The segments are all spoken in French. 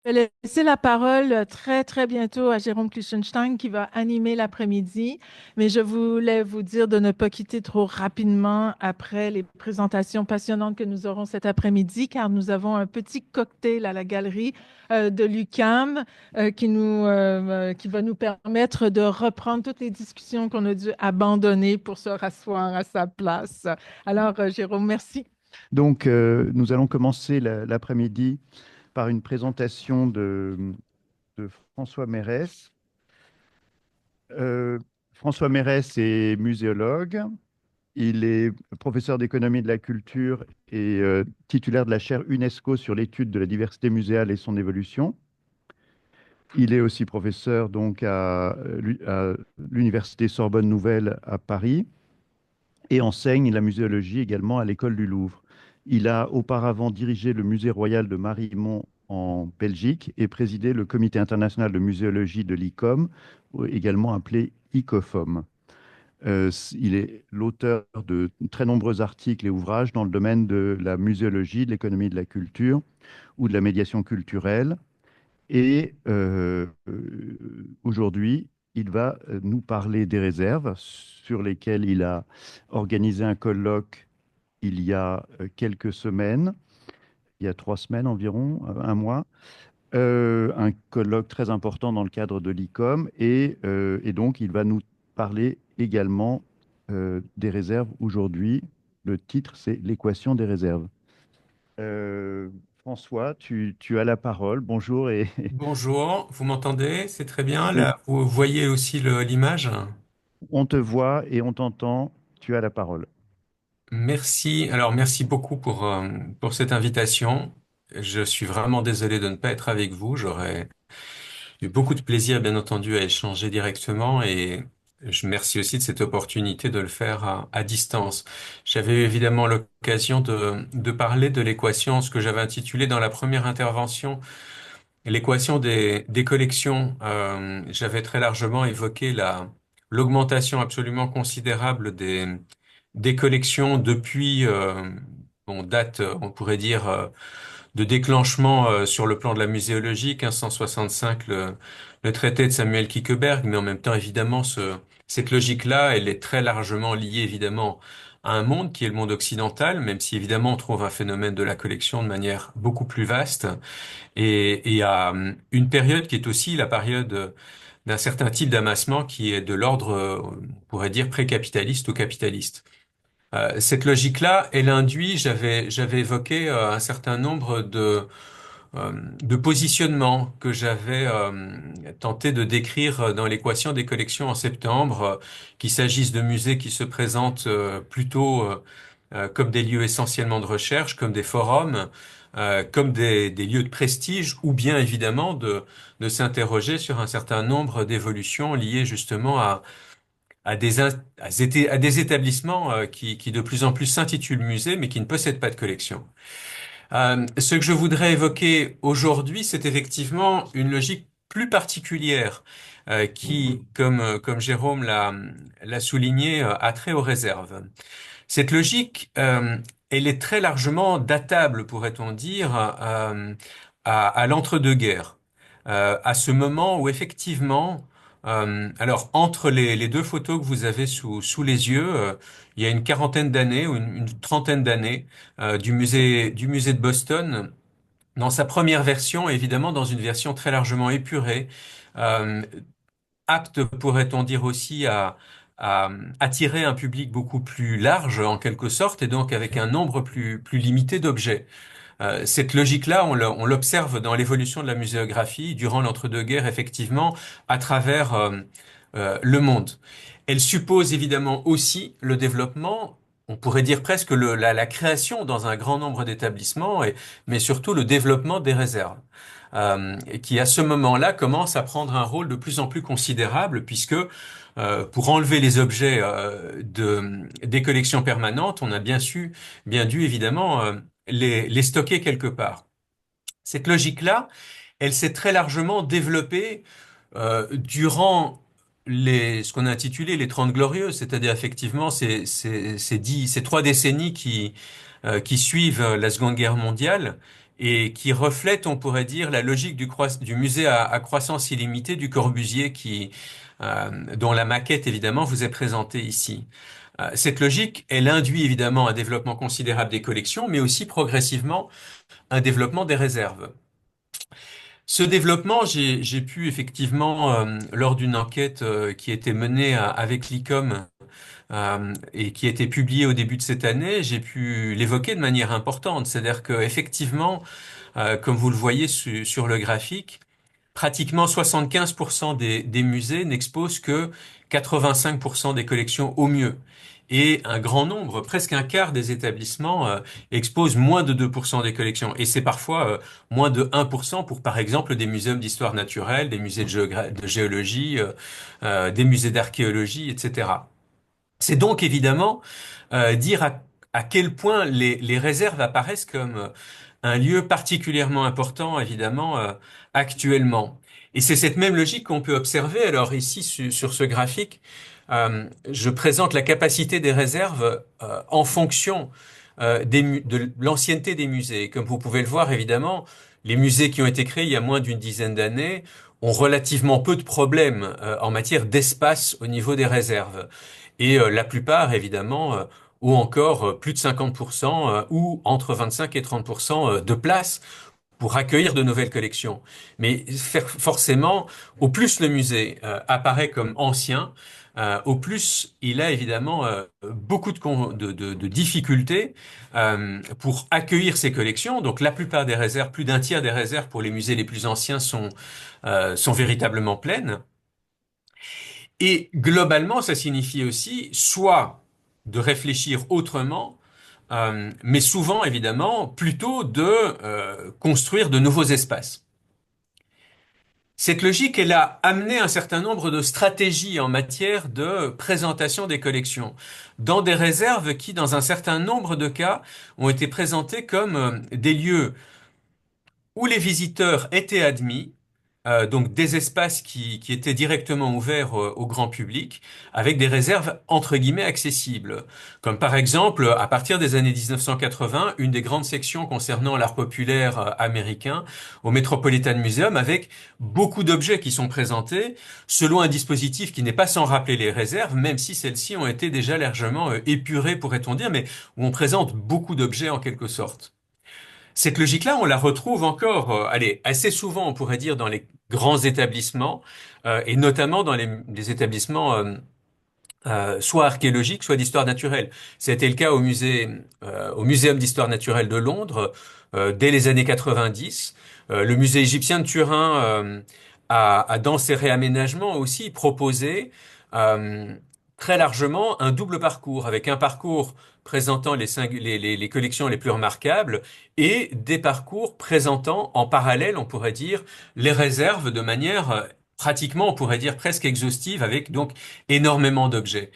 Je vais laisser la parole très, très bientôt à Jérôme Klichenstein qui va animer l'après-midi, mais je voulais vous dire de ne pas quitter trop rapidement après les présentations passionnantes que nous aurons cet après-midi, car nous avons un petit cocktail à la galerie de l'UQAM qui va nous permettre de reprendre toutes les discussions qu'on a dû abandonner pour se rasseoir à sa place. Alors, Jérôme, merci. Donc, nous allons commencer l'après-midi par une présentation de François Mérès. Euh, François Mérès est muséologue. Il est professeur d'économie de la culture et titulaire de la chaire UNESCO sur l'étude de la diversité muséale et son évolution. Il est aussi professeur donc à l'Université Sorbonne Nouvelle à Paris et enseigne la muséologie également à l'École du Louvre. Il a auparavant dirigé le Musée royal de Marimont en Belgique et présidé le Comité international de muséologie de l'ICOM, également appelé ICOFOM. Il est l'auteur de très nombreux articles et ouvrages dans le domaine de la muséologie, de l'économie de la culture ou de la médiation culturelle. Et aujourd'hui, il va nous parler des réserves sur lesquelles il a organisé un colloque il y a quelques semaines, il y a 3 semaines environ, un mois, un colloque très important dans le cadre de l'ICOM. Et donc, il va nous parler également des réserves aujourd'hui. Le titre, c'est l'équation des réserves. Euh, François, tu as la parole. Bonjour et Bonjour, vous m'entendez? C'est très bien. et Là, vous voyez aussi l'image. on te voit et on t'entend. Tu as la parole. Merci. Alors, merci beaucoup pour cette invitation. Je suis vraiment désolé de ne pas être avec vous. J'aurais eu beaucoup de plaisir, bien entendu, à échanger directement et je merci aussi de cette opportunité de le faire à distance. J'avais eu évidemment l'occasion de parler de l'équation, ce que j'avais intitulé dans la première intervention l'équation des collections, j'avais très largement évoqué l'augmentation absolument considérable des collections depuis, date, on pourrait dire, de déclenchement sur le plan de la muséologie, 1565, le traité de Samuel Kiekeberg, mais en même temps, évidemment, cette logique-là, elle est très largement liée, évidemment, à un monde qui est le monde occidental, même si, évidemment, on trouve un phénomène de la collection de manière beaucoup plus vaste et à une période qui est aussi la période d'un certain type d'amassement qui est de l'ordre, on pourrait dire, pré-capitaliste ou capitaliste. Cette logique-là, elle induit, j'avais évoqué un certain nombre de positionnements que j'avais tenté de décrire dans l'équation des collections en septembre, qu'il s'agisse de musées qui se présentent plutôt comme des lieux essentiellement de recherche, comme des forums, comme des lieux de prestige, ou bien évidemment de s'interroger sur un certain nombre d'évolutions liées justement à des établissements qui de plus en plus s'intitulent musées, mais qui ne possèdent pas de collection. Ce que je voudrais évoquer aujourd'hui, c'est effectivement une logique plus particulière qui, comme Jérôme l'a souligné, a trait aux réserves. Cette logique, elle est très largement datable, pourrait-on dire, à l'entre-deux-guerres, à ce moment où effectivement, alors entre les deux photos que vous avez sous les yeux, il y a une quarantaine d'années ou une trentaine d'années du musée de Boston, dans sa première version, évidemment dans une version très largement épurée, euh, apte, pourrait-on dire aussi, à attirer un public beaucoup plus large, en quelque sorte, et donc avec un nombre plus limité d'objets. Cette logique-là, on l'observe dans l'évolution de la muséographie durant l'entre-deux-guerres, effectivement, à travers le monde. Elle suppose évidemment aussi le développement, on pourrait dire presque la création dans un grand nombre d'établissements, mais surtout le développement des réserves, et qui à ce moment-là commence à prendre un rôle de plus en plus considérable, puisque pour enlever les objets des collections permanentes, on a bien dû évidemment les stocker quelque part. Cette logique-là, elle s'est très largement développée durant ce qu'on a intitulé les Trente Glorieuses, c'est-à-dire effectivement ces 3 décennies qui suivent la Seconde Guerre mondiale et qui reflète, on pourrait dire, la logique du musée à croissance illimitée du Corbusier dont la maquette, évidemment, vous est présentée ici. Cette logique, elle induit évidemment un développement considérable des collections, mais aussi progressivement un développement des réserves. Ce développement, j'ai pu effectivement, lors d'une enquête qui a été menée avec l'ICOM et qui a été publiée au début de cette année, j'ai pu l'évoquer de manière importante. C'est-à-dire que effectivement, comme vous le voyez sur le graphique, pratiquement 75% des musées n'exposent que 85% des collections au mieux. Et un grand nombre, presque un quart des établissements, exposent moins de 2% des collections. Et c'est parfois moins de 1% pour, par exemple, des muséums d'histoire naturelle, des musées de géologie, des musées d'archéologie, etc. C'est donc évidemment dire à quel point les réserves apparaissent comme un lieu particulièrement important, évidemment, actuellement. Et c'est cette même logique qu'on peut observer. Alors ici, sur ce graphique, je présente la capacité des réserves en fonction de l'ancienneté des musées. Comme vous pouvez le voir, évidemment, les musées qui ont été créés il y a moins d'une dizaine d'années ont relativement peu de problèmes en matière d'espace au niveau des réserves. Et la plupart, évidemment, ont encore plus de 50% ou entre 25 et 30% de place pour accueillir de nouvelles collections. Mais forcément, au plus le musée apparaît comme ancien, au plus il a évidemment beaucoup de difficultés pour accueillir ces collections. Donc la plupart des réserves, plus d'un tiers des réserves pour les musées les plus anciens sont véritablement pleines. Et globalement, ça signifie aussi soit de réfléchir autrement, mais souvent, évidemment, plutôt de construire de nouveaux espaces. Cette logique, elle a amené un certain nombre de stratégies en matière de présentation des collections, dans des réserves qui, dans un certain nombre de cas, ont été présentées comme des lieux où les visiteurs étaient admis, donc des espaces qui étaient directement ouverts au grand public, avec des réserves entre guillemets accessibles. Comme par exemple, à partir des années 1980, une des grandes sections concernant l'art populaire américain au Metropolitan Museum, avec beaucoup d'objets qui sont présentés, selon un dispositif qui n'est pas sans rappeler les réserves, même si celles-ci ont été déjà largement épurées, pourrait-on dire, mais où on présente beaucoup d'objets en quelque sorte. Cette logique-là, on la retrouve encore, allez, assez souvent, on pourrait dire, dans les grands établissements, et notamment dans les établissements soit archéologiques, soit d'histoire naturelle. C'était le cas au Muséum d'histoire naturelle de Londres, dès les années 90. Le musée égyptien de Turin dans ses réaménagements aussi proposé euh, très largement un double parcours, avec un parcours présentant les collections les plus remarquables et des parcours présentant en parallèle, on pourrait dire, les réserves de manière pratiquement, on pourrait dire, presque exhaustive, avec donc énormément d'objets.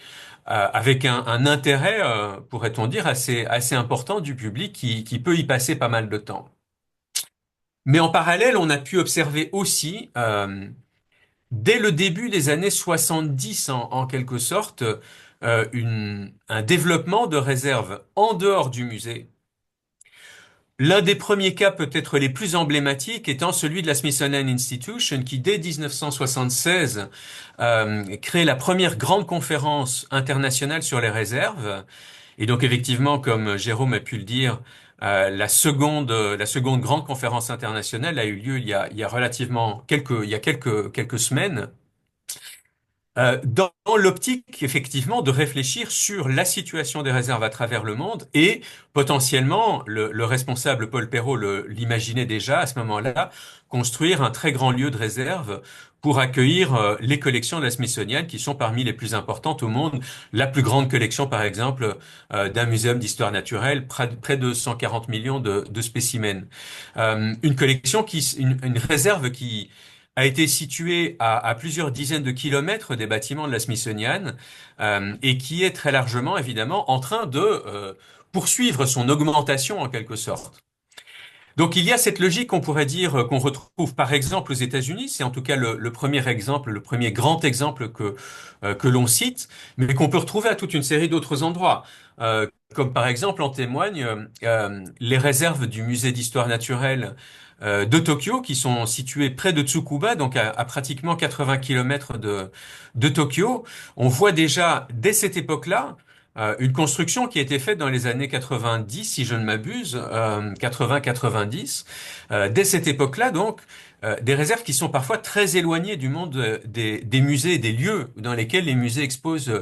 Avec un intérêt, pourrait-on dire, assez important du public qui peut y passer pas mal de temps. Mais en parallèle, on a pu observer aussi, dès le début des années 70 en quelque sorte, un développement de réserves en dehors du musée. L'un des premiers cas peut-être les plus emblématiques étant celui de la Smithsonian Institution qui, dès 1976, crée la première grande conférence internationale sur les réserves. Et donc effectivement, comme Jérôme a pu le dire, la seconde grande conférence internationale a eu lieu il y a relativement quelques semaines. Dans l'optique, effectivement, de réfléchir sur la situation des réserves à travers le monde et potentiellement, le responsable Paul Perrault l'imaginait déjà à ce moment-là, construire un très grand lieu de réserve pour accueillir les collections de la Smithsonian qui sont parmi les plus importantes au monde. La plus grande collection, par exemple, d'un muséum d'histoire naturelle, près de 140 millions de spécimens. Une réserve qui a été situé à plusieurs dizaines de kilomètres des bâtiments de la Smithsonian et qui est très largement, évidemment, en train de poursuivre son augmentation en quelque sorte. Donc il y a cette logique qu'on pourrait dire qu'on retrouve par exemple aux États-Unis, c'est en tout cas le premier exemple, le premier grand exemple que l'on cite, mais qu'on peut retrouver à toute une série d'autres endroits. Comme par exemple en témoignent les réserves du musée d'histoire naturelle de Tokyo, qui sont situées près de Tsukuba, donc à pratiquement 80 kilomètres de Tokyo. On voit déjà dès cette époque-là une construction qui a été faite dans les années 90, si je ne m'abuse, 80-90. Dès cette époque-là, donc, des réserves qui sont parfois très éloignées du monde des musées, des lieux dans lesquels les musées exposent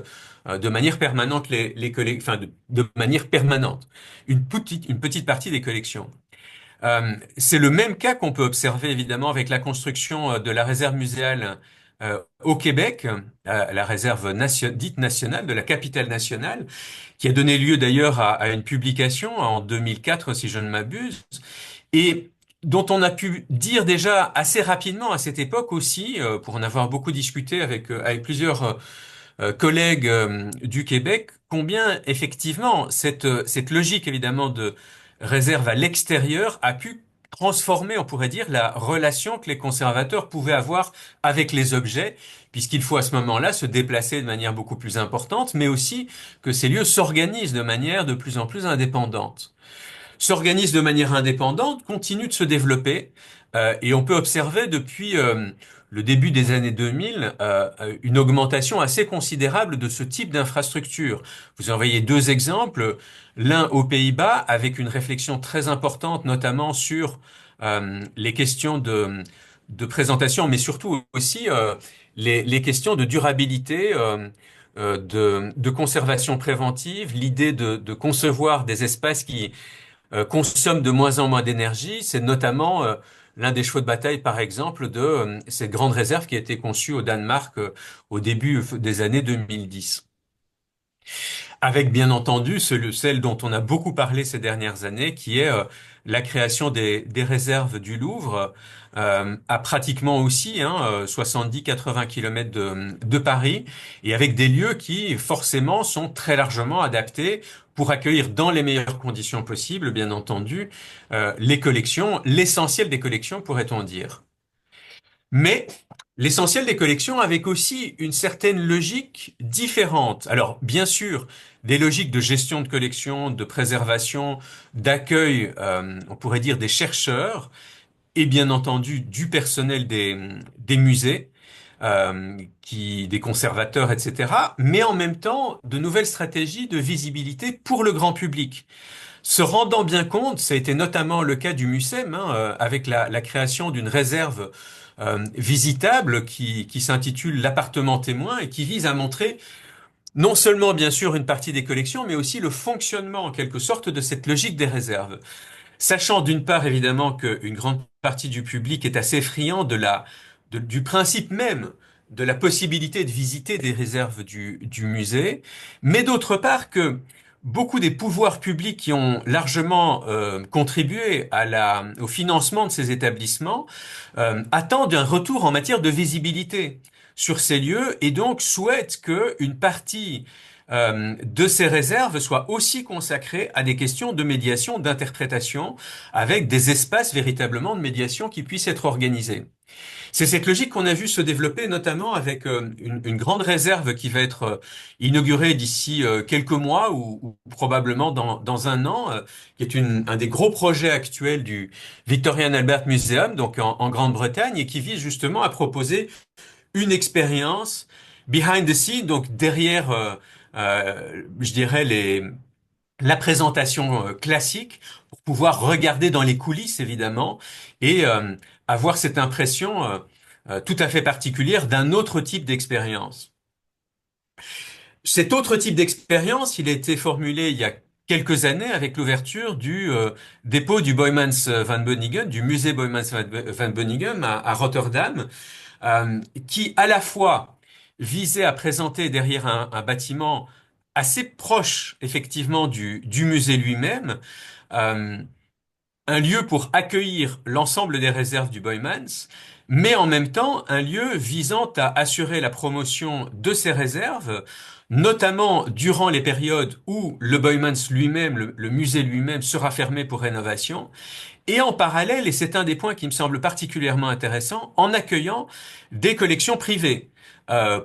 de manière permanente enfin, de manière permanente, une petite partie des collections. C'est le même cas qu'on peut observer évidemment avec la construction de la réserve muséale au Québec, la réserve dite nationale de la capitale nationale, qui a donné lieu d'ailleurs à une publication en 2004, si je ne m'abuse, et dont on a pu dire déjà assez rapidement à cette époque aussi, pour en avoir beaucoup discuté avec plusieurs collègues du Québec, combien effectivement cette logique évidemment de réserve à l'extérieur a pu transformer, on pourrait dire, la relation que les conservateurs pouvaient avoir avec les objets, puisqu'il faut à ce moment-là se déplacer de manière beaucoup plus importante, mais aussi que ces lieux s'organisent de manière de plus en plus indépendante. S'organisent de manière indépendante, continuent de se développer, et on peut observer depuis le début des années 2000 une augmentation assez considérable de ce type d'infrastructure. Vous en voyez deux exemples, l'un aux Pays-Bas avec une réflexion très importante notamment sur les questions de présentation, mais surtout aussi les questions de durabilité. De conservation préventive, l'idée de concevoir des espaces qui consomme de moins en moins d'énergie. C'est notamment l'un des chevaux de bataille, par exemple, de cette grande réserve qui a été conçue au Danemark au début des années 2010. Avec bien entendu celle dont on a beaucoup parlé ces dernières années, qui est la création des réserves du Louvre, à pratiquement aussi 70-80 kilomètres de Paris, et avec des lieux qui forcément sont très largement adaptés pour accueillir dans les meilleures conditions possibles, bien entendu, les collections, l'essentiel des collections, pourrait-on dire. Mais l'essentiel des collections avec aussi une certaine logique différente. Alors, bien sûr, des logiques de gestion de collection, de préservation, d'accueil, on pourrait dire des chercheurs, et bien entendu du personnel des musées, des conservateurs, etc. Mais en même temps, de nouvelles stratégies de visibilité pour le grand public. Se rendant bien compte, ça a été notamment le cas du MUSEM, avec la création d'une réserve visitable qui s'intitule l'appartement témoin et qui vise à montrer non seulement bien sûr une partie des collections, mais aussi le fonctionnement en quelque sorte de cette logique des réserves. Sachant d'une part évidemment qu'une grande partie du public est assez friand du principe même de la possibilité de visiter des réserves du musée, mais d'autre part que beaucoup des pouvoirs publics qui ont largement contribué au financement de ces établissements attendent un retour en matière de visibilité sur ces lieux et donc souhaitent qu'une partie de ces réserves soit aussi consacrée à des questions de médiation, d'interprétation, avec des espaces véritablement de médiation qui puissent être organisés. C'est cette logique qu'on a vu se développer notamment avec une grande réserve qui va être inaugurée d'ici quelques mois ou probablement dans un an, qui est un des gros projets actuels du Victorian Albert Museum, donc en Grande-Bretagne, et qui vise justement à proposer une expérience behind the scenes, donc derrière, je dirais, la présentation classique, pour pouvoir regarder dans les coulisses, évidemment, et avoir cette impression tout à fait particulière d'un autre type d'expérience. Cet autre type d'expérience, il a été formulé il y a quelques années avec l'ouverture du dépôt du Boijmans van Beuningen, du musée Boijmans van Beuningen à Rotterdam, qui à la fois visait à présenter derrière un bâtiment assez proche effectivement du musée lui-même, euh, un lieu pour accueillir l'ensemble des réserves du Boymans, mais en même temps un lieu visant à assurer la promotion de ces réserves, notamment durant les périodes où le Boymans lui-même, le musée lui-même, sera fermé pour rénovation, et en parallèle, et c'est un des points qui me semble particulièrement intéressant, en accueillant des collections privées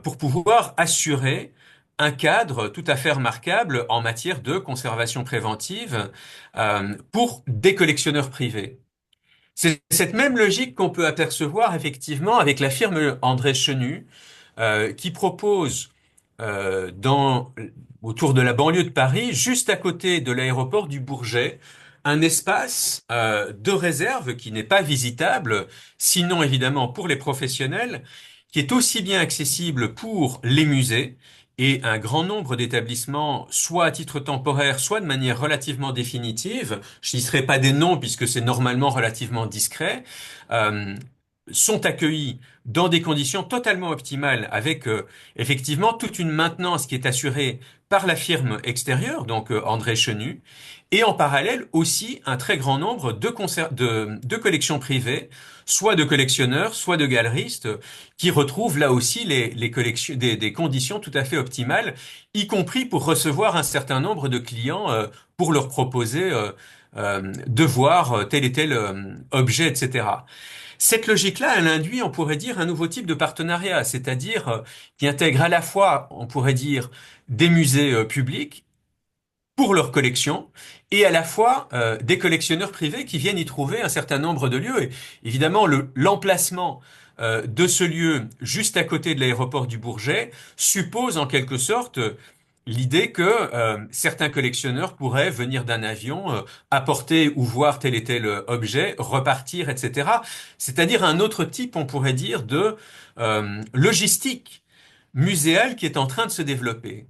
pour pouvoir assurer un cadre tout à fait remarquable en matière de conservation préventive pour des collectionneurs privés. C'est cette même logique qu'on peut apercevoir effectivement avec la firme André Chenu, qui propose dans, autour de la banlieue de Paris, juste à côté de l'aéroport du Bourget, un espace de réserve qui n'est pas visitable, sinon évidemment pour les professionnels, qui est aussi bien accessible pour les musées et un grand nombre d'établissements, soit à titre temporaire, soit de manière relativement définitive. Je n'y serai pas des noms puisque c'est normalement relativement discret. euh, sont accueillis dans des conditions totalement optimales avec effectivement toute une maintenance qui est assurée par la firme extérieure, donc André Chenu, et en parallèle aussi un très grand nombre de collections privées, soit de collectionneurs, soit de galeristes, qui retrouvent là aussi les collections, des conditions tout à fait optimales, y compris pour recevoir un certain nombre de clients pour leur proposer de voir tel et tel objet, etc. Cette logique-là, elle induit, on pourrait dire, un nouveau type de partenariat, c'est-à-dire qui intègre à la fois, on pourrait dire, des musées publics pour leur collection et à la fois des collectionneurs privés qui viennent y trouver un certain nombre de lieux. Et évidemment, l'emplacement de ce lieu juste à côté de l'aéroport du Bourget suppose en quelque sorte l'idée que certains collectionneurs pourraient venir d'un avion, apporter ou voir tel et tel objet, repartir, etc. C'est-à-dire un autre type, on pourrait dire, de logistique muséale qui est en train de se développer.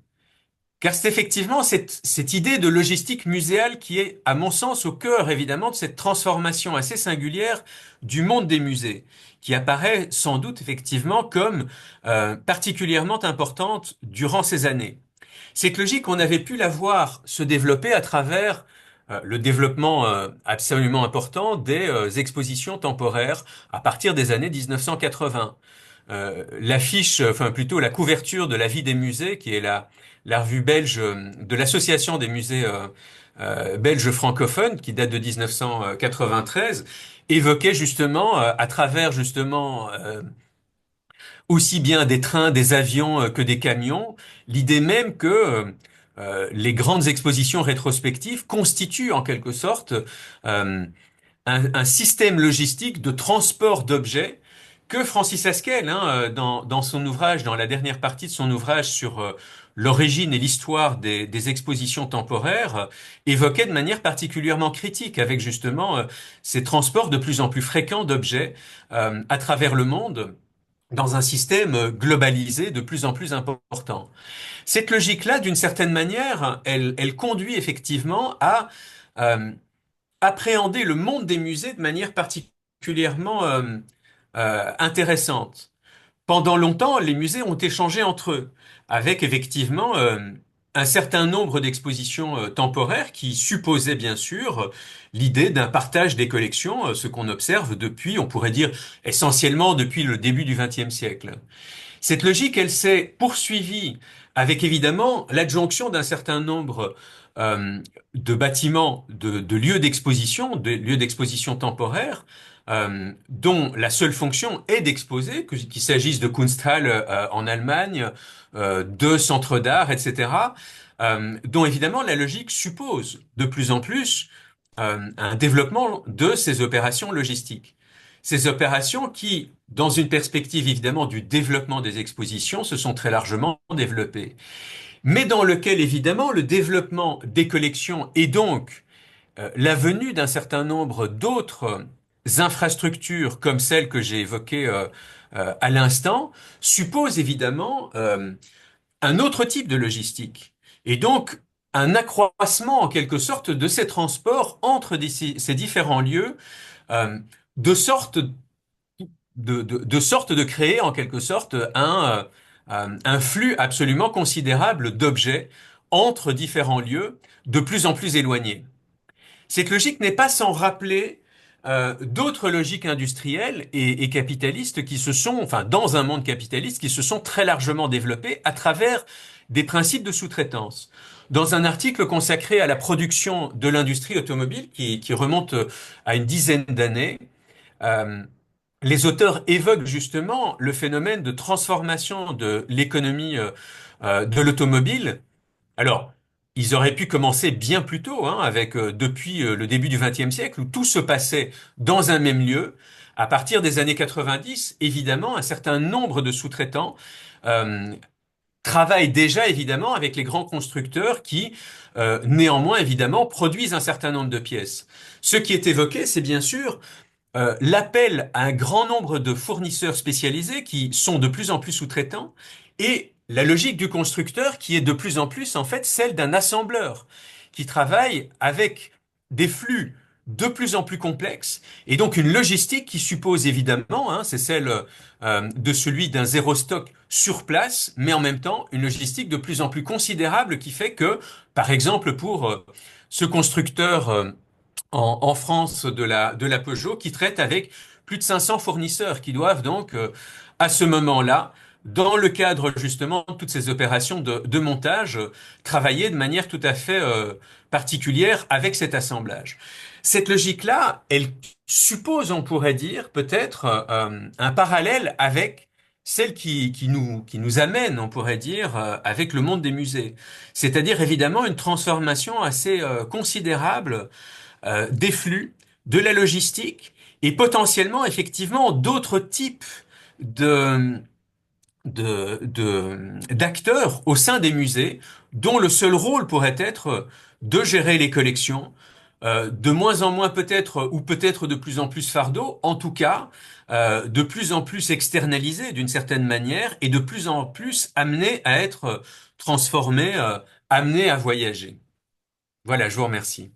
Car c'est effectivement cette idée de logistique muséale qui est, à mon sens, au cœur évidemment de cette transformation assez singulière du monde des musées, qui apparaît sans doute effectivement comme particulièrement importante durant ces années. Cette logique, on avait pu la voir se développer à travers le développement absolument important des expositions temporaires à partir des années 1980. L'affiche, enfin plutôt la couverture de la vie des musées, qui est la revue belge de l'Association des musées belges francophones, qui date de 1993, évoquait justement, à travers justement aussi bien des trains, des avions que des camions, l'idée même que les grandes expositions rétrospectives constituent en quelque sorte un système logistique de transport d'objets que Francis Haskell, dans son ouvrage, dans la dernière partie de son ouvrage sur l'origine et l'histoire des expositions temporaires, évoquait de manière particulièrement critique, avec justement ces transports de plus en plus fréquents d'objets à travers le monde, dans un système globalisé de plus en plus important. Cette logique-là, d'une certaine manière, elle conduit effectivement à euh, appréhender le monde des musées de manière particulièrement intéressante. Pendant longtemps, les musées ont échangé entre eux, avec effectivement un certain nombre d'expositions temporaires qui supposaient bien sûr l'idée d'un partage des collections, ce qu'on observe depuis, on pourrait dire essentiellement depuis le début du XXe siècle. Cette logique, elle s'est poursuivie avec évidemment l'adjonction d'un certain nombre de bâtiments, de lieux d'exposition temporaires, dont la seule fonction est d'exposer, qu'il s'agisse de Kunsthalle en Allemagne, de centres d'art, etc., dont évidemment la logique suppose de plus en plus un développement de ces opérations logistiques. Ces opérations qui, dans une perspective évidemment du développement des expositions, se sont très largement développées, mais dans lequel évidemment le développement des collections et donc la venue d'un certain nombre d'autres infrastructures comme celles que j'ai évoquées à l'instant suppose évidemment un autre type de logistique et donc un accroissement en quelque sorte de ces transports entre ces différents lieux euh, de sorte de sorte de créer en quelque sorte un flux absolument considérable d'objets entre différents lieux de plus en plus éloignés. cette logique n'est pas sans rappeler d'autres logiques industrielles et capitalistes qui se sont, enfin, dans un monde capitaliste, qui se sont très largement développées à travers des principes de sous-traitance. Dans un article consacré à la production de l'industrie automobile, qui remonte à une dizaine d'années, euh, les auteurs évoquent justement le phénomène de transformation de l'économie de l'automobile. Alors, ils auraient pu commencer bien plus tôt, hein, avec depuis le début du XXe siècle, où tout se passait dans un même lieu. À partir des années 90, évidemment, un certain nombre de sous-traitants euh, travaillent déjà évidemment avec les grands constructeurs qui, néanmoins, évidemment, produisent un certain nombre de pièces. Ce qui est évoqué, c'est bien sûr l'appel à un grand nombre de fournisseurs spécialisés qui sont de plus en plus sous-traitants et la logique du constructeur qui est de plus en plus en fait celle d'un assembleur qui travaille avec des flux de plus en plus complexes et donc une logistique qui suppose évidemment, hein, c'est celle de celui d'un zéro stock sur place, mais en même temps une logistique de plus en plus considérable qui fait que, par exemple, pour ce constructeur en France de la Peugeot qui traite avec plus de 500 fournisseurs qui doivent donc, à ce moment-là, dans le cadre justement de toutes ces opérations de montage, travailler de manière tout à fait particulière avec cet assemblage. Cette logique-là, elle suppose, on pourrait dire, peut-être un parallèle avec celle qui nous amène, on pourrait dire, avec le monde des musées. C'est-à-dire évidemment une transformation assez considérable des flux, de la logistique et potentiellement effectivement d'autres types de, d'acteurs au sein des musées dont le seul rôle pourrait être de gérer les collections, de moins en moins peut-être ou peut-être de plus en plus fardeau, en tout cas de plus en plus externalisé d'une certaine manière et de plus en plus amené à être transformé, amené à voyager. Voilà, je vous remercie.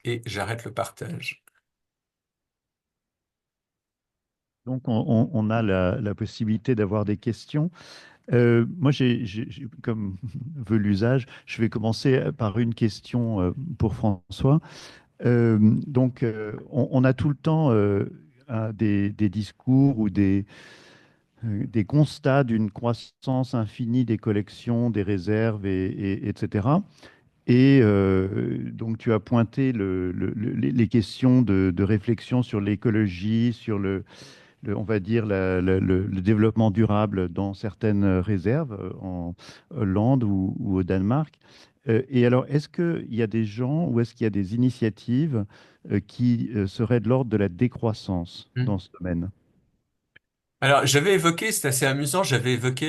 Et j'arrête le partage. Donc, on a la possibilité d'avoir des questions. Moi, comme veut l'usage, je vais commencer par une question pour François. On a tout le temps des discours ou des constats d'une croissance infinie des collections, des réserves, etc. Et donc, tu as pointé les questions de réflexion sur l'écologie, sur on va dire, le développement durable dans certaines réserves en Hollande ou au Danemark. Et alors, est-ce qu'il y a des gens ou est-ce qu'il y a des initiatives qui seraient de l'ordre de la décroissance dans ce domaine? Alors, j'avais évoqué, c'est assez amusant, j'avais évoqué,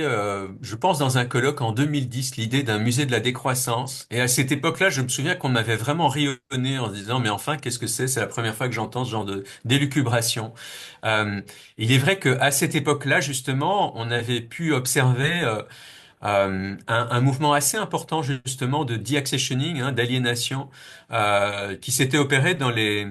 je pense dans un colloque en 2010, l'idée d'un musée de la décroissance. Et à cette époque-là, je me souviens qu'on m'avait vraiment rionné en se disant, mais enfin, qu'est-ce que c'est? C'est la première fois que j'entends ce genre de d'élucubration. Euh, il est vrai que à cette époque-là, justement, on avait pu observer un mouvement assez important justement de deaccessioning, hein, d'aliénation, qui s'était opéré dans les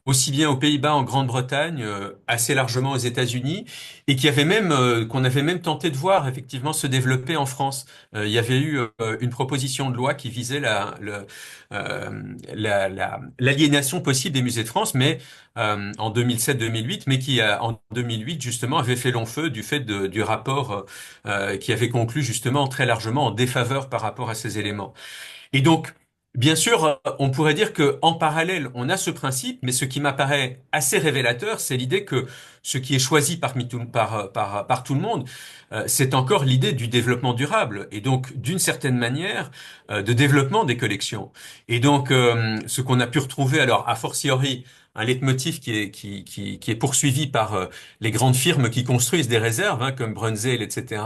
aussi bien aux Pays-Bas, en Grande-Bretagne, assez largement aux États-Unis, et qui avait même qu'on avait même tenté de voir effectivement se développer en France. Il y avait eu une proposition de loi qui visait l'aliénation possible des musées de France, mais en 2007-2008, mais qui en 2008 justement avait fait long feu du fait du rapport qui avait conclu justement très largement en défaveur par rapport à ces éléments. Et donc, bien sûr, on pourrait dire que en parallèle, on a ce principe, mais ce qui m'apparaît assez révélateur, c'est l'idée que ce qui est choisi par tout le monde, c'est encore l'idée du développement durable et donc d'une certaine manière de développement des collections. Et donc, ce qu'on a pu retrouver alors a fortiori un leitmotiv qui est poursuivi par les grandes firmes qui construisent des réserves, hein, comme Brunswick, etc.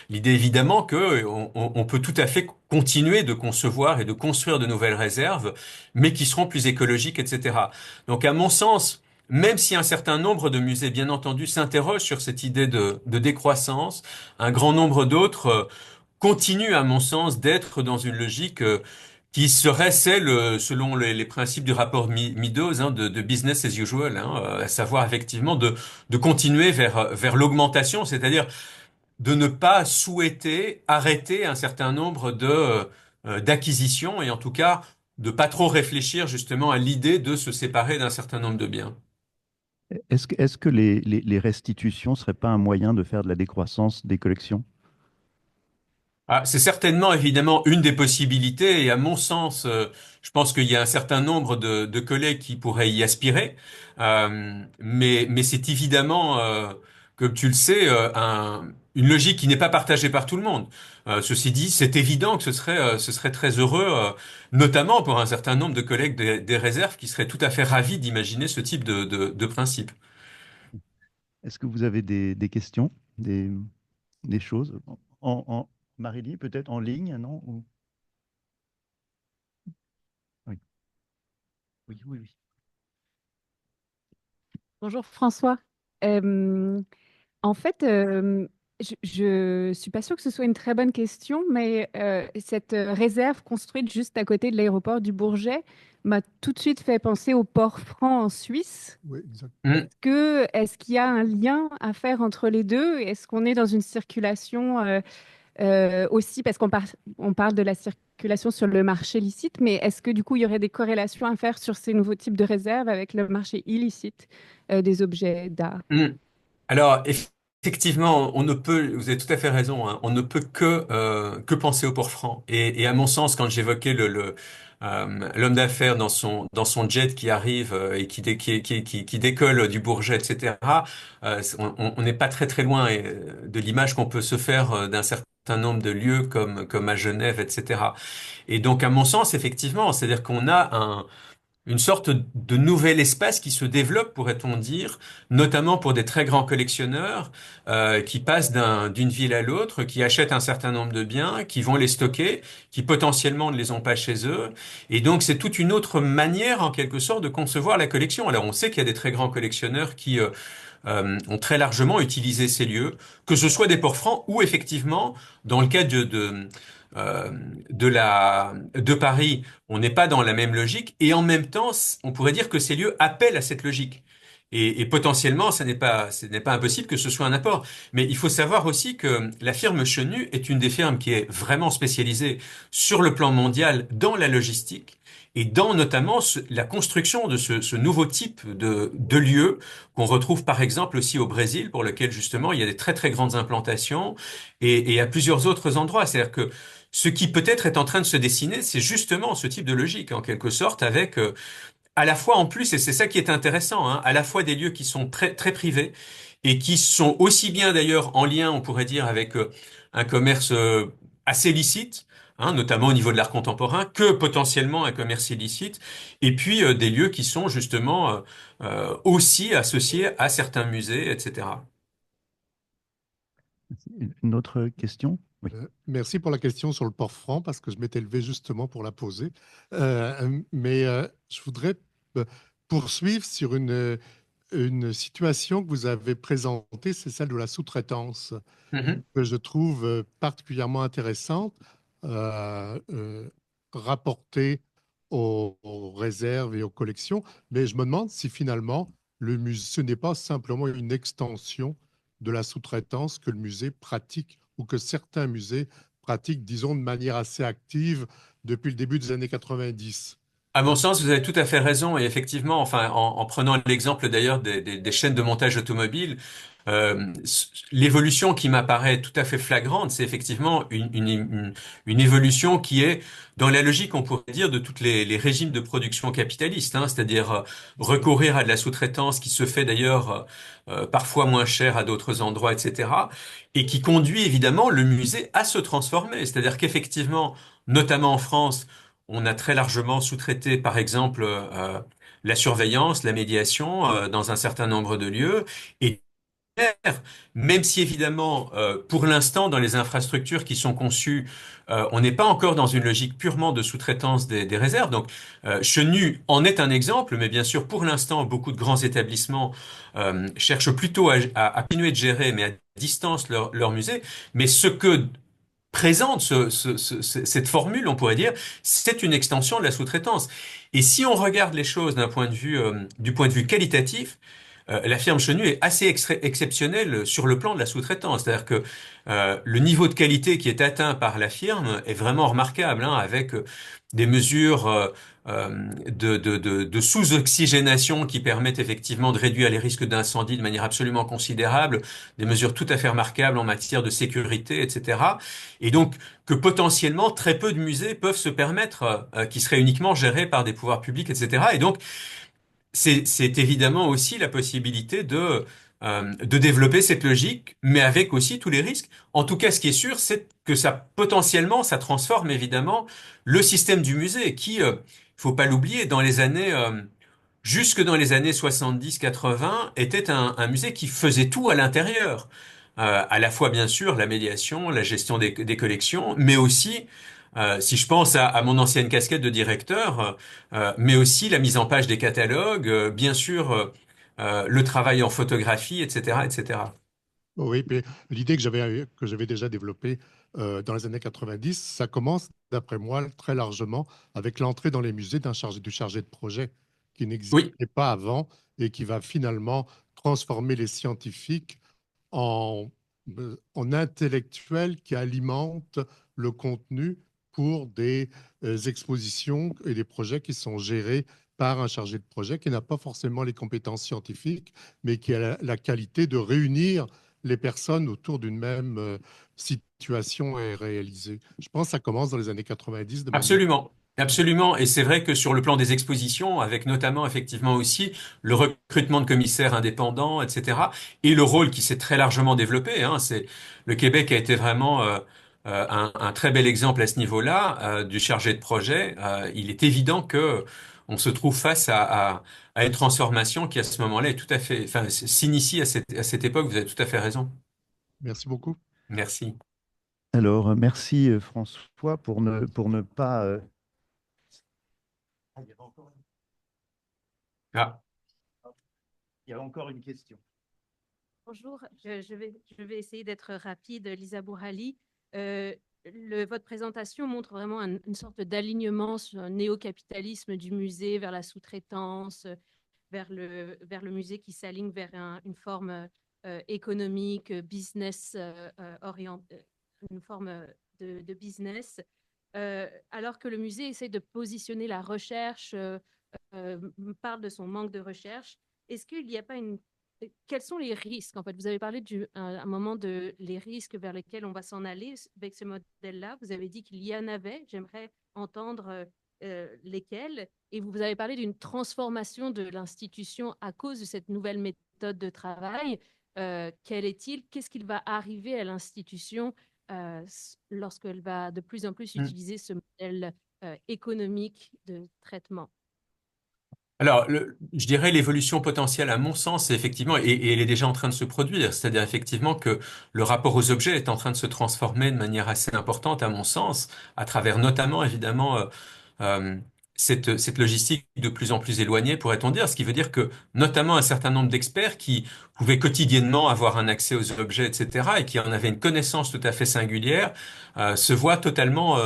L'idée évidemment que on peut tout à fait continuer de concevoir et de construire de nouvelles réserves, mais qui seront plus écologiques, etc. Donc à mon sens, même si un certain nombre de musées, bien entendu, s'interrogent sur cette idée de décroissance, un grand nombre d'autres continuent, à mon sens, d'être dans une logique qui serait celle, selon les principes du rapport Meadows, hein, de business as usual, hein, à savoir effectivement de continuer vers l'augmentation, c'est-à-dire de ne pas souhaiter arrêter un certain nombre d'acquisition et en tout cas de pas trop réfléchir justement à l'idée de se séparer d'un certain nombre de biens. Est-ce que les restitutions ne seraient pas un moyen de faire de la décroissance des collections? Ah, c'est certainement évidemment une des possibilités et à mon sens, je pense qu'il y a un certain nombre de collègues qui pourraient y aspirer. Mais c'est évidemment, comme tu le sais, une logique qui n'est pas partagée par tout le monde. Ceci dit, c'est évident que ce serait très heureux, notamment pour un certain nombre de collègues des réserves qui seraient tout à fait ravis d'imaginer ce type de principe. Est-ce que vous avez des questions, des choses? Marélie, peut-être en ligne, non? Oui, oui, oui, oui. Bonjour François. Euh, En fait, je suis pas sûre que ce soit une très bonne question, mais cette réserve construite juste à côté de l'aéroport du Bourget m'a tout de suite fait penser au port franc en Suisse. Oui, exact. Hmm. Est-ce qu'il y a un lien à faire entre les deux? Est-ce qu'on est dans une circulation aussi, parce on parle de la circulation sur le marché licite, mais est-ce que du coup il y aurait des corrélations à faire sur ces nouveaux types de réserves avec le marché illicite des objets d'art? Hmm. Alors, effectivement, on ne peut, vous avez tout à fait raison, hein, on ne peut que penser au port franc. Et à mon sens, quand j'évoquais l'homme d'affaires dans son jet qui arrive et qui décolle du Bourget, etc., on n'est pas très très loin de l'image qu'on peut se faire d'un certain nombre de lieux comme à Genève, etc. Et donc, à mon sens, effectivement, c'est-à-dire qu'on a une sorte de nouvel espace qui se développe, pourrait-on dire, notamment pour des très grands collectionneurs qui passent d'une ville à l'autre, qui achètent un certain nombre de biens, qui vont les stocker, qui potentiellement ne les ont pas chez eux. Et donc c'est toute une autre manière, en quelque sorte, de concevoir la collection. Alors on sait qu'il y a des très grands collectionneurs qui ont très largement utilisé ces lieux, que ce soit des ports francs ou effectivement, dans le cas euh, de Paris, on n'est pas dans la même logique et en même temps, on pourrait dire que ces lieux appellent à cette logique. Et potentiellement, ce n'est pas impossible que ce soit un apport. Mais il faut savoir aussi que la firme Chenu est une des firmes qui est vraiment spécialisée sur le plan mondial dans la logistique et dans notamment la construction de ce nouveau type de lieux qu'on retrouve par exemple aussi au Brésil, pour lequel justement il y a des très très grandes implantations et à plusieurs autres endroits. C'est-à-dire que ce qui peut-être est en train de se dessiner, c'est justement ce type de logique, en quelque sorte, avec à la fois en plus, et c'est ça qui est intéressant, hein, à la fois des lieux qui sont très très privés et qui sont aussi bien d'ailleurs en lien, on pourrait dire, avec un commerce assez licite, hein, notamment au niveau de l'art contemporain, que potentiellement un commerce illicite, et puis des lieux qui sont justement aussi associés à certains musées, etc. Une autre question? Oui. Merci pour la question sur le port franc, parce que je m'étais levé justement pour la poser. Mais je voudrais euh, poursuivre sur une situation que vous avez présentée, c'est celle de la sous-traitance, Mhm. que je trouve particulièrement intéressante, euh, euh, rapportée aux réserves et aux collections. Mais je me demande si finalement, le musée, ce n'est pas simplement une extension de la sous-traitance que le musée pratique ou que certains musées pratiquent, disons, de manière assez active depuis le début des années 90. À mon sens, vous avez tout à fait raison. Et effectivement, enfin, en prenant l'exemple d'ailleurs des chaînes de montage automobile, l'évolution qui m'apparaît tout à fait flagrante, c'est effectivement une évolution qui est dans la logique, on pourrait dire, de tous les régimes de production capitalistes, hein, c'est-à-dire recourir à de la sous-traitance qui se fait d'ailleurs parfois moins cher à d'autres endroits, etc., et qui conduit évidemment le musée à se transformer. C'est-à-dire qu'effectivement, notamment en France, on a très largement sous-traité, par exemple, la surveillance, la médiation dans un certain nombre de lieux. Et même si évidemment, pour l'instant, dans les infrastructures qui sont conçues, on n'est pas encore dans une logique purement de sous-traitance des réserves. Donc, Chenu en est un exemple, mais bien sûr, pour l'instant, beaucoup de grands établissements cherchent plutôt à continuer de gérer, mais à distance, leur musée. Mais ce que présente cette formule, on pourrait dire, c'est une extension de la sous-traitance. Et si on regarde les choses du point de vue qualitatif, la firme Chenu est assez exceptionnelle sur le plan de la sous-traitance. C'est-à-dire que le niveau de qualité qui est atteint par la firme est vraiment remarquable, hein, avec des mesures de sous-oxygénation qui permettent effectivement de réduire les risques d'incendie de manière absolument considérable, des mesures tout à fait remarquables en matière de sécurité, etc. Et donc que potentiellement très peu de musées peuvent se permettre, qui seraient uniquement gérés par des pouvoirs publics, etc. Et donc c'est évidemment aussi la possibilité de développer cette logique, mais avec aussi tous les risques. En tout cas, ce qui est sûr, c'est que ça, potentiellement, ça transforme évidemment le système du musée, qui, faut pas l'oublier, jusque dans les années 70-80, était un musée qui faisait tout à l'intérieur. À la fois, bien sûr, la médiation, la gestion des collections, mais aussi, si je pense à mon ancienne casquette de directeur, mais aussi la mise en page des catalogues, bien sûr, le travail en photographie, etc., etc. Oui, puis l'idée que j'avais déjà développée dans les années 90, ça commence, d'après moi, très largement avec l'entrée dans les musées du chargé de projet qui Oui, n'existait pas avant et qui va finalement transformer les scientifiques en intellectuels qui alimentent le contenu pour des expositions et des projets qui sont gérés par un chargé de projet qui n'a pas forcément les compétences scientifiques, mais qui a la qualité de réunir les personnes autour d'une même situation et réaliser. Je pense que ça commence dans les années 90 de manière... absolument. Absolument. Et c'est vrai que sur le plan des expositions, avec notamment effectivement aussi le recrutement de commissaires indépendants, etc., et le rôle qui s'est très largement développé, hein, le Québec a été vraiment un très bel exemple à ce niveau-là, du chargé de projet. Il est évident que on se trouve face à une transformation qui à ce moment-là est tout à fait, enfin, s'initie à cette époque. Vous avez tout à fait raison. Merci beaucoup. Merci. Alors, merci François pour ne pas... Ah, Ah. il y a encore une question. Bonjour, je vais essayer d'être rapide. Lisa Bourali, votre présentation montre vraiment une sorte d'alignement sur un néo-capitalisme du musée vers la sous-traitance, vers le musée qui s'aligne vers une forme économique, business orientée, une forme de business, alors que le musée essaie de positionner la recherche, parle de son manque de recherche. Est-ce qu'il n'y a pas quels sont les risques? En fait, vous avez parlé un moment de les risques vers lesquels on va s'en aller avec ce modèle-là. Vous avez dit qu'il y en avait. J'aimerais entendre lesquels. Et vous avez parlé d'une transformation de l'institution à cause de cette nouvelle méthode de travail. Quel est-il? Qu'est-ce qu'il va arriver à l'institution lorsqu'elle va de plus en plus utiliser ce modèle économique de traitement? Alors, je dirais l'évolution potentielle, à mon sens, c'est effectivement, et elle est déjà en train de se produire, c'est-à-dire effectivement que le rapport aux objets est en train de se transformer de manière assez importante, à mon sens, à travers notamment, évidemment, euh, cette logistique de plus en plus éloignée, pourrait-on dire, ce qui veut dire que notamment un certain nombre d'experts qui pouvaient quotidiennement avoir un accès aux objets, etc., et qui en avaient une connaissance tout à fait singulière, se voient totalement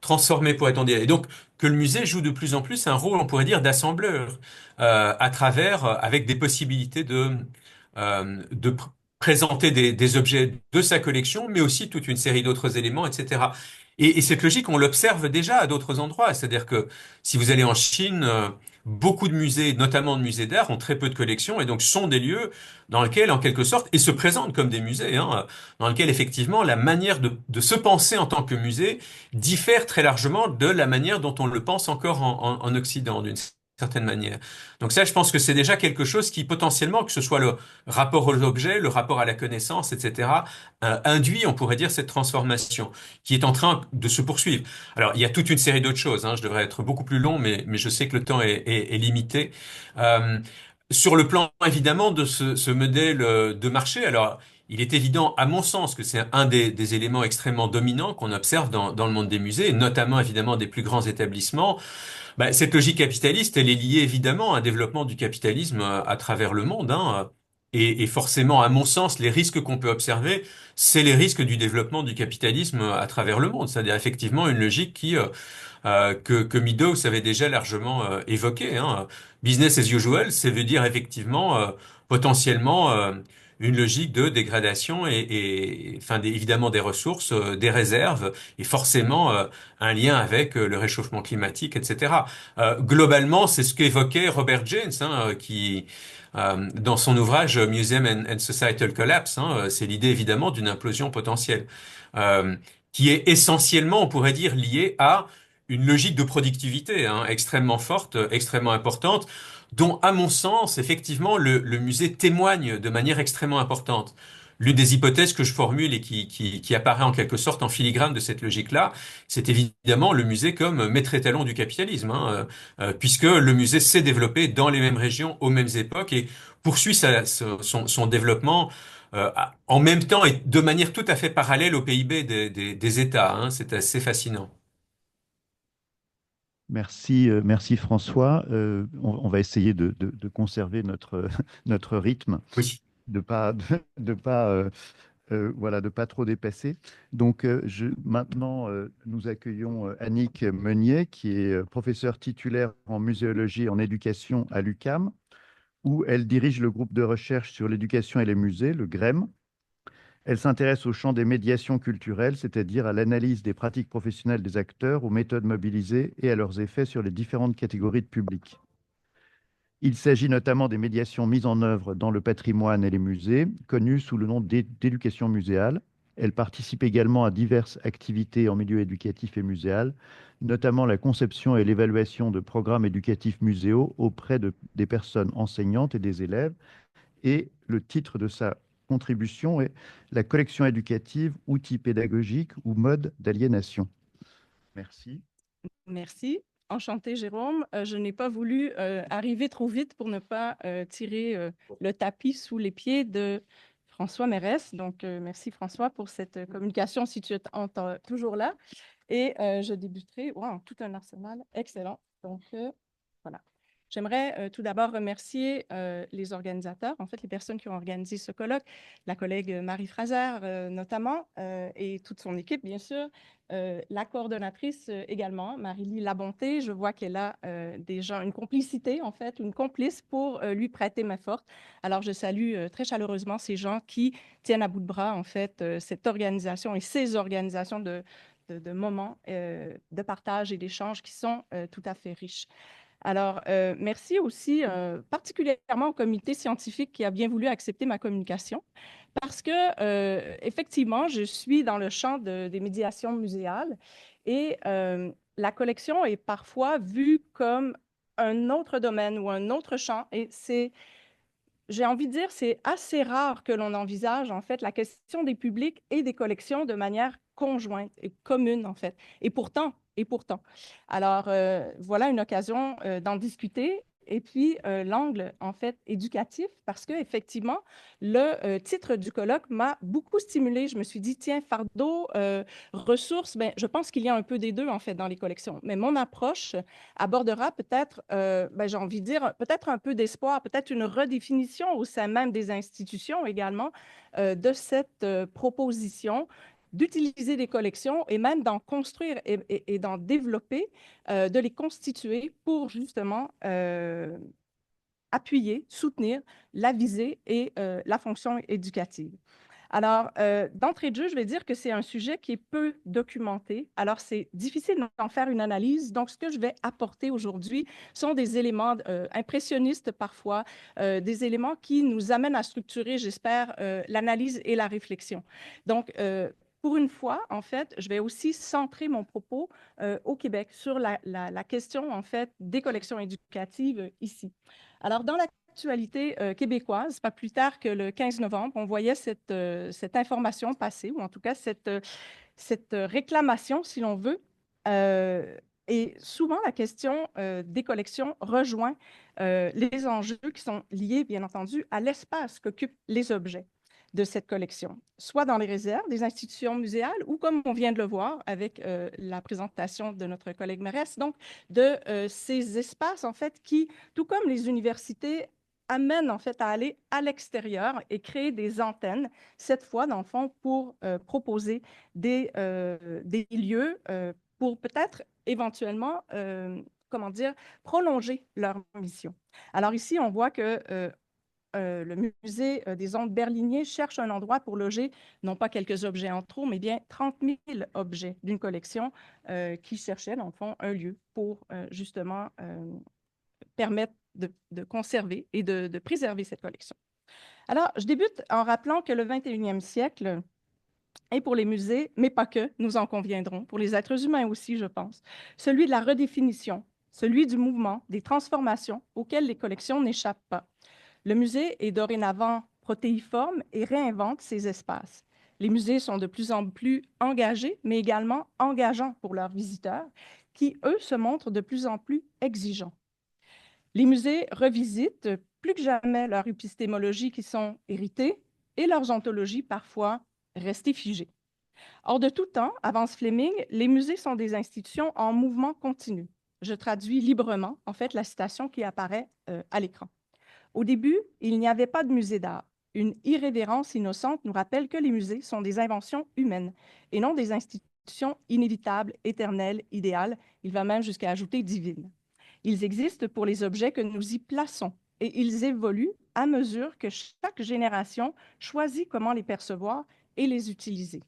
transformés, pourrait-on dire. Et donc, que le musée joue de plus en plus un rôle, on pourrait dire, d'assembleur, à travers, avec des possibilités de présenter des objets de sa collection, mais aussi toute une série d'autres éléments, etc. Et cette logique, on l'observe déjà à d'autres endroits. C'est-à-dire que si vous allez en Chine, beaucoup de musées, notamment de musées d'art, ont très peu de collections et donc sont des lieux dans lesquels, en quelque sorte, et se présentent comme des musées, hein, dans lesquels, effectivement, la manière de se penser en tant que musée diffère très largement de la manière dont on le pense encore en Occident, d'une certaine manière. Donc ça, je pense que c'est déjà quelque chose qui, potentiellement, que ce soit le rapport aux objets, le rapport à la connaissance, etc., induit, on pourrait dire, cette transformation qui est en train de se poursuivre. Alors, il y a toute une série d'autres choses, hein, je devrais être beaucoup plus long, mais je sais que le temps est limité. Euh, Sur le plan, évidemment, de ce modèle de marché, alors, il est évident, à mon sens, que c'est un des éléments extrêmement dominants qu'on observe dans le monde des musées, et notamment, évidemment, des plus grands établissements. Bah, cette logique capitaliste, elle est liée, évidemment, à un développement du capitalisme à travers le monde, hein. Et forcément, à mon sens, les risques qu'on peut observer, c'est les risques du développement du capitalisme à travers le monde. C'est-à-dire, effectivement, une logique que Meadows avait déjà largement évoqué, hein. Business as usual, ça veut dire effectivement potentiellement une logique de dégradation enfin, évidemment des ressources, des réserves, et forcément un lien avec le réchauffement climatique, etc. Globalement, c'est ce qu'évoquait Robert James, hein, qui dans son ouvrage Museum and Societal Collapse, hein, c'est l'idée évidemment d'une implosion potentielle, euh, qui est essentiellement, on pourrait dire, liée à une logique de productivité, hein, extrêmement forte, extrêmement importante, dont, à mon sens, effectivement, le musée témoigne de manière extrêmement importante. L'une des hypothèses que je formule et qui apparaît en quelque sorte en filigrane de cette logique-là, c'est évidemment le musée comme maître étalon du capitalisme, hein, puisque le musée s'est développé dans les mêmes régions aux mêmes époques et poursuit son développement en même temps et de manière tout à fait parallèle au PIB des États, hein. C'est assez fascinant. Merci, merci François. On va essayer de conserver notre rythme, Oui. de pas, de pas, voilà, de pas trop dépasser. Donc, maintenant, nous accueillons Annick Meunier, qui est professeure titulaire en muséologie et en éducation à l'UQAM, où elle dirige le groupe de recherche sur l'éducation et les musées, le GREM. Elle s'intéresse au champ des médiations culturelles, c'est-à-dire à l'analyse des pratiques professionnelles des acteurs, aux méthodes mobilisées et à leurs effets sur les différentes catégories de public. Il s'agit notamment des médiations mises en œuvre dans le patrimoine et les musées, connues sous le nom d'éducation muséale. Elle participe également à diverses activités en milieu éducatif et muséal, notamment la conception et l'évaluation de programmes éducatifs muséaux auprès des personnes enseignantes et des élèves. Et le titre de sa contribution est La collection éducative, outils pédagogiques ou mode d'aliénation. Merci. Merci. Enchantée, Jérôme. Je n'ai pas voulu arriver trop vite pour ne pas tirer le tapis sous les pieds de François Mérès. Donc, merci François pour cette communication si tu es toujours là. Et je débuterai. Wow, tout un arsenal. Excellent. Donc, voilà. J'aimerais tout d'abord remercier les organisateurs, en fait, les personnes qui ont organisé ce colloque, la collègue Marie Fraser notamment, et toute son équipe, bien sûr, la coordonnatrice également, Marie-Lie Labonté. Je vois qu'elle a déjà une complicité, en fait, une complice pour lui prêter main forte. Alors, je salue très chaleureusement ces gens qui tiennent à bout de bras, en fait, cette organisation et ces organisations de moments de partage et d'échange qui sont tout à fait riches. Alors, merci aussi particulièrement au comité scientifique qui a bien voulu accepter ma communication parce que, effectivement, je suis dans le champ des médiations muséales et la collection est parfois vue comme un autre domaine ou un autre champ et j'ai envie de dire, c'est assez rare que l'on envisage, en fait, la question des publics et des collections de manière conjointe et commune, en fait. Et pourtant. Alors, voilà une occasion d'en discuter. Et puis, l'angle, en fait, éducatif, parce qu'effectivement, le titre du colloque m'a beaucoup stimulée. Je me suis dit, tiens, fardeau, ressources, ben, je pense qu'il y a un peu des deux, en fait, dans les collections. Mais mon approche abordera peut-être, ben, j'ai envie de dire, peut-être un peu d'espoir, peut-être une redéfinition au sein même des institutions également de cette proposition d'utiliser des collections et même d'en construire et d'en développer, de les constituer pour justement appuyer, soutenir la visée et la fonction éducative. Alors, d'entrée de jeu, je vais dire que c'est un sujet qui est peu documenté. Alors, c'est difficile d'en faire une analyse. Donc, ce que je vais apporter aujourd'hui sont des éléments impressionnistes parfois, des éléments qui nous amènent à structurer, j'espère, l'analyse et la réflexion. Donc, pour une fois, en fait, je vais aussi centrer mon propos au Québec sur la question, en fait, des collections éducatives ici. Alors, dans l'actualité québécoise, pas plus tard que le 15 novembre, on voyait cette information passer, ou en tout cas cette réclamation, si l'on veut. Et souvent, la question des collections rejoint les enjeux qui sont liés, bien entendu, à l'espace qu'occupent les objets de cette collection, soit dans les réserves des institutions muséales ou, comme on vient de le voir avec la présentation de notre collègue Mérès, donc de ces espaces, en fait, qui, tout comme les universités, amènent en fait à aller à l'extérieur et créer des antennes, cette fois, dans le fond, pour proposer des lieux pour peut-être éventuellement, comment dire, prolonger leur mission. Alors ici, on voit que le musée des Ondes berlinier cherche un endroit pour loger non pas quelques objets en trop, mais bien 30 000 objets d'une collection qui cherchait, dans le fond, un lieu pour justement permettre de conserver et de préserver cette collection. Alors, je débute en rappelant que le 21e siècle est pour les musées, mais pas que, nous en conviendrons, pour les êtres humains aussi, je pense, celui de la redéfinition, celui du mouvement, des transformations auxquelles les collections n'échappent pas. Le musée est dorénavant protéiforme et réinvente ses espaces. Les musées sont de plus en plus engagés, mais également engageants pour leurs visiteurs, qui, eux, se montrent de plus en plus exigeants. Les musées revisitent plus que jamais leurs épistémologies qui sont héritées et leurs ontologies parfois restées figées. Or, de tout temps, avance Fleming, les musées sont des institutions en mouvement continu. Je traduis librement, en fait, la citation qui apparaît à l'écran. Au début, il n'y avait pas de musée d'art. Une irrévérence innocente nous rappelle que les musées sont des inventions humaines et non des institutions inévitables, éternelles, idéales. Il va même jusqu'à ajouter divines. Ils existent pour les objets que nous y plaçons et ils évoluent à mesure que chaque génération choisit comment les percevoir et les utiliser.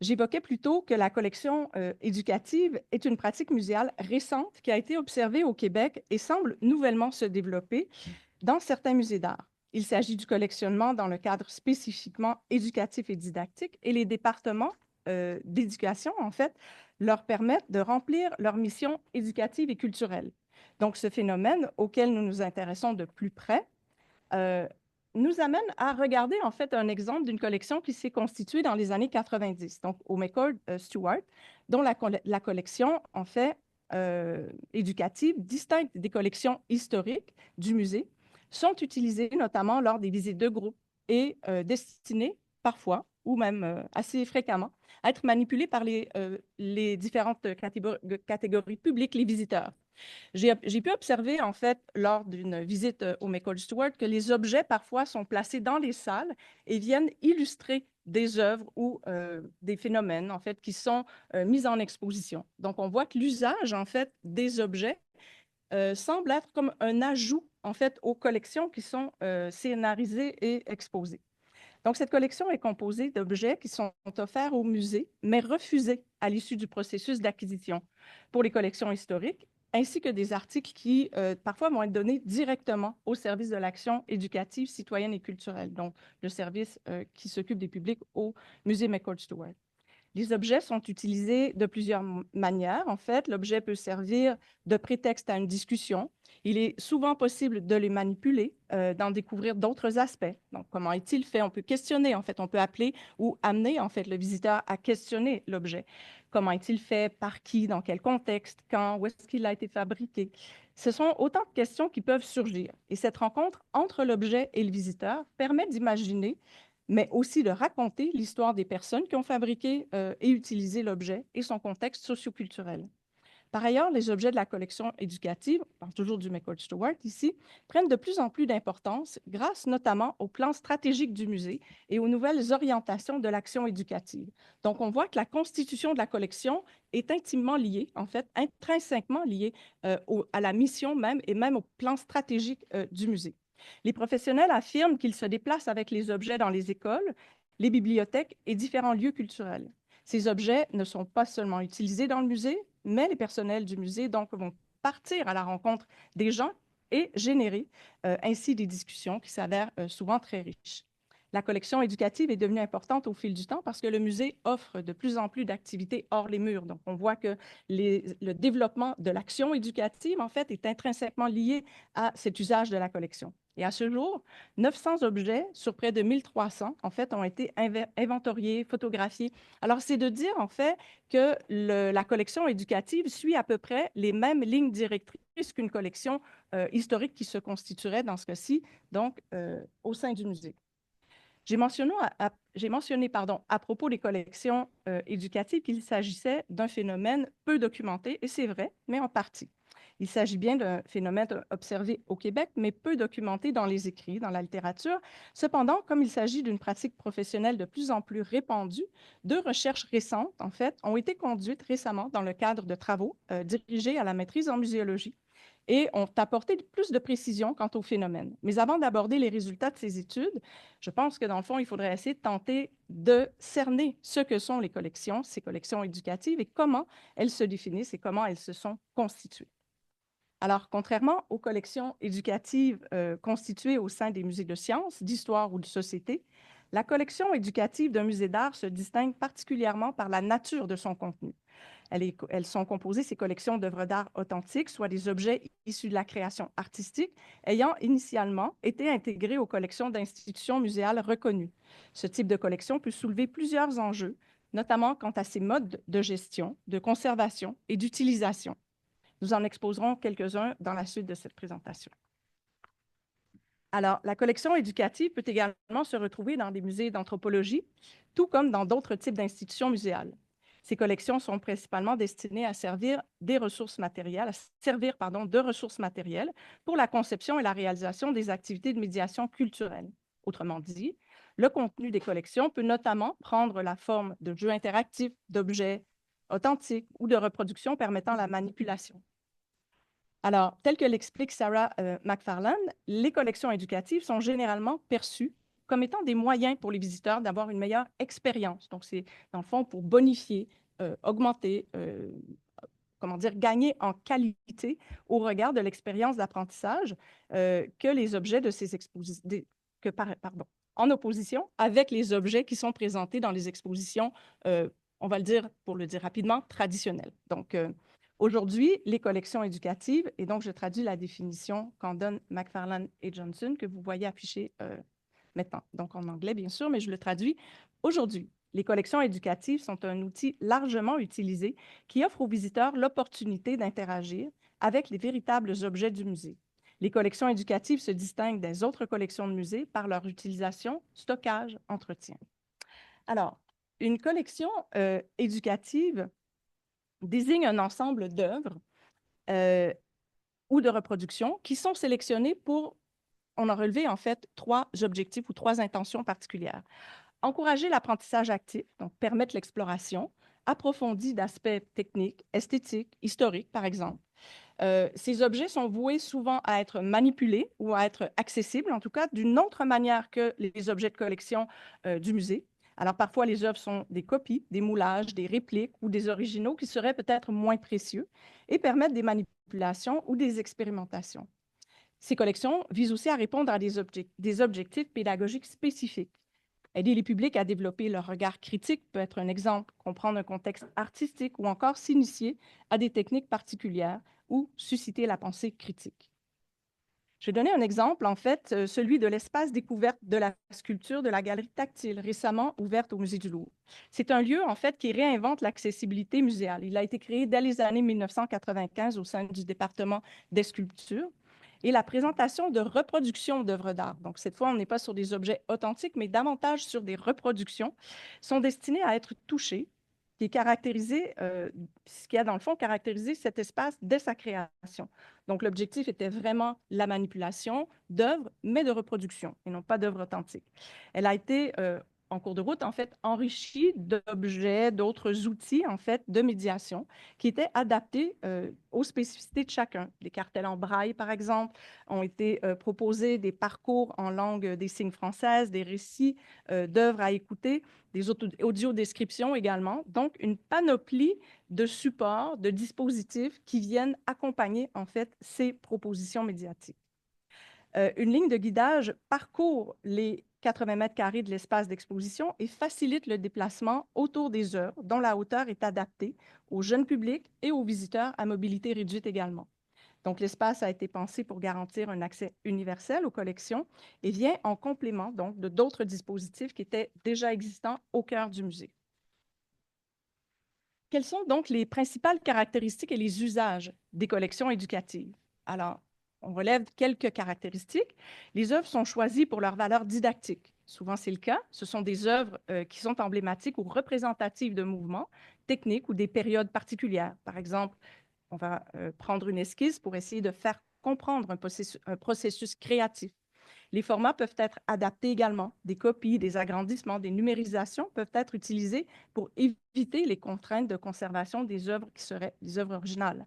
J'évoquais plus tôt que la collection éducative est une pratique muséale récente qui a été observée au Québec et semble nouvellement se développer dans certains musées d'art. Il s'agit du collectionnement dans le cadre spécifiquement éducatif et didactique et les départements d'éducation, en fait, leur permettent de remplir leur mission éducative et culturelle. Donc, ce phénomène auquel nous nous intéressons de plus près nous amène à regarder en fait un exemple d'une collection qui s'est constituée dans les années 90, donc au McCord Stewart, dont la collection en fait éducative, distincte des collections historiques du musée, sont utilisées notamment lors des visites de groupe et destinées parfois, ou même assez fréquemment, à être manipulées par les différentes catégories publiques, les visiteurs. J'ai pu observer, en fait, lors d'une visite au McCord Stewart, que les objets, parfois, sont placés dans les salles et viennent illustrer des œuvres ou des phénomènes, en fait, qui sont mis en exposition. Donc, on voit que l'usage, en fait, des objets semble être comme un ajout, en fait, aux collections qui sont scénarisées et exposées. Donc, cette collection est composée d'objets qui sont offerts au musée, mais refusés à l'issue du processus d'acquisition pour les collections historiques, ainsi que des articles qui, parfois, vont être donnés directement au service de l'action éducative, citoyenne et culturelle, donc le service qui s'occupe des publics au musée McCord Stewart. Les objets sont utilisés de plusieurs manières. En fait, l'objet peut servir de prétexte à une discussion. Il est souvent possible de les manipuler, d'en découvrir d'autres aspects. Donc, comment est-il fait? On peut questionner, en fait, on peut appeler ou amener, en fait, le visiteur à questionner l'objet. Comment est-il fait? Par qui? Dans quel contexte? Quand? Où est-ce qu'il a été fabriqué? Ce sont autant de questions qui peuvent surgir. Et cette rencontre entre l'objet et le visiteur permet d'imaginer, mais aussi de raconter l'histoire des personnes qui ont fabriqué et utilisé l'objet et son contexte socioculturel. Par ailleurs, les objets de la collection éducative, on parle toujours du McCord Stewart ici, prennent de plus en plus d'importance grâce notamment au plan stratégique du musée et aux nouvelles orientations de l'action éducative. Donc, on voit que la constitution de la collection est intimement liée, en fait, intrinsèquement liée à la mission même et même au plan stratégique du musée. Les professionnels affirment qu'ils se déplacent avec les objets dans les écoles, les bibliothèques et différents lieux culturels. Ces objets ne sont pas seulement utilisés dans le musée, mais les personnels du musée donc, vont partir à la rencontre des gens et générer ainsi des discussions qui s'avèrent souvent très riches. La collection éducative est devenue importante au fil du temps parce que le musée offre de plus en plus d'activités hors les murs. Donc, on voit que le développement de l'action éducative, en fait, est intrinsèquement lié à cet usage de la collection. Et à ce jour, 900 objets sur près de 1300, en fait, ont été inventoriés, photographiés. Alors, c'est de dire, en fait, que la collection éducative suit à peu près les mêmes lignes directrices qu'une collection historique qui se constituerait, dans ce cas-ci, donc, au sein du musée. J'ai mentionné à propos des collections éducatives qu'il s'agissait d'un phénomène peu documenté, et c'est vrai, mais en partie. Il s'agit bien d'un phénomène observé au Québec, mais peu documenté dans les écrits, dans la littérature. Cependant, comme il s'agit d'une pratique professionnelle de plus en plus répandue, deux recherches récentes, en fait, ont été conduites récemment dans le cadre de travaux dirigés à la maîtrise en muséologie et ont apporté plus de précision quant au phénomène. Mais avant d'aborder les résultats de ces études, je pense que dans le fond, il faudrait essayer de tenter de cerner ce que sont les collections, ces collections éducatives, et comment elles se définissent et comment elles se sont constituées. Alors, contrairement aux collections éducatives constituées au sein des musées de sciences, d'histoire ou de société, la collection éducative d'un musée d'art se distingue particulièrement par la nature de son contenu. Elles sont composées, ces collections d'œuvres d'art authentiques, soit des objets issus de la création artistique, ayant initialement été intégrés aux collections d'institutions muséales reconnues. Ce type de collection peut soulever plusieurs enjeux, notamment quant à ses modes de gestion, de conservation et d'utilisation. Nous en exposerons quelques-uns dans la suite de cette présentation. Alors, la collection éducative peut également se retrouver dans des musées d'anthropologie, tout comme dans d'autres types d'institutions muséales. Ces collections sont principalement destinées à servir de ressources matérielles pour la conception et la réalisation des activités de médiation culturelle. Autrement dit, le contenu des collections peut notamment prendre la forme de jeux interactifs, d'objets authentiques ou de reproductions permettant la manipulation. Alors, tel que l'explique Sarah McFarlane, les collections éducatives sont généralement perçues comme étant des moyens pour les visiteurs d'avoir une meilleure expérience. Donc, c'est dans le fond pour bonifier, augmenter, gagner en qualité au regard de l'expérience d'apprentissage que les objets de ces expositions, en opposition avec les objets qui sont présentés dans les expositions, on va le dire, pour le dire rapidement, traditionnelles. Donc, aujourd'hui, les collections éducatives, et donc je traduis la définition qu'en donnent McFarlane et Johnson, que vous voyez affichée maintenant, donc en anglais bien sûr, mais je le traduis. Aujourd'hui, les collections éducatives sont un outil largement utilisé qui offre aux visiteurs l'opportunité d'interagir avec les véritables objets du musée. Les collections éducatives se distinguent des autres collections de musées par leur utilisation, stockage, entretien. Alors, une collection éducative désigne un ensemble d'œuvres ou de reproductions qui sont sélectionnées pour, on a relevé en fait 3 objectifs ou 3 intentions particulières. Encourager l'apprentissage actif, donc permettre l'exploration approfondie d'aspects techniques, esthétiques, historiques, par exemple. Ces objets sont voués souvent à être manipulés ou à être accessibles, en tout cas, d'une autre manière que les objets de collection du musée. Alors, parfois, les œuvres sont des copies, des moulages, des répliques ou des originaux qui seraient peut-être moins précieux et permettent des manipulations ou des expérimentations. Ces collections visent aussi à répondre à des objectifs pédagogiques spécifiques. Aider les publics à développer leur regard critique peut être un exemple, comprendre un contexte artistique ou encore s'initier à des techniques particulières ou susciter la pensée critique. Je vais donner un exemple, en fait, celui de l'espace découverte de la sculpture de la Galerie Tactile, récemment ouverte au Musée du Louvre. C'est un lieu, en fait, qui réinvente l'accessibilité muséale. Il a été créé dès les années 1995 au sein du département des sculptures. Et la présentation de reproductions d'œuvres d'art, donc cette fois, on n'est pas sur des objets authentiques, mais davantage sur des reproductions, sont destinées à être touchées, qui est caractérisé, ce qui a dans le fond caractérisé cet espace dès sa création. Donc, l'objectif était vraiment la manipulation d'œuvres, mais de reproduction, et non pas d'œuvres authentiques. Elle a été, en cours de route, en fait, enrichie d'objets, d'autres outils, en fait, de médiation qui étaient adaptés aux spécificités de chacun. Des cartels en braille, par exemple, ont été proposés, des parcours en langue des signes française, des récits d'œuvres à écouter, des audiodescriptions également. Donc, une panoplie de supports, de dispositifs qui viennent accompagner, en fait, ces propositions médiatiques. Une ligne de guidage parcourt les 80 mètres carrés de l'espace d'exposition et facilite le déplacement autour des œuvres dont la hauteur est adaptée aux jeunes publics et aux visiteurs à mobilité réduite également. Donc, l'espace a été pensé pour garantir un accès universel aux collections et vient en complément donc de d'autres dispositifs qui étaient déjà existants au cœur du musée. Quelles sont donc les principales caractéristiques et les usages des collections éducatives? Alors, on relève quelques caractéristiques. Les œuvres sont choisies pour leur valeur didactique. Souvent, c'est le cas. Ce sont des œuvres qui sont emblématiques ou représentatives de mouvements, techniques ou des périodes particulières. Par exemple, on va prendre une esquisse pour essayer de faire comprendre un processus créatif. Les formats peuvent être adaptés également. Des copies, des agrandissements, des numérisations peuvent être utilisés pour éviter les contraintes de conservation des œuvres qui seraient des œuvres originales.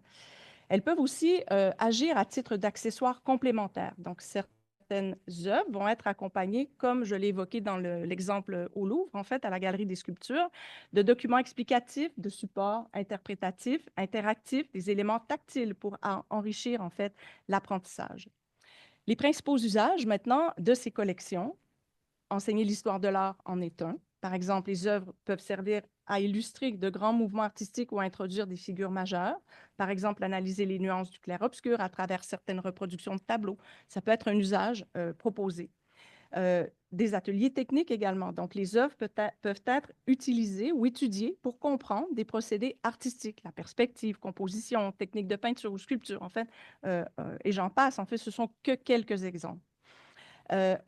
Elles peuvent aussi agir à titre d'accessoires complémentaires. Donc, certaines œuvres vont être accompagnées, comme je l'ai évoqué dans l'exemple au Louvre, en fait, à la Galerie des sculptures, de documents explicatifs, de supports interprétatifs, interactifs, des éléments tactiles pour enrichir, en fait, l'apprentissage. Les principaux usages, maintenant, de ces collections, enseigner l'histoire de l'art en est un. Par exemple, les œuvres peuvent servir à illustrer de grands mouvements artistiques ou à introduire des figures majeures. Par exemple, analyser les nuances du clair-obscur à travers certaines reproductions de tableaux. Ça peut être un usage proposé. Des ateliers techniques également. Donc, les œuvres peuvent être utilisées ou étudiées pour comprendre des procédés artistiques, la perspective, composition, technique de peinture ou sculpture, en fait, et j'en passe. En fait, ce sont que quelques exemples.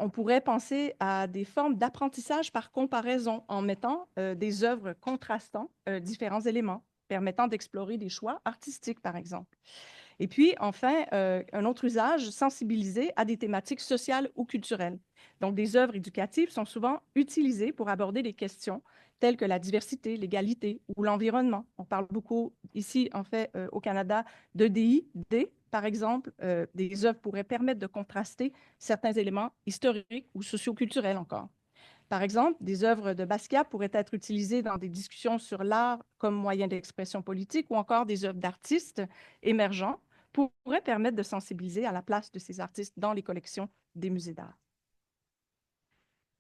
On pourrait penser à des formes d'apprentissage par comparaison en mettant des œuvres contrastant différents éléments, permettant d'explorer des choix artistiques, par exemple. Et puis, enfin, un autre usage, sensibiliser à des thématiques sociales ou culturelles. Donc, des œuvres éducatives sont souvent utilisées pour aborder des questions telles que la diversité, l'égalité ou l'environnement. On parle beaucoup ici, en fait, au Canada, d'EDI, par exemple. Des œuvres pourraient permettre de contraster certains éléments historiques ou socioculturels encore. Par exemple, des œuvres de Basquiat pourraient être utilisées dans des discussions sur l'art comme moyen d'expression politique ou encore des œuvres d'artistes émergents pourraient permettre de sensibiliser à la place de ces artistes dans les collections des musées d'art.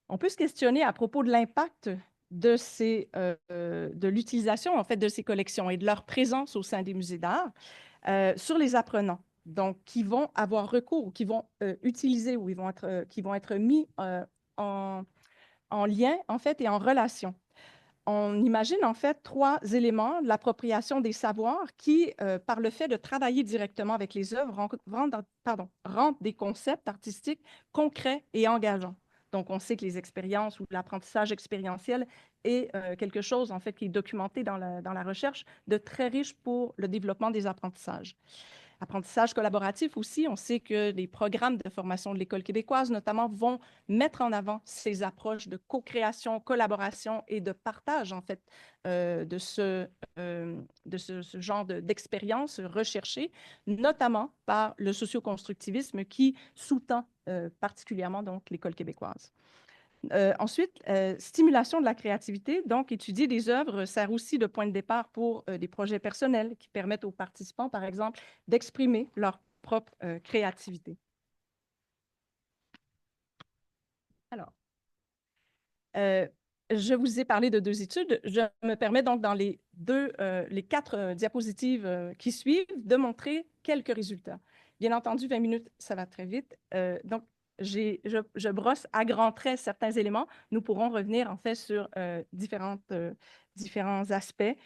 On peut se questionner à propos de l'impact de l'utilisation en fait de ces collections et de leur présence au sein des musées d'art sur les apprenants. Donc, qui vont avoir recours, qui vont utiliser ou qui vont être mis en lien, en fait, et en relation. On imagine, en fait, trois éléments de l'appropriation des savoirs qui, par le fait de travailler directement avec les œuvres, rendent des concepts artistiques concrets et engageants. Donc, on sait que les expériences ou l'apprentissage expérientiel est quelque chose, en fait, qui est documenté dans la recherche, de très riche pour le développement des apprentissages. Apprentissage collaboratif aussi, on sait que les programmes de formation de l'École québécoise, notamment, vont mettre en avant ces approches de co-création, collaboration et de partage, en fait, de ce genre d'expérience recherchée, notamment par le socioconstructivisme qui sous-tend particulièrement donc l'École québécoise. Ensuite, stimulation de la créativité. Donc, étudier des œuvres sert aussi de point de départ pour des projets personnels qui permettent aux participants, par exemple, d'exprimer leur propre créativité. Alors, je vous ai parlé de deux études. Je me permets donc dans les quatre diapositives qui suivent de montrer quelques résultats. Bien entendu, 20 minutes, ça va très vite. Donc, je brosse à grands traits certains éléments. Nous pourrons revenir en fait sur différents aspects.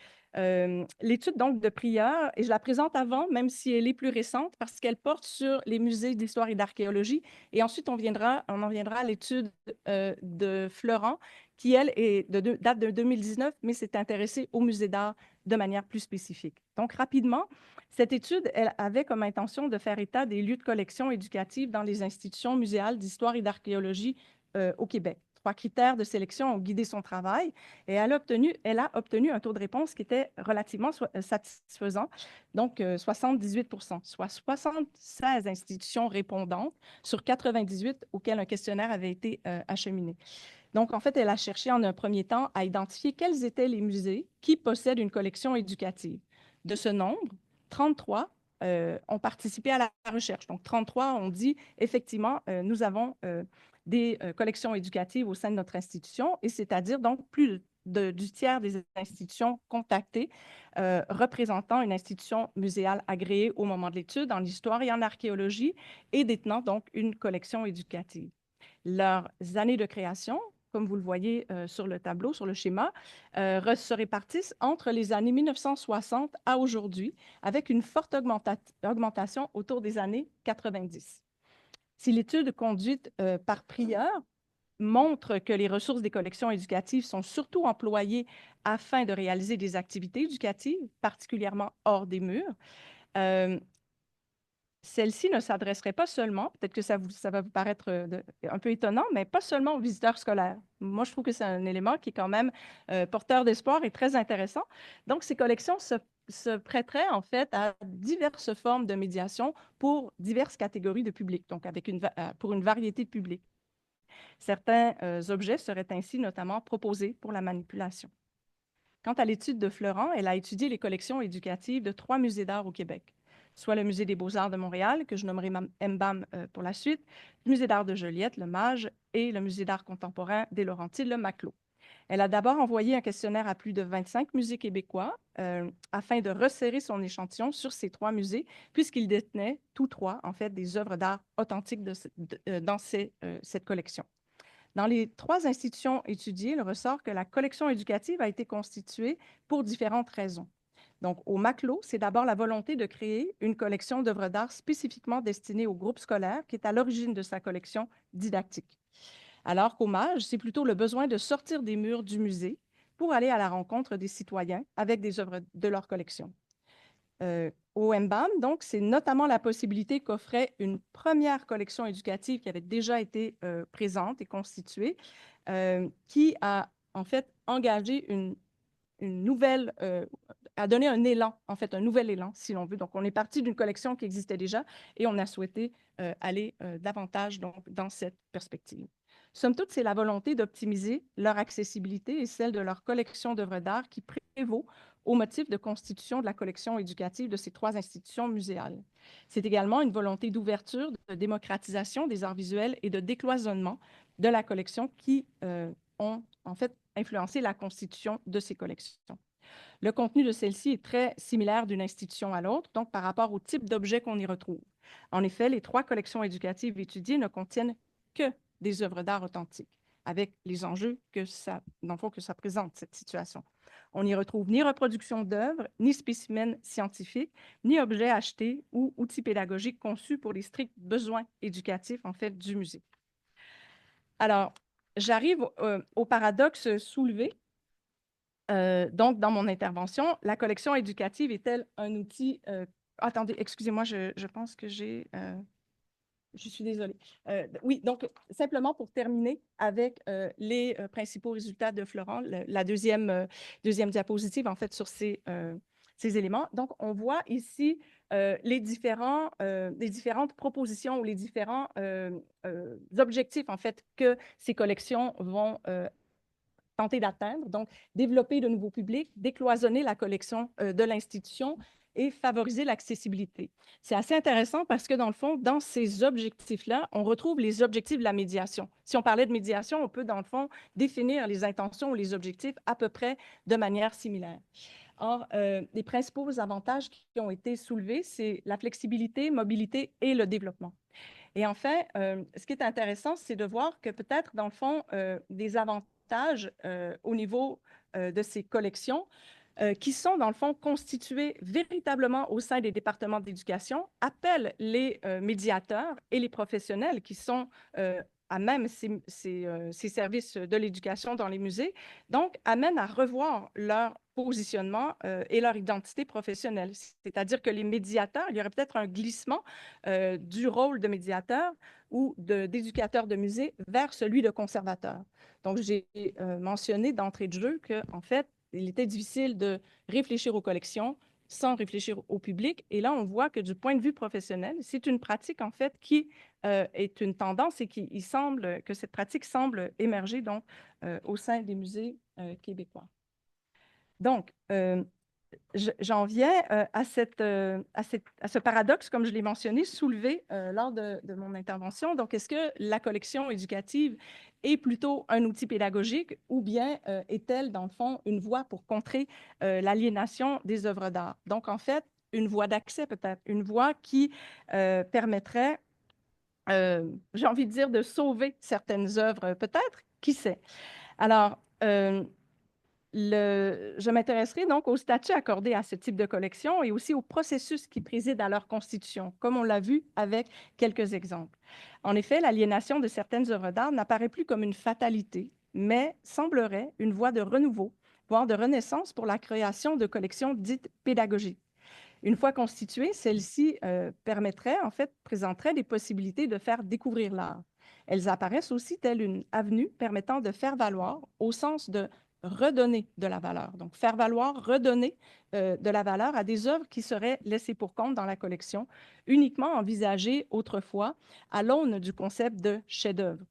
L'étude donc de Prieur, et je la présente avant, même si elle est plus récente, parce qu'elle porte sur les musées d'histoire et d'archéologie. Et ensuite, on en viendra à l'étude de Florent, qui, elle, date de 2019, mais s'est intéressée au musée d'art de manière plus spécifique. Donc, rapidement, cette étude, elle avait comme intention de faire état des lieux de collection éducative dans les institutions muséales d'histoire et d'archéologie au Québec. 3 critères de sélection ont guidé son travail et elle a obtenu un taux de réponse qui était relativement satisfaisant, donc 78 %, soit 76 institutions répondantes sur 98 auxquelles un questionnaire avait été acheminé. Donc, en fait, elle a cherché en un premier temps à identifier quels étaient les musées qui possèdent une collection éducative. De ce nombre, 33 ont participé à la recherche. Donc, 33 ont dit, effectivement, nous avons des collections éducatives au sein de notre institution, et c'est-à-dire donc plus du tiers des institutions contactées représentant une institution muséale agréée au moment de l'étude en histoire et en archéologie et détenant donc une collection éducative. Leurs années de création, comme vous le voyez sur le tableau, sur le schéma, se répartissent entre les années 1960 à aujourd'hui, avec une forte augmentation autour des années 90. Si l'étude conduite par Prieur montre que les ressources des collections éducatives sont surtout employées afin de réaliser des activités éducatives, particulièrement hors des murs, celle-ci ne s'adresserait pas seulement, peut-être que ça va vous paraître un peu étonnant, mais pas seulement aux visiteurs scolaires. Moi, je trouve que c'est un élément qui est quand même porteur d'espoir et très intéressant. Donc, ces collections se prêteraient en fait à diverses formes de médiation pour diverses catégories de publics, donc pour une variété de publics. Certains objets seraient ainsi notamment proposés pour la manipulation. Quant à l'étude de Florent, elle a étudié les collections éducatives de 3 musées d'art au Québec, soit le Musée des beaux-arts de Montréal, que je nommerai MBAM pour la suite, le Musée d'art de Joliette, le MAGE, et le Musée d'art contemporain des Laurentides, le MACLO. Elle a d'abord envoyé un questionnaire à plus de 25 musées québécois afin de resserrer son échantillon sur ces 3 musées, puisqu'ils détenaient tous 3, en fait, des œuvres d'art authentiques dans cette collection. Dans les 3 institutions étudiées, il ressort que la collection éducative a été constituée pour différentes raisons. Donc, au MACLO, c'est d'abord la volonté de créer une collection d'œuvres d'art spécifiquement destinée au groupe scolaire qui est à l'origine de sa collection didactique. Alors qu'au MAGE, c'est plutôt le besoin de sortir des murs du musée pour aller à la rencontre des citoyens avec des œuvres de leur collection. Au MBAM, donc, c'est notamment la possibilité qu'offrait une première collection éducative qui avait déjà été présente et constituée, qui a en fait engagé une nouvelle, a donné un élan, en fait, un nouvel élan, si l'on veut. Donc, on est parti d'une collection qui existait déjà et on a souhaité aller davantage donc, dans cette perspective. Somme toute, c'est la volonté d'optimiser leur accessibilité et celle de leur collection d'œuvres d'art qui prévaut au motif de constitution de la collection éducative de ces 3 institutions muséales. C'est également une volonté d'ouverture, de démocratisation des arts visuels et de décloisonnement de la collection qui ont en fait influencé la constitution de ces collections. Le contenu de celle-ci est très similaire d'une institution à l'autre, donc par rapport au type d'objets qu'on y retrouve. En effet, les 3 collections éducatives étudiées ne contiennent que des œuvres d'art authentiques, avec les enjeux que ça présente, cette situation. On n'y retrouve ni reproduction d'œuvres, ni spécimens scientifiques, ni objets achetés ou outils pédagogiques conçus pour les stricts besoins éducatifs, en fait, du musée. Alors, j'arrive au paradoxe soulevé. Donc, dans mon intervention, la collection éducative est-elle un outil... attendez, excusez-moi, je pense que j'ai... je suis désolée. Oui, donc, simplement pour terminer avec les principaux résultats de Florent, la deuxième diapositive, en fait, sur ces éléments. Donc, on voit ici les différentes propositions ou les différents objectifs, en fait, que ces collections vont tenter d'atteindre. Donc, développer de nouveaux publics, décloisonner la collection de l'institution et favoriser l'accessibilité. C'est assez intéressant parce que, dans le fond, dans ces objectifs-là, on retrouve les objectifs de la médiation. Si on parlait de médiation, on peut, dans le fond, définir les intentions ou les objectifs à peu près de manière similaire. Or, les principaux avantages qui ont été soulevés, c'est la flexibilité, mobilité et le développement. Et en fait, ce qui est intéressant, c'est de voir que peut-être, dans le fond, des avantages au niveau de ces collections qui sont, dans le fond, constituées véritablement au sein des départements d'éducation, appellent les médiateurs et les professionnels qui sont à même ces services de l'éducation dans les musées, donc amènent à revoir leur positionnement et leur identité professionnelle. C'est-à-dire que les médiateurs, il y aurait peut-être un glissement du rôle de médiateur ou d'éducateur de musée vers celui de conservateur. Donc, j'ai mentionné d'entrée de jeu qu'en fait, il était difficile de réfléchir aux collections sans réfléchir au public. Et là, on voit que du point de vue professionnel, c'est une pratique, en fait, qui est une tendance et qu'il semble que cette pratique semble émerger donc au sein des musées québécois. Donc, j'en viens à ce paradoxe, comme je l'ai mentionné, soulevé lors de mon intervention. Donc, est-ce que la collection éducative est plutôt un outil pédagogique ou bien est-elle, dans le fond, une voie pour contrer l'aliénation des œuvres d'art? Donc, en fait, une voie d'accès peut-être, une voie qui permettrait, j'ai envie de dire, de sauver certaines œuvres peut-être, qui sait? Alors, je m'intéresserai donc au statut accordé à ce type de collection et aussi au processus qui préside à leur constitution, comme on l'a vu avec quelques exemples. En effet, l'aliénation de certaines œuvres d'art n'apparaît plus comme une fatalité, mais semblerait une voie de renouveau, voire de renaissance pour la création de collections dites pédagogiques. Une fois constituées, celles-ci permettraient, en fait, présenteraient des possibilités de faire découvrir l'art. Elles apparaissent aussi telle une avenue permettant de faire valoir au sens de redonner de la valeur. Donc, faire valoir, redonner de la valeur à des œuvres qui seraient laissées pour compte dans la collection, uniquement envisagées autrefois à l'aune du concept de chef-d'œuvre.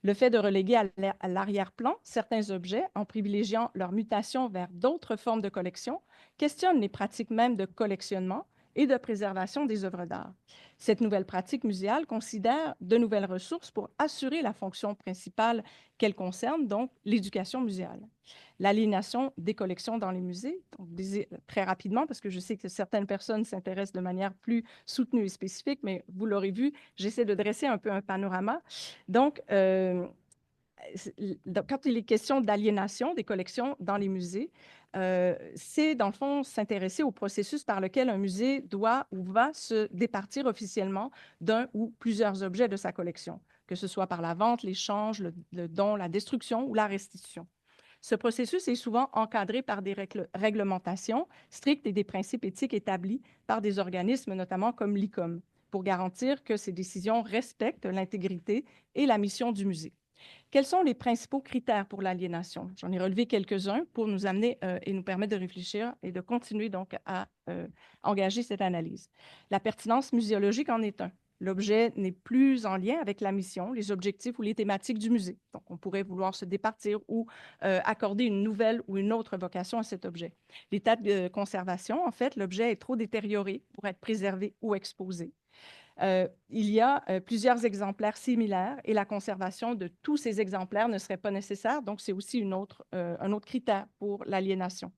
Le fait de reléguer à l'arrière-plan certains objets en privilégiant leur mutation vers d'autres formes de collection questionne les pratiques même de collectionnement et de préservation des œuvres d'art. Cette nouvelle pratique muséale considère de nouvelles ressources pour assurer la fonction principale qu'elle concerne, donc l'éducation muséale. L'aliénation des collections dans les musées, donc très rapidement, parce que je sais que certaines personnes s'intéressent de manière plus soutenue et spécifique, mais vous l'aurez vu, j'essaie de dresser un peu un panorama. Donc, quand il est question d'aliénation des collections dans les musées, c'est dans le fond s'intéresser au processus par lequel un musée doit ou va se départir officiellement d'un ou plusieurs objets de sa collection, que ce soit par la vente, l'échange, le don, la destruction ou la restitution. Ce processus est souvent encadré par des réglementations strictes et des principes éthiques établis par des organismes, notamment comme l'ICOM, pour garantir que ces décisions respectent l'intégrité et la mission du musée. Quels sont les principaux critères pour l'aliénation? J'en ai relevé quelques-uns pour nous amener et nous permettre de réfléchir et de continuer donc à engager cette analyse. La pertinence muséologique en est un. L'objet n'est plus en lien avec la mission, les objectifs ou les thématiques du musée. Donc, on pourrait vouloir se départir ou accorder une nouvelle ou une autre vocation à cet objet. L'état de conservation, en fait, l'objet est trop détérioré pour être préservé ou exposé. Il y a plusieurs exemplaires similaires et la conservation de tous ces exemplaires ne serait pas nécessaire. Donc, c'est aussi un autre critère pour l'aliénation.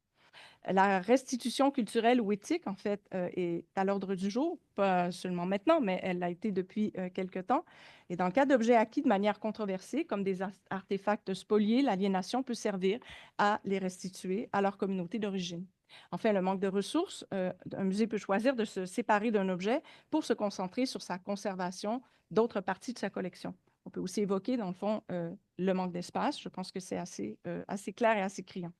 La restitution culturelle ou éthique, en fait, est à l'ordre du jour, pas seulement maintenant, mais elle l'a été depuis quelque temps. Et dans le cas d'objets acquis de manière controversée, comme des artefacts spoliés, l'aliénation peut servir à les restituer à leur communauté d'origine. Enfin, le manque de ressources, un musée peut choisir de se séparer d'un objet pour se concentrer sur sa conservation d'autres parties de sa collection. On peut aussi évoquer, dans le fond, le manque d'espace. Je pense que c'est assez clair et assez criant.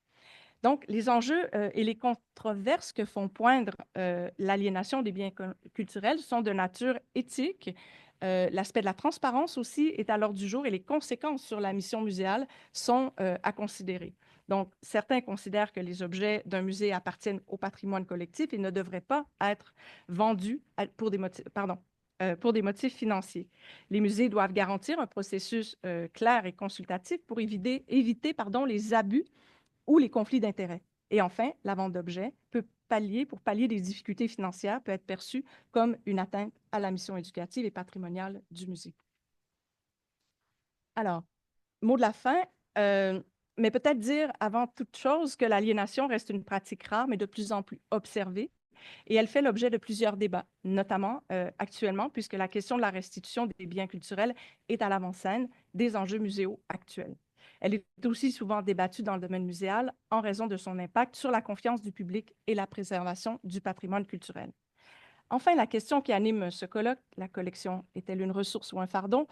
Donc, les enjeux et les controverses que font poindre l'aliénation des biens culturels sont de nature éthique. L'aspect de la transparence aussi est à l'ordre du jour et les conséquences sur la mission muséale sont à considérer. Donc, certains considèrent que les objets d'un musée appartiennent au patrimoine collectif et ne devraient pas être vendus pour des motifs financiers. Les musées doivent garantir un processus clair et consultatif pour éviter les abus ou les conflits d'intérêts. Et enfin, la vente d'objets pour pallier des difficultés financières, peut être perçue comme une atteinte à la mission éducative et patrimoniale du musée. Alors, mot de la fin, mais peut-être dire avant toute chose que l'aliénation reste une pratique rare, mais de plus en plus observée, et elle fait l'objet de plusieurs débats, notamment actuellement, puisque la question de la restitution des biens culturels est à l'avant-scène des enjeux muséaux actuels. Elle est aussi souvent débattue dans le domaine muséal en raison de son impact sur la confiance du public et la préservation du patrimoine culturel. Enfin, la question qui anime ce colloque, la collection est-elle une ressource ou un fardeau,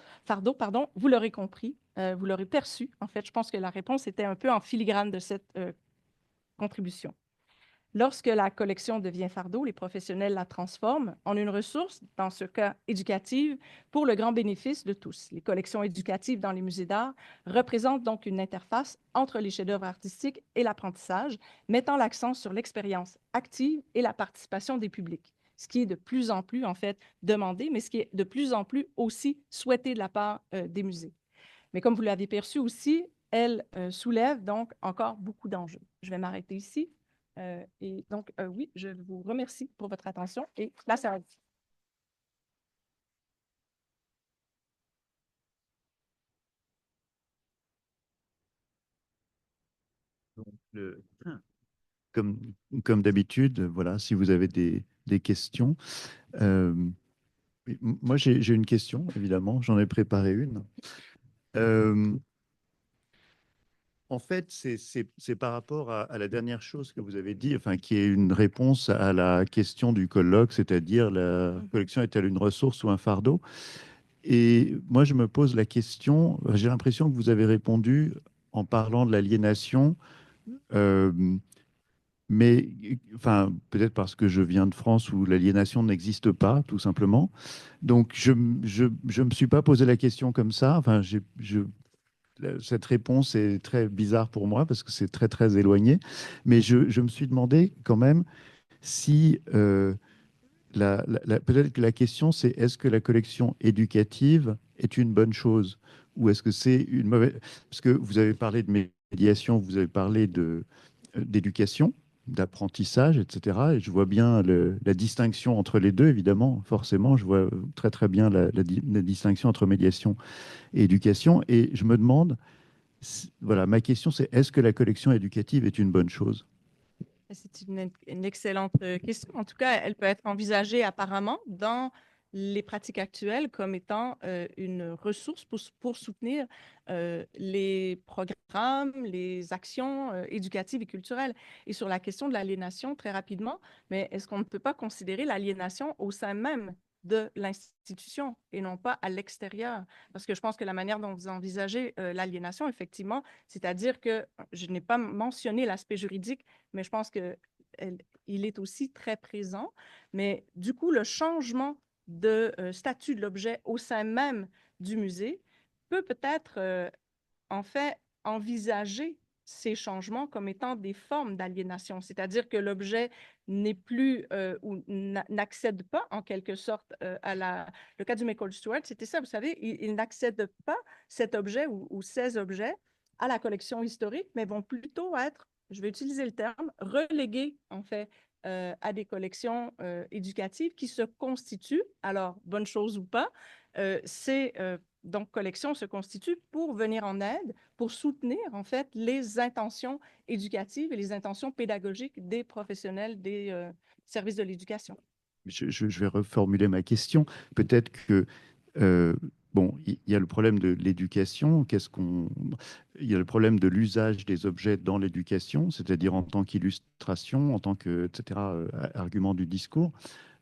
vous l'aurez compris, vous l'aurez perçu. En fait, je pense que la réponse était un peu en filigrane de cette contribution. Lorsque la collection devient fardeau, les professionnels la transforment en une ressource, dans ce cas éducative, pour le grand bénéfice de tous. Les collections éducatives dans les musées d'art représentent donc une interface entre les chefs-d'œuvre artistiques et l'apprentissage, mettant l'accent sur l'expérience active et la participation des publics, ce qui est de plus en plus, en fait, demandé, mais ce qui est de plus en plus aussi souhaité de la part des musées. Mais comme vous l'avez perçu aussi, elle soulève donc encore beaucoup d'enjeux. Je vais m'arrêter ici. Et donc, oui, je vous remercie pour votre attention et place à vous. Comme d'habitude, voilà, si vous avez des questions. Moi, j'ai une question, évidemment, j'en ai préparé une. En fait, c'est par rapport à la dernière chose que vous avez dit, enfin, qui est une réponse à la question du colloque, c'est-à-dire la collection est-elle une ressource ou un fardeau? Et moi, je me pose la question, j'ai l'impression que vous avez répondu en parlant de l'aliénation Mais enfin, peut-être parce que je viens de France où l'aliénation n'existe pas, tout simplement. Donc, je me suis pas posé la question comme ça. Enfin, cette réponse est très bizarre pour moi parce que c'est très, très éloigné. Mais je me suis demandé quand même si peut-être que la question, c'est est-ce que la collection éducative est une bonne chose ou est-ce que c'est une mauvaise... Parce que vous avez parlé de médiation, vous avez parlé d'éducation, d'apprentissage, etc. Et je vois bien la distinction entre les deux, évidemment, forcément. Je vois très, très bien la distinction entre médiation et éducation. Et je me demande, voilà, ma question, c'est est-ce que la collection éducative est une bonne chose? C'est une excellente question. En tout cas, elle peut être envisagée apparemment dans les pratiques actuelles comme étant une ressource pour soutenir les programmes, les actions éducatives et culturelles. Et sur la question de l'aliénation, très rapidement, mais est-ce qu'on ne peut pas considérer l'aliénation au sein même de l'institution et non pas à l'extérieur? Parce que je pense que la manière dont vous envisagez l'aliénation, effectivement, c'est-à-dire que je n'ai pas mentionné l'aspect juridique, mais je pense qu'il est aussi très présent. Mais du coup, le changement de statut de l'objet au sein même du musée peut peut-être, en fait, envisager ces changements comme étant des formes d'aliénation, c'est-à-dire que l'objet n'est plus ou n'accède pas en quelque sorte le cas du Michael Stewart, c'était ça, vous savez, il n'accède pas cet objet ou ces objets à la collection historique, mais vont plutôt être, je vais utiliser le terme, relégués en fait à des collections éducatives qui se constituent, alors bonne chose ou pas, c'est donc, collection se constitue pour venir en aide, pour soutenir en fait les intentions éducatives et les intentions pédagogiques des professionnels des services de l'éducation. Je vais reformuler ma question. Peut-être que, bon, il y a le problème de l'éducation. Il y a le problème de l'usage des objets dans l'éducation, c'est-à-dire en tant qu'illustration, en tant que, etc., argument du discours,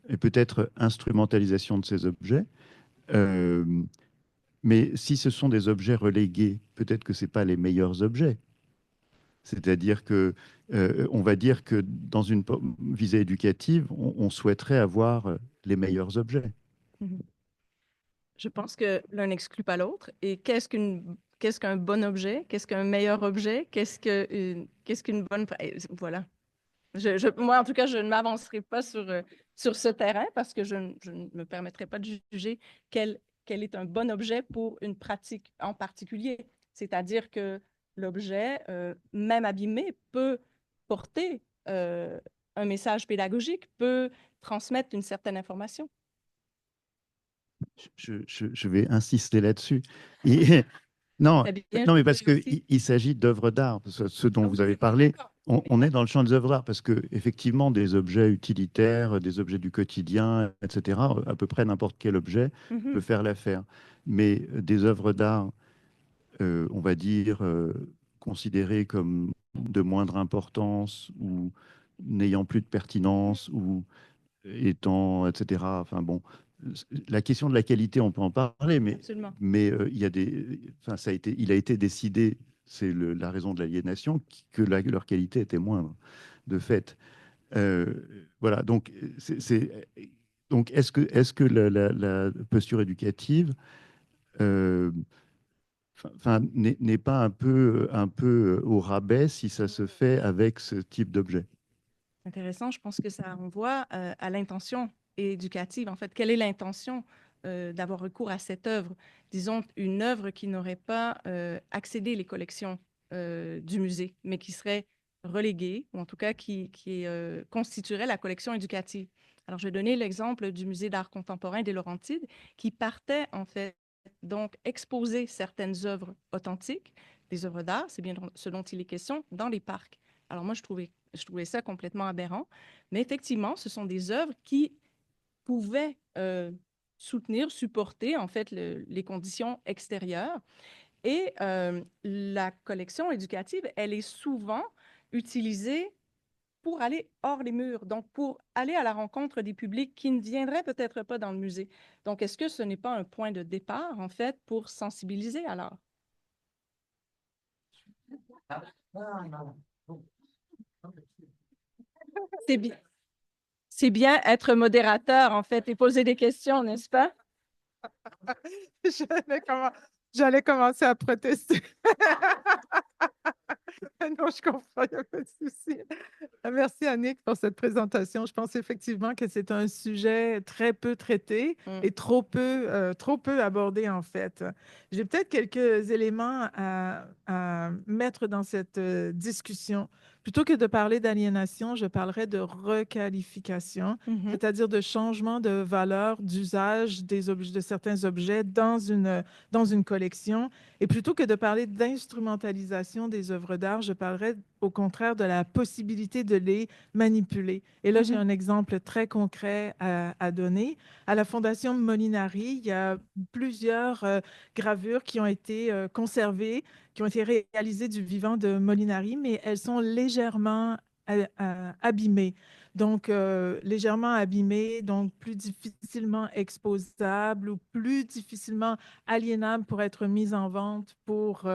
et peut-être instrumentalisation de ces objets. Euh, mais si ce sont des objets relégués, peut-être que ce n'est pas les meilleurs objets. C'est-à-dire que, on va dire que dans une visée éducative, on souhaiterait avoir les meilleurs objets. Mhm. Je pense que l'un n'exclut pas l'autre. Et qu'est-ce qu'un bon objet? Qu'est-ce qu'un meilleur objet? Qu'est-ce qu'une bonne... Voilà. Moi, en tout cas, je ne m'avancerai pas sur ce terrain parce que je ne me permettrai pas de juger quel est un bon objet pour une pratique en particulier. C'est-à-dire que l'objet, même abîmé, peut porter un message pédagogique, peut transmettre une certaine information. Je vais insister là-dessus. Et, non, Très bien, non, mais je parce vais aussi. qu'il s'agit d'œuvres d'art, ce dont vous avez parlé. D'accord. On est dans le champ des œuvres d'art parce que effectivement, des objets utilitaires, des objets du quotidien, etc., à peu près n'importe quel objet peut Mhm. faire l'affaire. Mais des œuvres d'art, on va dire, considérées comme de moindre importance ou n'ayant plus de pertinence ou étant, etc. Enfin bon, la question de la qualité, on peut en parler, Absolument. mais il y a enfin, il a été décidé, c'est la raison de l'aliénation, que leur qualité était moindre, de fait. Euh, voilà, donc donc est-ce que la posture éducative enfin, n'est pas un peu au rabais si ça se fait avec ce type d'objet? Intéressant. Je pense que ça renvoie à l'intention éducative. En fait, quelle est l'intention d'avoir recours à cette œuvre? Disons, une œuvre qui n'aurait pas accédé les collections du musée, mais qui serait reléguée, ou en tout cas qui constituerait la collection éducative. Alors, je vais donner l'exemple du musée d'art contemporain des Laurentides, qui partait en fait donc exposer certaines œuvres authentiques, des œuvres d'art, c'est bien ce dont il est question, dans les parcs. Alors moi, je trouvais ça complètement aberrant. Mais effectivement, ce sont des œuvres qui pouvaient soutenir, supporter en fait les conditions extérieures. Et la collection éducative, elle est souvent utilisée pour aller hors les murs, donc pour aller à la rencontre des publics qui ne viendraient peut-être pas dans le musée. Donc, est-ce que ce n'est pas un point de départ, en fait, pour sensibiliser à l'art? C'est bien. C'est bien être modérateur, en fait, et poser des questions, n'est-ce pas? J'allais commencer à protester. Non, je comprends, il n'y a pas de souci. Merci Annick pour cette présentation. Je pense effectivement que c'est un sujet très peu traité et trop peu abordé en fait. J'ai peut-être quelques éléments à mettre dans cette discussion. Plutôt que de parler d'aliénation, je parlerai de requalification, c'est-à-dire de changement de valeur, d'usage de certains objets dans une collection. Et plutôt que de parler d'instrumentalisation des œuvres d'art, je parlerai au contraire de la possibilité de les manipuler. Et là, j'ai un exemple très concret à donner. À la Fondation Molinari, il y a plusieurs gravures qui ont été conservées, qui ont été réalisées du vivant de Molinari, mais elles sont légèrement abîmées. Donc, légèrement abîmées, donc plus difficilement exposables ou plus difficilement aliénables pour être mises en vente pour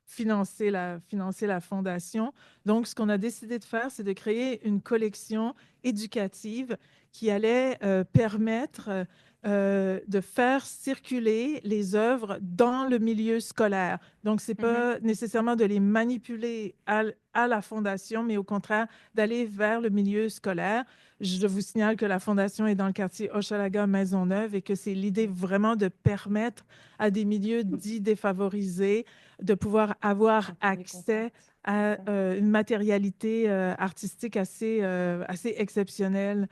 financer la fondation. Donc, ce qu'on a décidé de faire, c'est de créer une collection éducative qui allait permettre de faire circuler les œuvres dans le milieu scolaire. Donc, ce n'est pas nécessairement de les manipuler à la fondation, mais au contraire, d'aller vers le milieu scolaire. Je vous signale que la fondation est dans le quartier Hochelaga-Maisonneuve et que c'est l'idée vraiment de permettre à des milieux dits défavorisés de pouvoir avoir accès à une matérialité artistique assez exceptionnelle,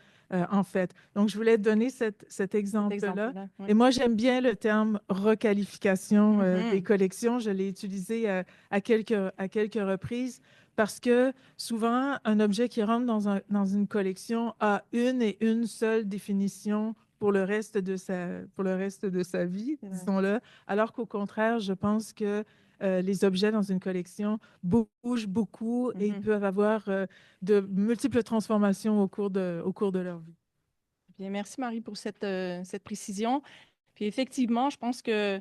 en fait. Donc, je voulais donner cet exemple-là. Oui. Et moi, j'aime bien le terme requalification des collections. Je l'ai utilisé à quelques reprises parce que souvent, un objet qui rentre dans une collection a une et une seule définition pour le reste de sa vie, disons-le, alors qu'au contraire, je pense que les objets dans une collection bougent beaucoup et ils peuvent avoir de multiples transformations au cours de leur vie. Bien, merci Marie pour cette précision. Puis effectivement, je pense que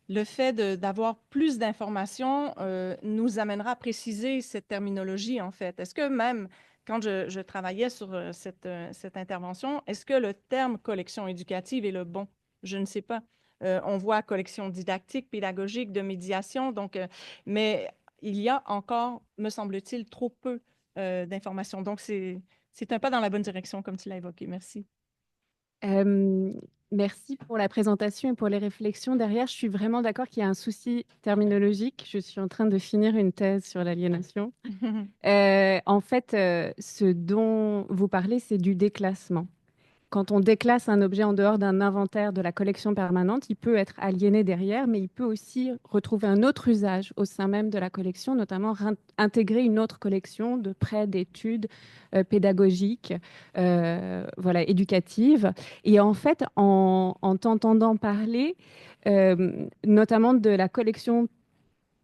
le fait d'avoir plus d'informations nous amènera à préciser cette terminologie, en fait. Est-ce que même quand je travaillais sur cette intervention, est-ce que le terme collection éducative est le bon? Je ne sais pas. On voit collection didactique, pédagogique, de médiation, donc, mais il y a encore, me semble-t-il, trop peu d'informations. Donc, c'est un pas dans la bonne direction, comme tu l'as évoqué. Merci. Merci pour la présentation et pour les réflexions derrière. Je suis vraiment d'accord qu'il y a un souci terminologique. Je suis en train de finir une thèse sur l'aliénation. En fait, ce dont vous parlez, c'est du déclassement. Quand on déclasse un objet en dehors d'un inventaire de la collection permanente, il peut être aliéné derrière, mais il peut aussi retrouver un autre usage au sein même de la collection, notamment intégrer une autre collection de prêts, d'études pédagogiques, voilà, éducatives. Et en fait, en t'entendant parler, notamment de la collection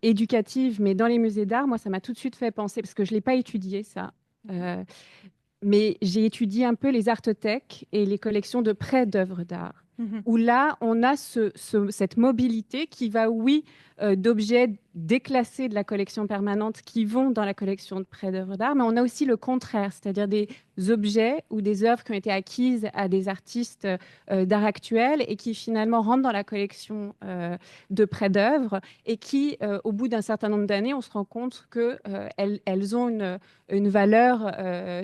éducative, mais dans les musées d'art, moi, ça m'a tout de suite fait penser, parce que je ne l'ai pas étudié, ça. Mais j'ai étudié un peu les artothèques et les collections de prêts d'œuvres d'art, où là, on a cette mobilité qui va, oui, d'objets déclassés de la collection permanente qui vont dans la collection de prêts d'œuvres d'art, mais on a aussi le contraire, c'est-à-dire des objets ou des œuvres qui ont été acquises à des artistes d'art actuel et qui finalement rentrent dans la collection de prêts d'œuvres et qui, au bout d'un certain nombre d'années, on se rend compte qu'elles ont une valeur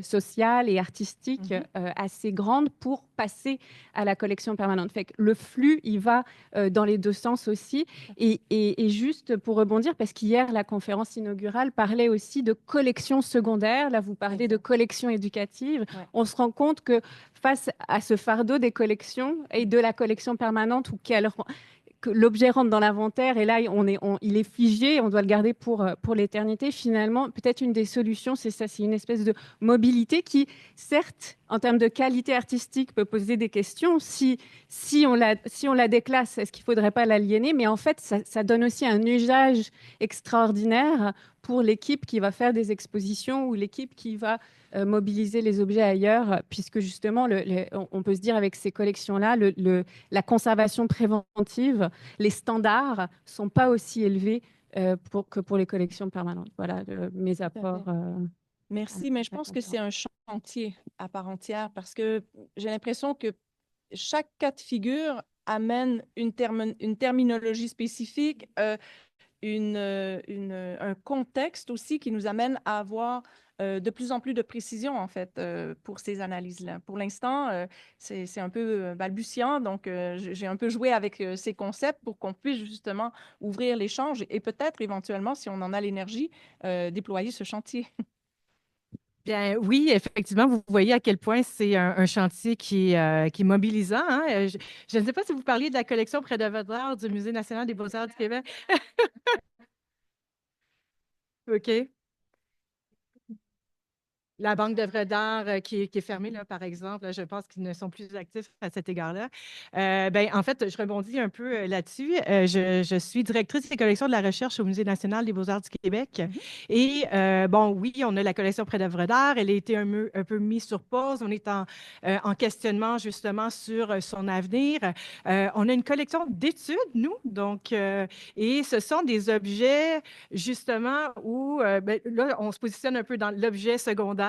sociale et artistique assez grande pour passer à la collection permanente. Fait que le flux, il va dans les deux sens aussi. Et juste pour rebondir, parce qu'hier, la conférence inaugurale parlait aussi de collection secondaire. Là, vous parlez de collection éducative. Ouais. On se rend compte que face à ce fardeau des collections et de la collection permanente ou que l'objet rentre dans l'inventaire et là, il est figé, on doit le garder pour l'éternité. Finalement, peut-être une des solutions, c'est ça, c'est une espèce de mobilité qui, certes, en termes de qualité artistique, peut poser des questions. Si on la déclasse, est-ce qu'il ne faudrait pas l'aliéner? Mais en fait, ça donne aussi un usage extraordinaire pour l'équipe qui va faire des expositions ou l'équipe qui va mobiliser les objets ailleurs, puisque justement, on peut se dire avec ces collections-là, la conservation préventive, les standards ne sont pas aussi élevés que pour les collections permanentes. Voilà mes apports. Merci, mais je pense que c'est un chantier à part entière parce que j'ai l'impression que chaque cas de figure amène une terminologie spécifique, un contexte aussi qui nous amène à avoir de plus en plus de précision, en fait, pour ces analyses-là. Pour l'instant, c'est un peu balbutiant, donc j'ai un peu joué avec ces concepts pour qu'on puisse justement ouvrir l'échange et peut-être éventuellement, si on en a l'énergie, déployer ce chantier. Bien, oui, effectivement, vous voyez à quel point c'est un chantier qui est mobilisant, hein. Je ne sais pas si vous parliez de la collection près d'œuvres d'art du Musée national des beaux-arts du Québec. OK. La Banque d'œuvres d'art qui est fermée, là, par exemple, je pense qu'ils ne sont plus actifs à cet égard-là. Ben, en fait, je rebondis un peu là-dessus. Je suis directrice des collections de la recherche au Musée national des beaux-arts du Québec. Et bon, oui, on a la collection près d'œuvres d'art. Elle a été un peu mise sur pause. On est en questionnement justement sur son avenir. On a une collection d'études, nous, donc, et ce sont des objets justement où ben, là, on se positionne un peu dans l'objet secondaire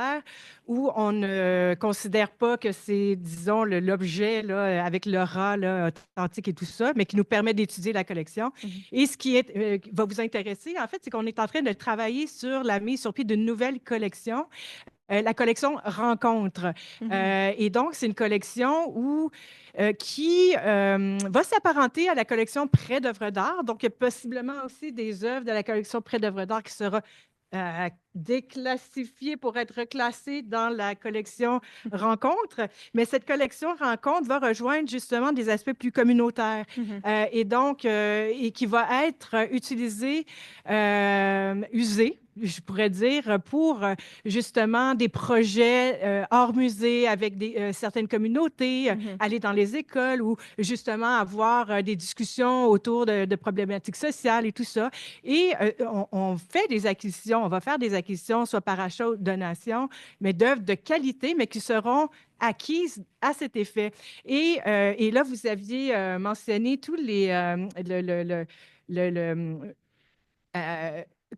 où on ne considère pas que c'est, disons, l'objet là, avec l'aura là, authentique et tout ça, mais qui nous permet d'étudier la collection. Et ce qui va vous intéresser, en fait, c'est qu'on est en train de travailler sur la mise sur pied d'une nouvelle collection. La collection Rencontre. Et donc, c'est une collection qui va s'apparenter à la collection Prêt d'œuvres d'art. Donc, il y a possiblement aussi des œuvres de la collection Prêt d'œuvres d'art qui sera déclassifiée pour être reclassée dans la collection Rencontre. Mais cette collection Rencontre va rejoindre justement des aspects plus communautaires et donc, et qui va être utilisée, usée, je pourrais dire, pour justement des projets hors musée avec certaines communautés, aller dans les écoles ou justement avoir des discussions autour de problématiques sociales et tout ça. Et on fait des acquisitions, on va faire des acquisitions, soit par achat ou donation, mais d'œuvres de qualité, mais qui seront acquises à cet effet. Et là, vous aviez mentionné tous les, euh,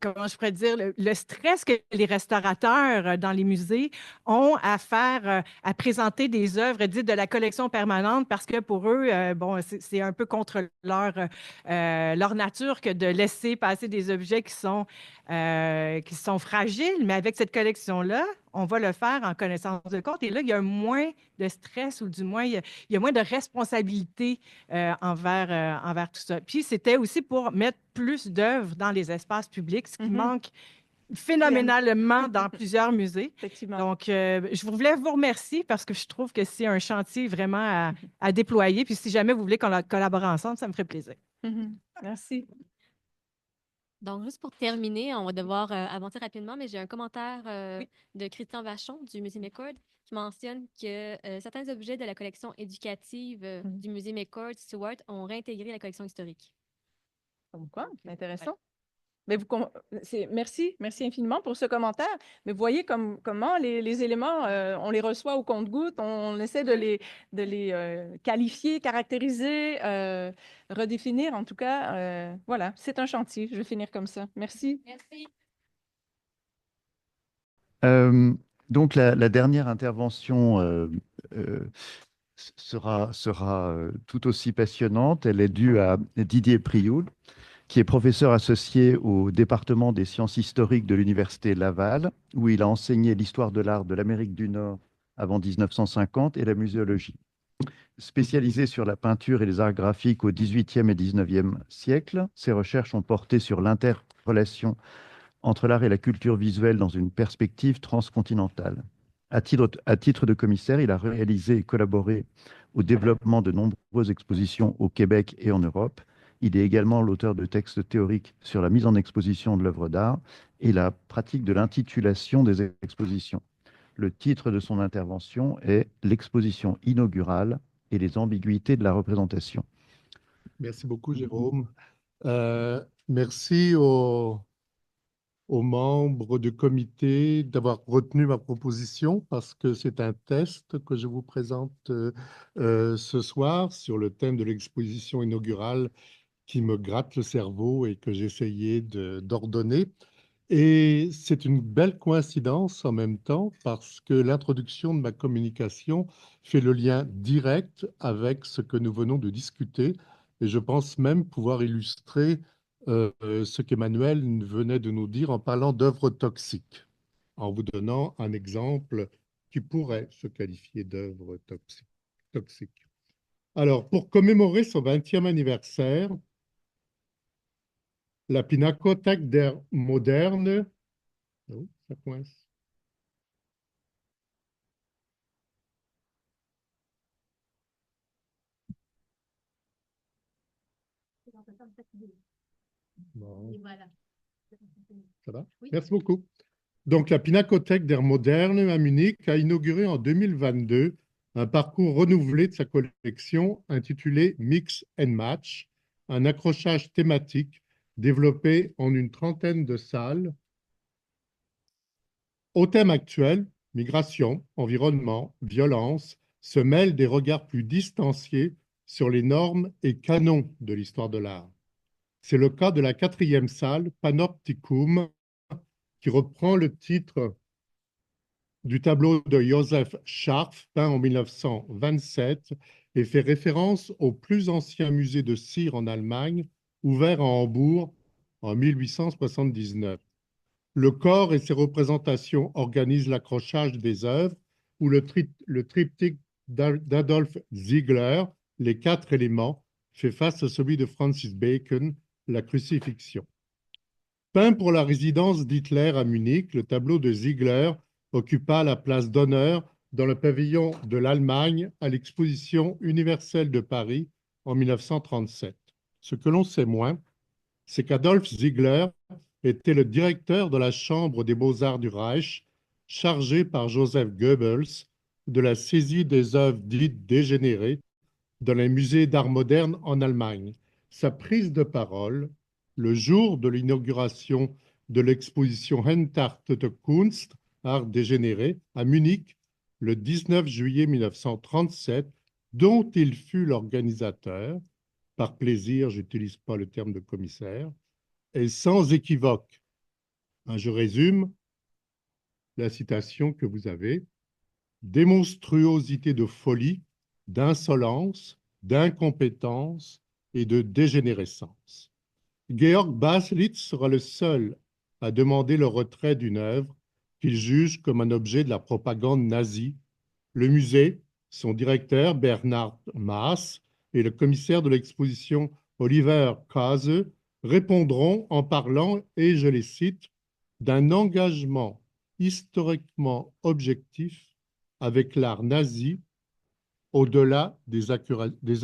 comment je pourrais dire, le stress que les restaurateurs dans les musées ont à faire, à présenter des œuvres dites de la collection permanente parce que pour eux, bon, c'est un peu contre leur nature que de laisser passer des objets qui sont fragiles. Mais avec cette collection-là, on va le faire en connaissance de cause. Et là, il y a moins de stress ou du moins, il y a moins de responsabilité envers tout ça. Puis, c'était aussi pour mettre plus d'œuvres dans les espaces publics, ce qui manque phénoménalement dans plusieurs musées. Effectivement. Donc, je voulais vous remercier parce que je trouve que c'est un chantier vraiment à déployer. Puis, si jamais vous voulez qu'on collabore ensemble, ça me ferait plaisir. Merci. Donc, juste pour terminer, on va devoir avancer rapidement, mais j'ai un commentaire de Christian Vachon du Musée McCord qui mentionne que certains objets de la collection éducative du Musée McCord Stewart ont réintégré la collection historique. Comme quoi, c'est intéressant. Mais merci infiniment pour ce commentaire. Mais vous voyez comment les éléments, on les reçoit au compte-gouttes, on essaie de les qualifier, caractériser, redéfinir. En tout cas, voilà, c'est un chantier. Je vais finir comme ça. Merci. Merci. Donc, la dernière intervention sera tout aussi passionnante. Elle est due à Didier Prioul, qui est professeur associé au département des sciences historiques de l'Université Laval, où il a enseigné l'histoire de l'art de l'Amérique du Nord avant 1950 et la muséologie. Spécialisé sur la peinture et les arts graphiques au XVIIIe et XIXe siècle, ses recherches ont porté sur l'interrelation entre l'art et la culture visuelle dans une perspective transcontinentale. À titre de commissaire, il a réalisé et collaboré au développement de nombreuses expositions au Québec et en Europe. Il est également l'auteur de textes théoriques sur la mise en exposition de l'œuvre d'art et la pratique de l'intitulation des expositions. Le titre de son intervention est « L'exposition inaugurale et les ambiguïtés de la représentation ». Merci beaucoup, Jérôme. Merci aux membres du comité d'avoir retenu ma proposition parce que c'est un test que je vous présente ce soir sur le thème de l'exposition inaugurale qui me gratte le cerveau et que j'essayais d'ordonner. Et c'est une belle coïncidence en même temps parce que l'introduction de ma communication fait le lien direct avec ce que nous venons de discuter. Et je pense même pouvoir illustrer ce qu'Emmanuel venait de nous dire en parlant d'œuvres toxiques, en vous donnant un exemple qui pourrait se qualifier d'œuvre toxique. Alors, pour commémorer son 20e anniversaire, la Pinakothek der Moderne. Oh, ça coince. Bon, Et voilà. ça va? Oui. Merci beaucoup. Donc, la Pinakothek der Moderne à Munich a inauguré en 2022 un parcours renouvelé de sa collection intitulé Mix and Match, un accrochage thématique développé en une trentaine de salles. Au thème actuel, migration, environnement, violence, se mêlent des regards plus distanciés sur les normes et canons de l'histoire de l'art. C'est le cas de la 4e salle, Panopticum, qui reprend le titre du tableau de Joseph Scharf, peint en 1927, et fait référence au plus ancien musée de cire en Allemagne, ouvert à Hambourg en 1879. Le corps et ses représentations organisent l'accrochage des œuvres, où le triptyque d'Adolf Ziegler, Les 4 éléments, fait face à celui de Francis Bacon, La crucifixion. Peint pour la résidence d'Hitler à Munich, le tableau de Ziegler occupa la place d'honneur dans le pavillon de l'Allemagne à l'exposition universelle de Paris en 1937. Ce que l'on sait moins, c'est qu'Adolf Ziegler était le directeur de la Chambre des beaux-arts du Reich, chargé par Joseph Goebbels de la saisie des œuvres dites dégénérées dans les musées d'art moderne en Allemagne. Sa prise de parole, le jour de l'inauguration de l'exposition Entartete Kunst, art dégénéré, à Munich, le 19 juillet 1937, dont il fut l'organisateur. Par plaisir, je n'utilise pas le terme de commissaire, est sans équivoque. Je résume la citation que vous avez. Des monstruosités de folie, d'insolence, d'incompétence et de dégénérescence. Georg Baselitz sera le seul à demander le retrait d'une œuvre qu'il juge comme un objet de la propagande nazie. Le musée, son directeur Bernhard Maass et le commissaire de l'exposition Oliver Kase répondront en parlant, et je les cite, d'un engagement historiquement objectif avec l'art nazi au-delà des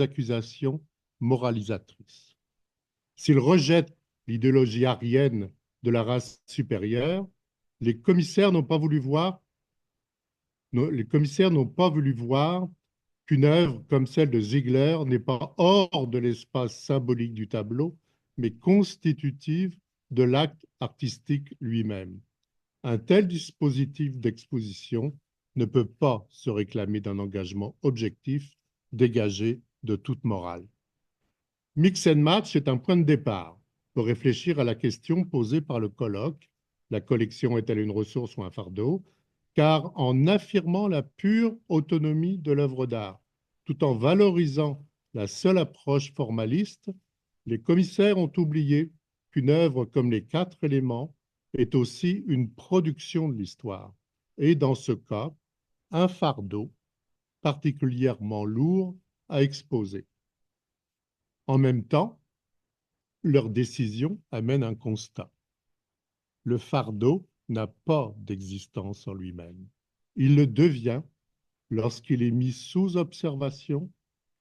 accusations moralisatrices. S'il rejette l'idéologie aryenne de la race supérieure, les commissaires n'ont pas voulu voir qu'une œuvre comme celle de Ziegler n'est pas hors de l'espace symbolique du tableau, mais constitutive de l'acte artistique lui-même. Un tel dispositif d'exposition ne peut pas se réclamer d'un engagement objectif dégagé de toute morale. Mix and Match est un point de départ pour réfléchir à la question posée par le colloque. La collection est-elle une ressource ou un fardeau? Car en affirmant la pure autonomie de l'œuvre d'art, tout en valorisant la seule approche formaliste, les commissaires ont oublié qu'une œuvre comme les 4 éléments est aussi une production de l'histoire, et dans ce cas, un fardeau particulièrement lourd à exposer. En même temps, leur décision amène un constat. Le fardeau n'a pas d'existence en lui-même. Il le devient lorsqu'il est mis sous observation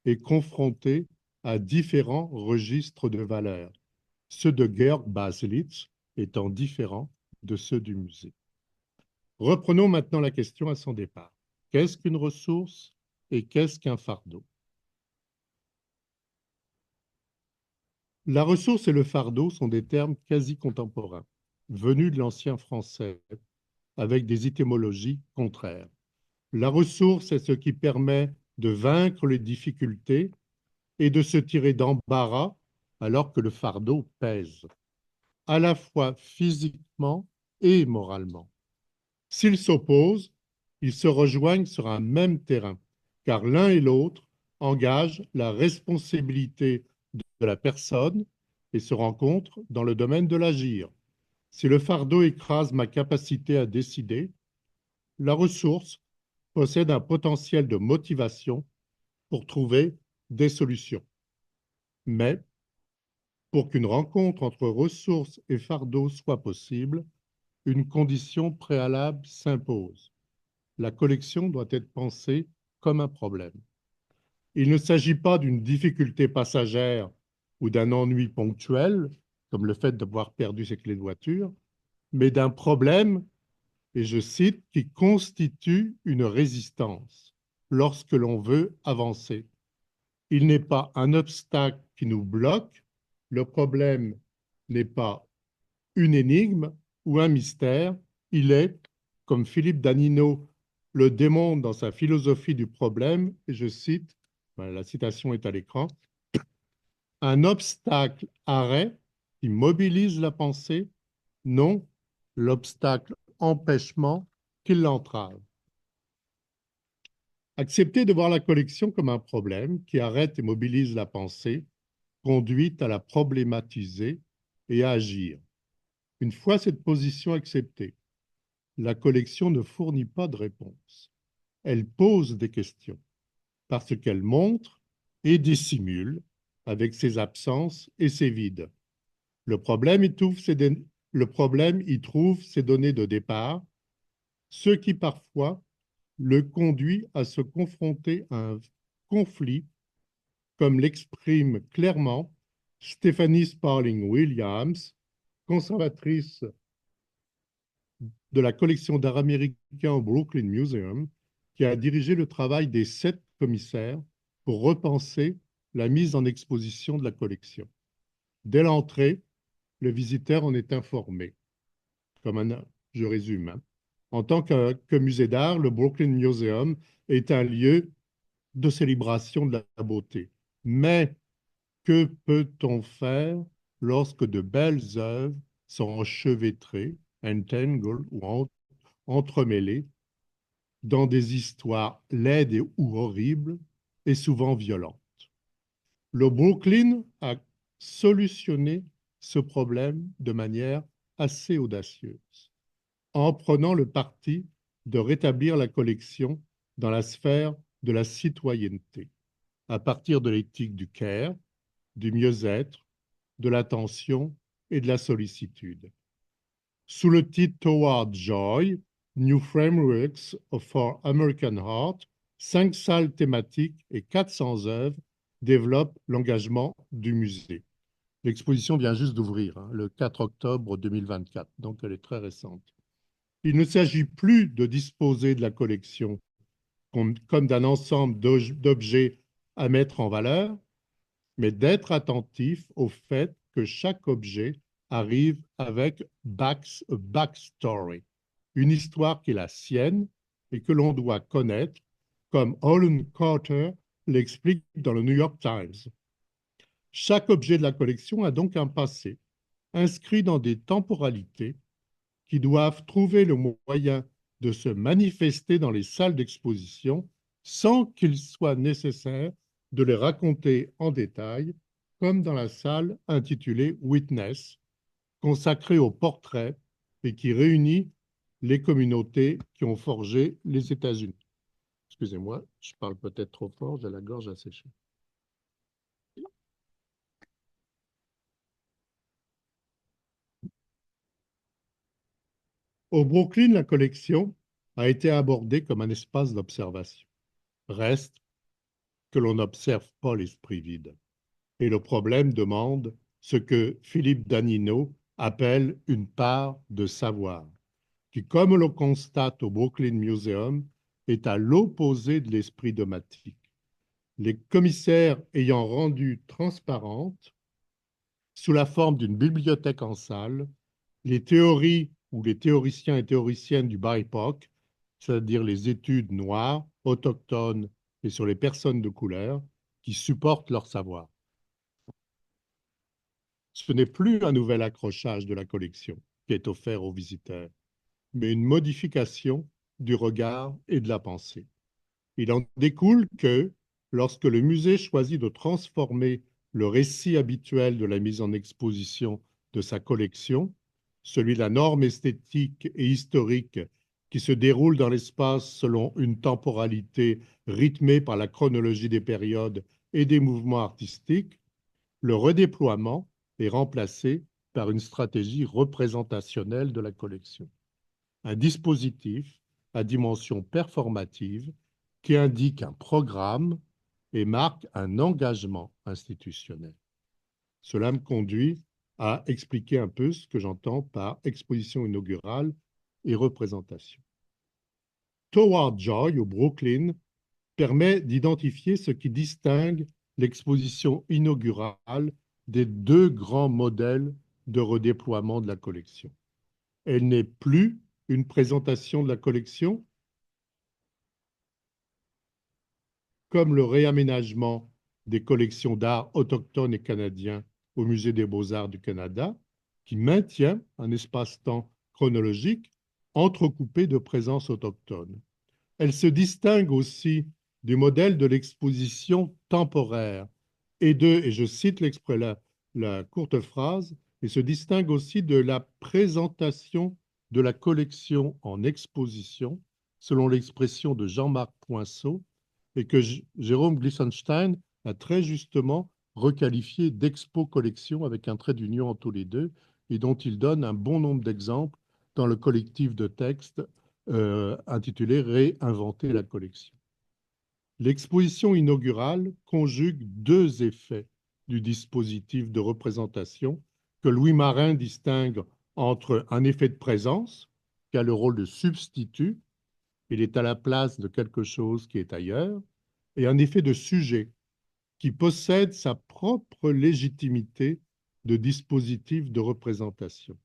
et confronté à différents registres de valeurs, ceux de Georg Baselitz étant différents de ceux du musée. Reprenons maintenant la question à son départ. Qu'est-ce qu'une ressource et qu'est-ce qu'un fardeau? La ressource et le fardeau sont des termes quasi contemporains, venus de l'ancien français, avec des étymologies contraires. La ressource est ce qui permet de vaincre les difficultés et de se tirer d'embarras alors que le fardeau pèse, à la fois physiquement et moralement. S'ils s'opposent, ils se rejoignent sur un même terrain, car l'un et l'autre engagent la responsabilité de la personne et se rencontrent dans le domaine de l'agir. Si le fardeau écrase ma capacité à décider, la ressource possède un potentiel de motivation pour trouver des solutions. Mais pour qu'une rencontre entre ressources et fardeau soit possible, une condition préalable s'impose. La collection doit être pensée comme un problème. Il ne s'agit pas d'une difficulté passagère ou d'un ennui ponctuel, comme le fait d'avoir perdu ses clés de voiture, mais d'un problème, et je cite, qui constitue une résistance lorsque l'on veut avancer. Il n'est pas un obstacle qui nous bloque, le problème n'est pas une énigme ou un mystère, il est, comme Philippe Danino le démontre dans sa philosophie du problème, et je cite, la citation est à l'écran, un obstacle arrêt qui mobilise la pensée, non l'obstacle empêchement qui l'entrave. Accepter de voir la collection comme un problème qui arrête et mobilise la pensée conduit à la problématiser et à agir. Une fois cette position acceptée, la collection ne fournit pas de réponse. Elle pose des questions parce qu'elle montre et dissimule avec ses absences et ses vides. Le problème y trouve ses données de départ, ce qui parfois le conduit à se confronter à un conflit, comme l'exprime clairement Stephanie Sparling Williams, conservatrice de la collection d'art américain au Brooklyn Museum, qui a dirigé le travail des 7 commissaires pour repenser la mise en exposition de la collection. Dès l'entrée, le visiteur en est informé. Je résume. En tant que musée d'art, le Brooklyn Museum est un lieu de célébration de la beauté. Mais que peut-on faire lorsque de belles œuvres sont enchevêtrées, entangled ou entremêlées dans des histoires laides ou horribles et souvent violentes? Le Brooklyn a solutionné ce problème de manière assez audacieuse, en prenant le parti de rétablir la collection dans la sphère de la citoyenneté, à partir de l'éthique du care, du mieux-être, de l'attention et de la sollicitude. Sous le titre Toward Joy, New Frameworks for American Art, 5 salles thématiques et 400 œuvres développent l'engagement du musée. L'exposition vient juste d'ouvrir, le 4 octobre 2024, donc elle est très récente. Il ne s'agit plus de disposer de la collection comme d'un ensemble d'objets à mettre en valeur, mais d'être attentif au fait que chaque objet arrive avec backstory, une histoire qui est la sienne et que l'on doit connaître, comme Holland Carter l'explique dans le New York Times. Chaque objet de la collection a donc un passé, inscrit dans des temporalités qui doivent trouver le moyen de se manifester dans les salles d'exposition sans qu'il soit nécessaire de les raconter en détail, comme dans la salle intitulée Witness, consacrée au portrait et qui réunit les communautés qui ont forgé les États-Unis. Excusez-moi, je parle peut-être trop fort, j'ai la gorge asséchée. Au Brooklyn, la collection a été abordée comme un espace d'observation. Reste que l'on n'observe pas l'esprit vide. Et le problème demande ce que Philippe Danino appelle une part de savoir, qui, comme l'on constate au Brooklyn Museum, est à l'opposé de l'esprit dogmatique. Les commissaires ayant rendu transparente, sous la forme d'une bibliothèque en salle, les théories ou les théoriciens et théoriciennes du BIPOC, c'est-à-dire les études noires, autochtones et sur les personnes de couleur, qui supportent leur savoir. Ce n'est plus un nouvel accrochage de la collection, qui est offert aux visiteurs, mais une modification du regard et de la pensée. Il en découle que lorsque le musée choisit de transformer le récit habituel de la mise en exposition de sa collection, celui de la norme esthétique et historique qui se déroule dans l'espace selon une temporalité rythmée par la chronologie des périodes et des mouvements artistiques, le redéploiement est remplacé par une stratégie représentationnelle de la collection. Un dispositif à dimension performative qui indique un programme et marque un engagement institutionnel. Cela me conduit à expliquer un peu ce que j'entends par exposition inaugurale et représentation. Toward Joy, au Brooklyn, permet d'identifier ce qui distingue l'exposition inaugurale des deux grands modèles de redéploiement de la collection. Elle n'est plus une présentation de la collection, comme le réaménagement des collections d'art autochtones et canadiens au Musée des beaux-arts du Canada, qui maintient un espace-temps chronologique entrecoupé de présences autochtones. Elle se distingue aussi du modèle de l'exposition temporaire et je cite la courte phrase, et se distingue aussi de la présentation de la collection en exposition, selon l'expression de Jean-Marc Poinceau, et que Jérôme Glissenstein a très justement requalifié d'expo-collection avec un trait d'union entre tous les deux, et dont il donne un bon nombre d'exemples dans le collectif de textes intitulé « Réinventer la collection ». L'exposition inaugurale conjugue deux effets du dispositif de représentation que Louis Marin distingue entre un effet de présence, qui a le rôle de substitut, il est à la place de quelque chose qui est ailleurs, et un effet de sujet, qui possède sa propre légitimité de dispositif de représentation.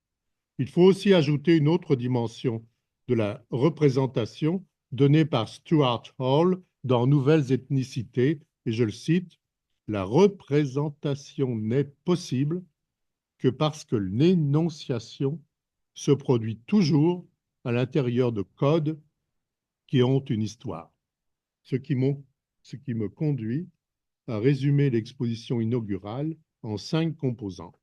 Il faut aussi ajouter une autre dimension de la représentation donnée par Stuart Hall dans Nouvelles ethnicités, et je le cite, « La représentation n'est possible que parce que l'énonciation se produit toujours à l'intérieur de codes qui ont une histoire. » Ce qui me conduit à résumer l'exposition inaugurale en 5 composantes.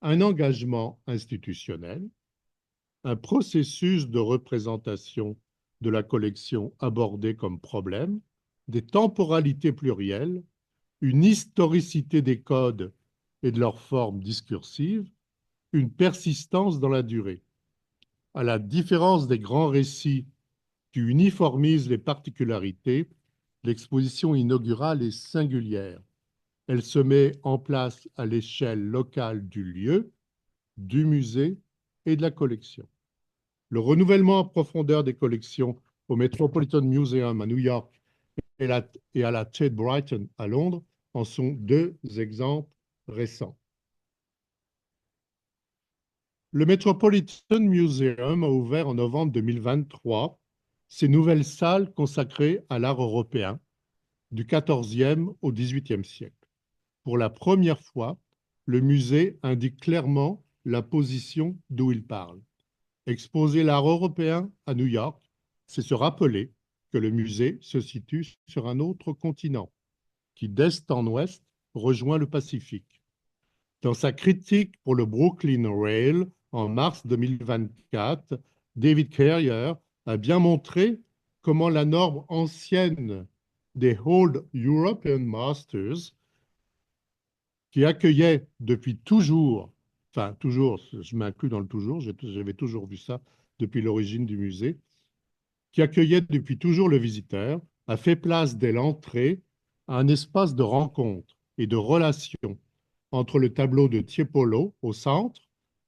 Un engagement institutionnel, un processus de représentation de la collection abordé comme problème, des temporalités plurielles, une historicité des codes et de leurs formes discursives, une persistance dans la durée. À la différence des grands récits qui uniformisent les particularités, l'exposition inaugurale est singulière. Elle se met en place à l'échelle locale du lieu, du musée et de la collection. Le renouvellement en profondeur des collections au Metropolitan Museum à New York et à la Tate Britain à Londres en sont deux exemples récents. Le Metropolitan Museum a ouvert en novembre 2023 ses nouvelles salles consacrées à l'art européen du XIVe au XVIIIe siècle. Pour la première fois, le musée indique clairement la position d'où il parle. Exposer l'art européen à New York, c'est se rappeler que le musée se situe sur un autre continent qui, d'est en ouest, rejoint le Pacifique. Dans sa critique pour le Brooklyn Rail en mars 2024, David Carrier a bien montré comment la norme ancienne des Old European Masters, qui accueillait depuis toujours, enfin toujours, je m'inclus dans le toujours, j'avais toujours vu ça depuis l'origine du musée, qui accueillait depuis toujours le visiteur, a fait place dès l'entrée à un espace de rencontre et de relation entre le tableau de Tiepolo au centre,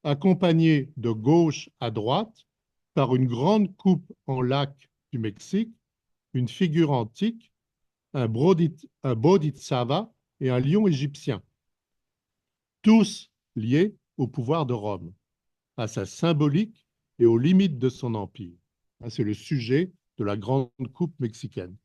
accompagné de gauche à droite par une grande coupe en lac du Mexique, une figure antique, un bodhisattva et un lion égyptien, tous liés au pouvoir de Rome, à sa symbolique et aux limites de son empire. C'est le sujet de la grande coupe mexicaine.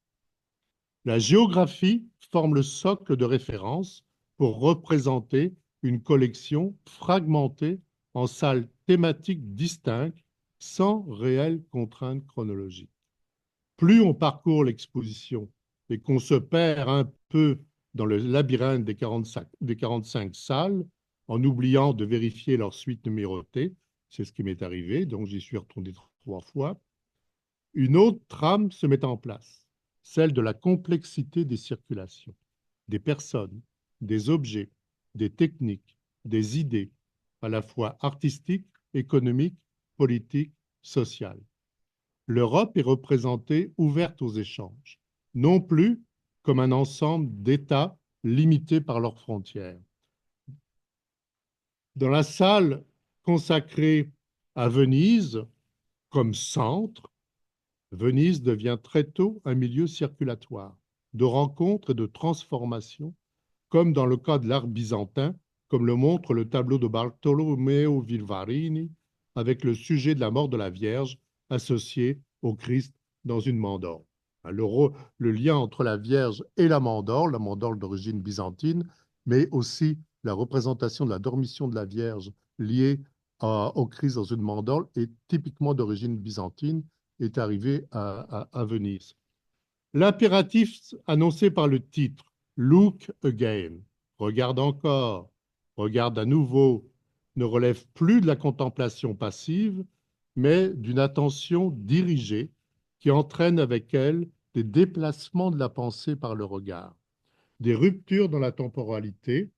La géographie forme le socle de référence pour représenter une collection fragmentée en salles thématiques distinctes, sans réelle contrainte chronologique. Plus on parcourt l'exposition et qu'on se perd un peu dans le labyrinthe des 45 salles, en oubliant de vérifier leur suite numérotée, c'est ce qui m'est arrivé, donc j'y suis retourné 3 fois, une autre trame se met en place, celle de la complexité des circulations, des personnes, des objets, des techniques, des idées, à la fois artistiques, économiques, politiques, sociales. L'Europe est représentée ouverte aux échanges, non plus comme un ensemble d'États limités par leurs frontières. Dans la salle consacrée à Venise comme centre, Venise devient très tôt un milieu circulatoire, de rencontres et de transformations, comme dans le cas de l'art byzantin, comme le montre le tableau de Bartolomeo Vivarini, avec le sujet de la mort de la Vierge associé au Christ dans une mandorle. Le lien entre la Vierge et la mandorle d'origine byzantine, mais aussi la représentation de la dormition de la Vierge liée au Christ dans une mandorle est typiquement d'origine byzantine, est arrivé à Venise. L'impératif annoncé par le titre « Look again », regarde encore, regarde à nouveau, ne relève plus de la contemplation passive, mais d'une attention dirigée qui entraîne avec elle des déplacements de la pensée par le regard, des ruptures dans la temporalité,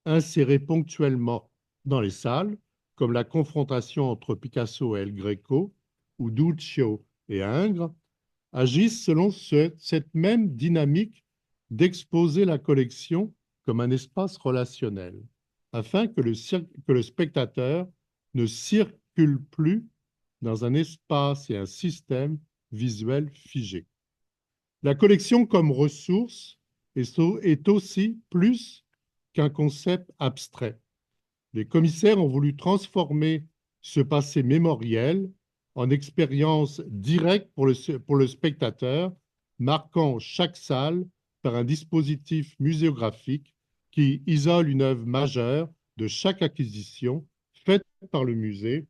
insérées ponctuellement dans les salles, comme la confrontation entre Picasso et El Greco, ou Duccio et Ingres, agissent selon cette même dynamique d'exposer la collection comme un espace relationnel, afin que le spectateur ne circule plus dans un espace et un système visuel figé. La collection comme ressource est aussi plus qu'un concept abstrait. Les commissaires ont voulu transformer ce passé mémoriel en expérience directe pour le spectateur, marquant chaque salle par un dispositif muséographique qui isole une œuvre majeure de chaque acquisition faite par le musée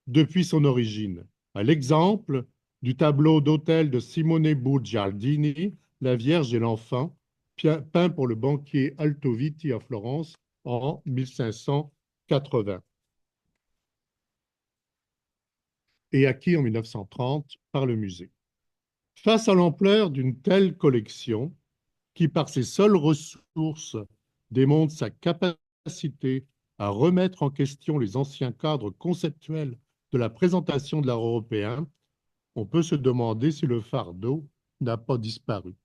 depuis son origine. À l'exemple du tableau d'autel de Simone Bugiardini, La Vierge et l'Enfant, peint pour le banquier Altoviti à Florence en 1580 et acquis en 1930 par le musée. Face à l'ampleur d'une telle collection, qui par ses seules ressources démontre sa capacité à remettre en question les anciens cadres conceptuels de la présentation de l'art européen, on peut se demander si le fardeau n'a pas disparu,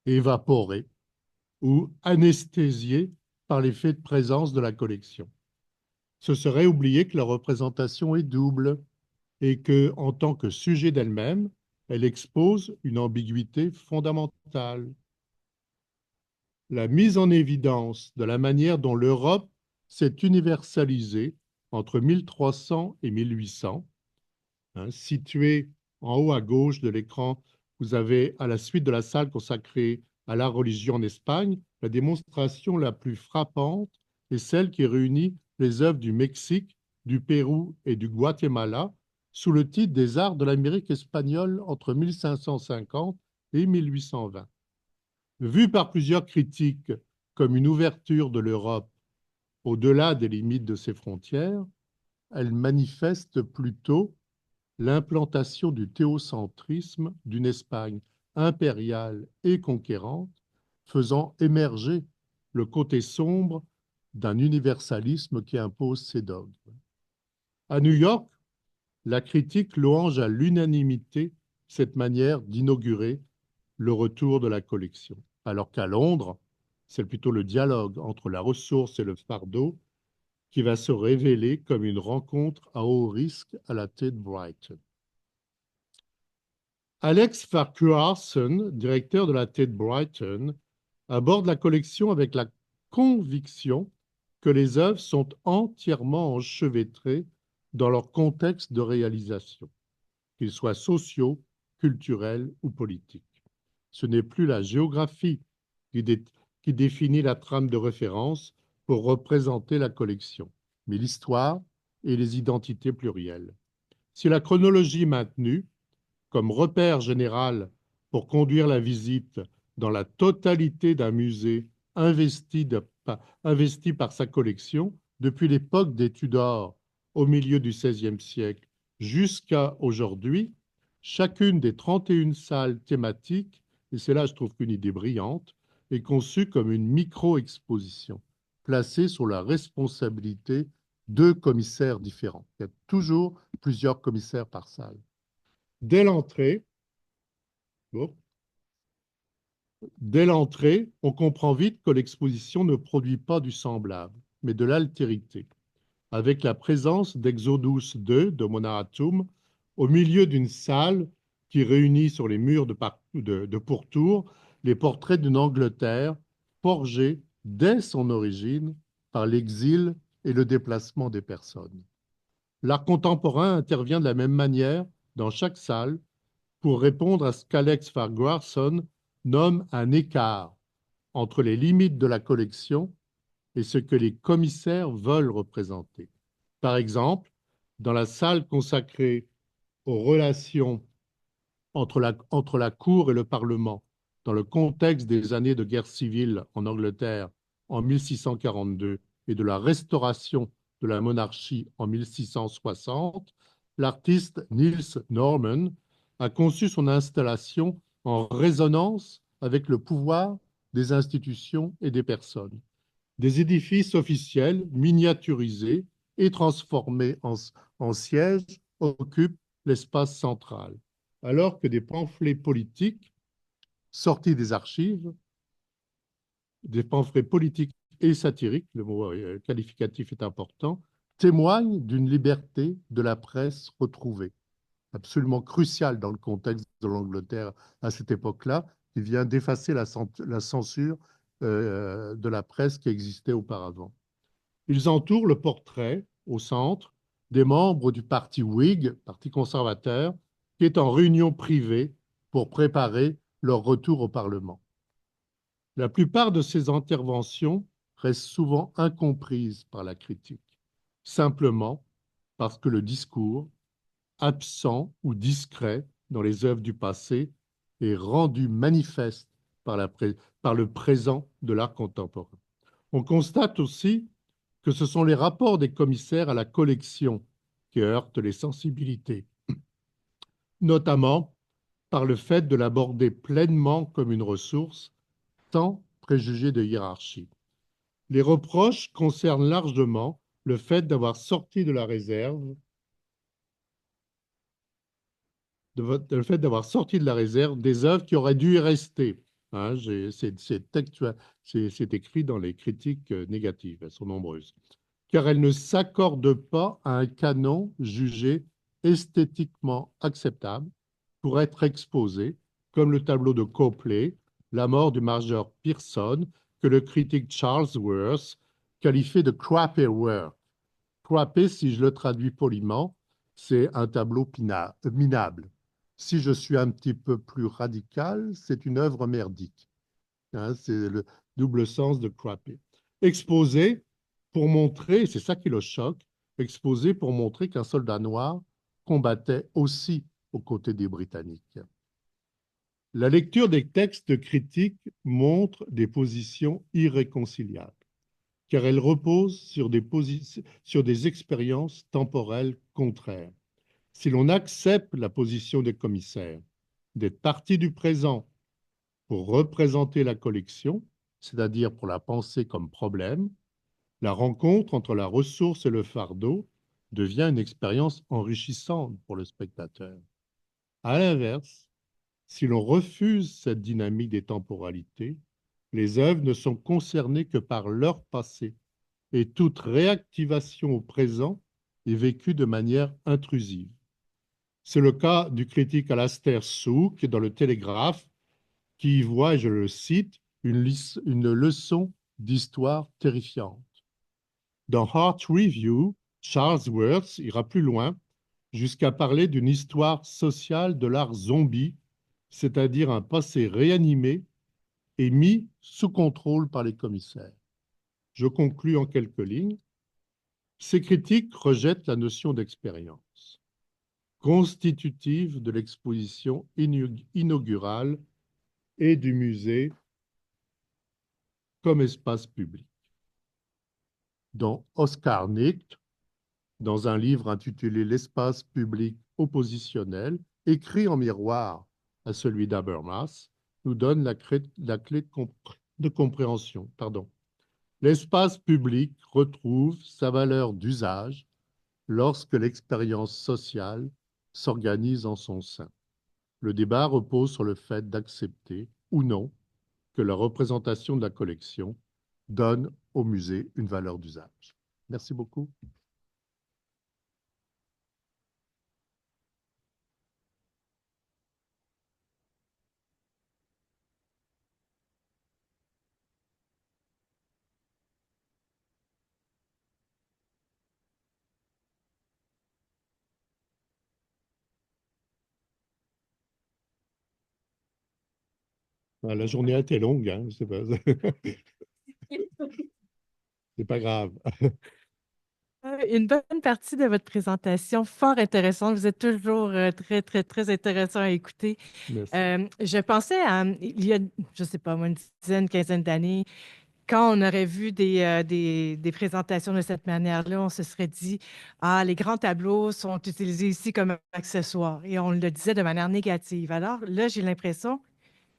évaporé ou anesthésié par l'effet de présence de la collection. Ce serait oublier que la représentation est double et que, en tant que sujet d'elle-même, elle expose une ambiguïté fondamentale. La mise en évidence de la manière dont l'Europe s'est universalisée entre 1300 et 1800, située en haut à gauche de l'écran, vous avez, à la suite de la salle consacrée à la religion en Espagne, la démonstration la plus frappante est celle qui réunit les œuvres du Mexique, du Pérou et du Guatemala sous le titre des arts de l'Amérique espagnole entre 1550 et 1820. Vue par plusieurs critiques comme une ouverture de l'Europe au-delà des limites de ses frontières, elle manifeste plutôt l'implantation du théocentrisme d'une Espagne impériale et conquérante, faisant émerger le côté sombre d'un universalisme qui impose ses dogmes. À New York, la critique louange à l'unanimité cette manière d'inaugurer le retour de la collection, alors qu'à Londres, c'est plutôt le dialogue entre la ressource et le fardeau qui va se révéler comme une rencontre à haut risque à la Tate Brighton. Alex Farquharson, directeur de la Tate Brighton, aborde la collection avec la conviction que les œuvres sont entièrement enchevêtrées dans leur contexte de réalisation, qu'ils soient sociaux, culturels ou politiques. Ce n'est plus la géographie qui définit la trame de référence pour représenter la collection, mais l'histoire et les identités plurielles. Si la chronologie est maintenue comme repère général pour conduire la visite dans la totalité d'un musée investi par sa collection, depuis l'époque des Tudors au milieu du XVIe siècle jusqu'à aujourd'hui, chacune des 31 salles thématiques, et c'est là je trouve qu'une idée brillante, est conçue comme une micro-exposition, placée sous la responsabilité de commissaires différents. Il y a toujours plusieurs commissaires par salle. Dès l'entrée, on comprend vite que l'exposition ne produit pas du semblable, mais de l'altérité, avec la présence d'Exodus II de Monaratum au milieu d'une salle qui réunit sur les murs de pourtour les portraits d'une Angleterre forgée dès son origine par l'exil et le déplacement des personnes. L'art contemporain intervient de la même manière dans chaque salle pour répondre à ce qu'Alex Farquharson nomme un écart entre les limites de la collection et ce que les commissaires veulent représenter. Par exemple, dans la salle consacrée aux relations entre la Cour et le Parlement, dans le contexte des années de guerre civile en Angleterre en 1642 et de la restauration de la monarchie en 1660, l'artiste Niels Norman a conçu son installation en résonance avec le pouvoir des institutions et des personnes. Des édifices officiels miniaturisés et transformés en sièges occupent l'espace central, alors que des pamphlets politiques sortis des archives, des pamphlets politiques et satiriques, le mot qualificatif est important, témoignent d'une liberté de la presse retrouvée, absolument cruciale dans le contexte de l'Angleterre à cette époque-là, qui vient d'effacer la censure de la presse qui existait auparavant. Ils entourent le portrait, au centre, des membres du parti Whig, parti conservateur, qui est en réunion privée pour préparer leur retour au Parlement. La plupart de ces interventions restent souvent incomprises par la critique, simplement parce que le discours, absent ou discret dans les œuvres du passé, est rendu manifeste par le présent de l'art contemporain. On constate aussi que ce sont les rapports des commissaires à la collection qui heurtent les sensibilités, notamment par le fait de l'aborder pleinement comme une ressource, sans préjugé de hiérarchie. Les reproches concernent largement le fait d'avoir sorti de la réserve des œuvres qui auraient dû y rester. Hein, c'est écrit dans les critiques négatives, elles sont nombreuses, car elles ne s'accordent pas à un canon jugé esthétiquement acceptable pour être exposé, comme le tableau de Copley, La mort du major Pearson, que le critique Charles Worth qualifiait de crappy work. Crappy, si je le traduis poliment, c'est un tableau minable. Si je suis un petit peu plus radical, c'est une œuvre merdique. Hein, c'est le double sens de crappy. Exposé pour montrer, c'est ça qui le choque, exposé pour montrer qu'un soldat noir combattait aussi aux côtés des Britanniques. La lecture des textes critiques montre des positions irréconciliables, car elles reposent sur des expériences temporelles contraires. Si l'on accepte la position des commissaires d'être partie du présent pour représenter la collection, c'est-à-dire pour la penser comme problème, la rencontre entre la ressource et le fardeau devient une expérience enrichissante pour le spectateur. À l'inverse, si l'on refuse cette dynamique des temporalités, les œuvres ne sont concernées que par leur passé et toute réactivation au présent est vécue de manière intrusive. C'est le cas du critique Alastair Sooke dans le Télégraphe qui y voit, et je le cite, une leçon d'histoire terrifiante. Dans Art Review, Charles Worth ira plus loin jusqu'à parler d'une histoire sociale de l'art zombie, c'est-à-dire un passé réanimé et mis sous contrôle par les commissaires. Je conclus en quelques lignes. Ces critiques rejettent la notion d'expérience, constitutive de l'exposition inaugurale et du musée comme espace public. Dont Oscar Nikt, dans un livre intitulé L'espace public oppositionnel, écrit en miroir à celui d'Habermas, nous donne la clé de compréhension. L'espace public retrouve sa valeur d'usage lorsque l'expérience sociale s'organise en son sein. Le débat repose sur le fait d'accepter ou non que la représentation de la collection donne au musée une valeur d'usage. Merci beaucoup. La journée a été longue, hein, c'est pas grave. Une bonne partie de votre présentation, fort intéressante. Vous êtes toujours très, très, très intéressant à écouter. Merci. Je pensais à, il y a, je ne sais pas, moi, une dizaine, quinzaine d'années, quand on aurait vu des présentations de cette manière-là, on se serait dit, ah, les grands tableaux sont utilisés ici comme accessoires. Et on le disait de manière négative. Alors là, j'ai l'impression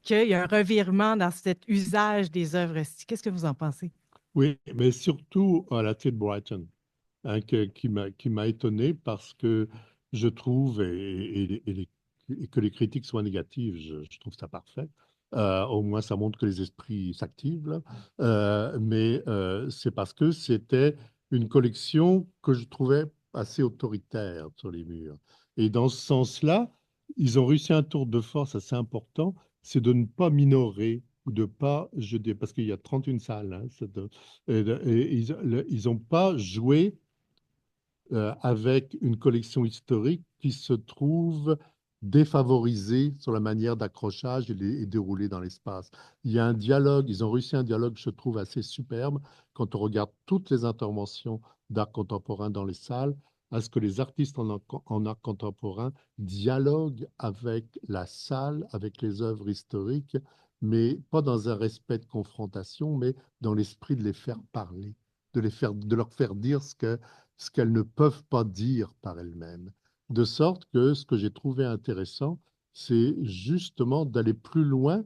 qu'il y a un revirement dans cet usage des œuvres-ci. Qu'est-ce que vous en pensez? Oui, mais surtout à la Tate Brighton, hein, qui m'a étonné parce que je trouve, et que les critiques soient négatives, je trouve ça parfait. Au moins, ça montre que les esprits s'activent, là. Mais c'est parce que c'était une collection que je trouvais assez autoritaire sur les murs. Et dans ce sens-là, ils ont réussi un tour de force assez important, c'est de ne pas minorer ou de ne pas jeter, parce qu'il y a 31 salles, hein, et ils n'ont pas joué avec une collection historique qui se trouve défavorisée sur la manière d'accrochage et déroulée dans l'espace. Il y a un dialogue, ils ont réussi un dialogue, je trouve, assez superbe quand on regarde toutes les interventions d'art contemporain dans les salles, à ce que les artistes en art contemporain dialoguent avec la salle, avec les œuvres historiques, mais pas dans un respect de confrontation, mais dans l'esprit de les faire parler, de leur faire dire ce qu'elles ne peuvent pas dire par elles-mêmes. De sorte que ce que j'ai trouvé intéressant, c'est justement d'aller plus loin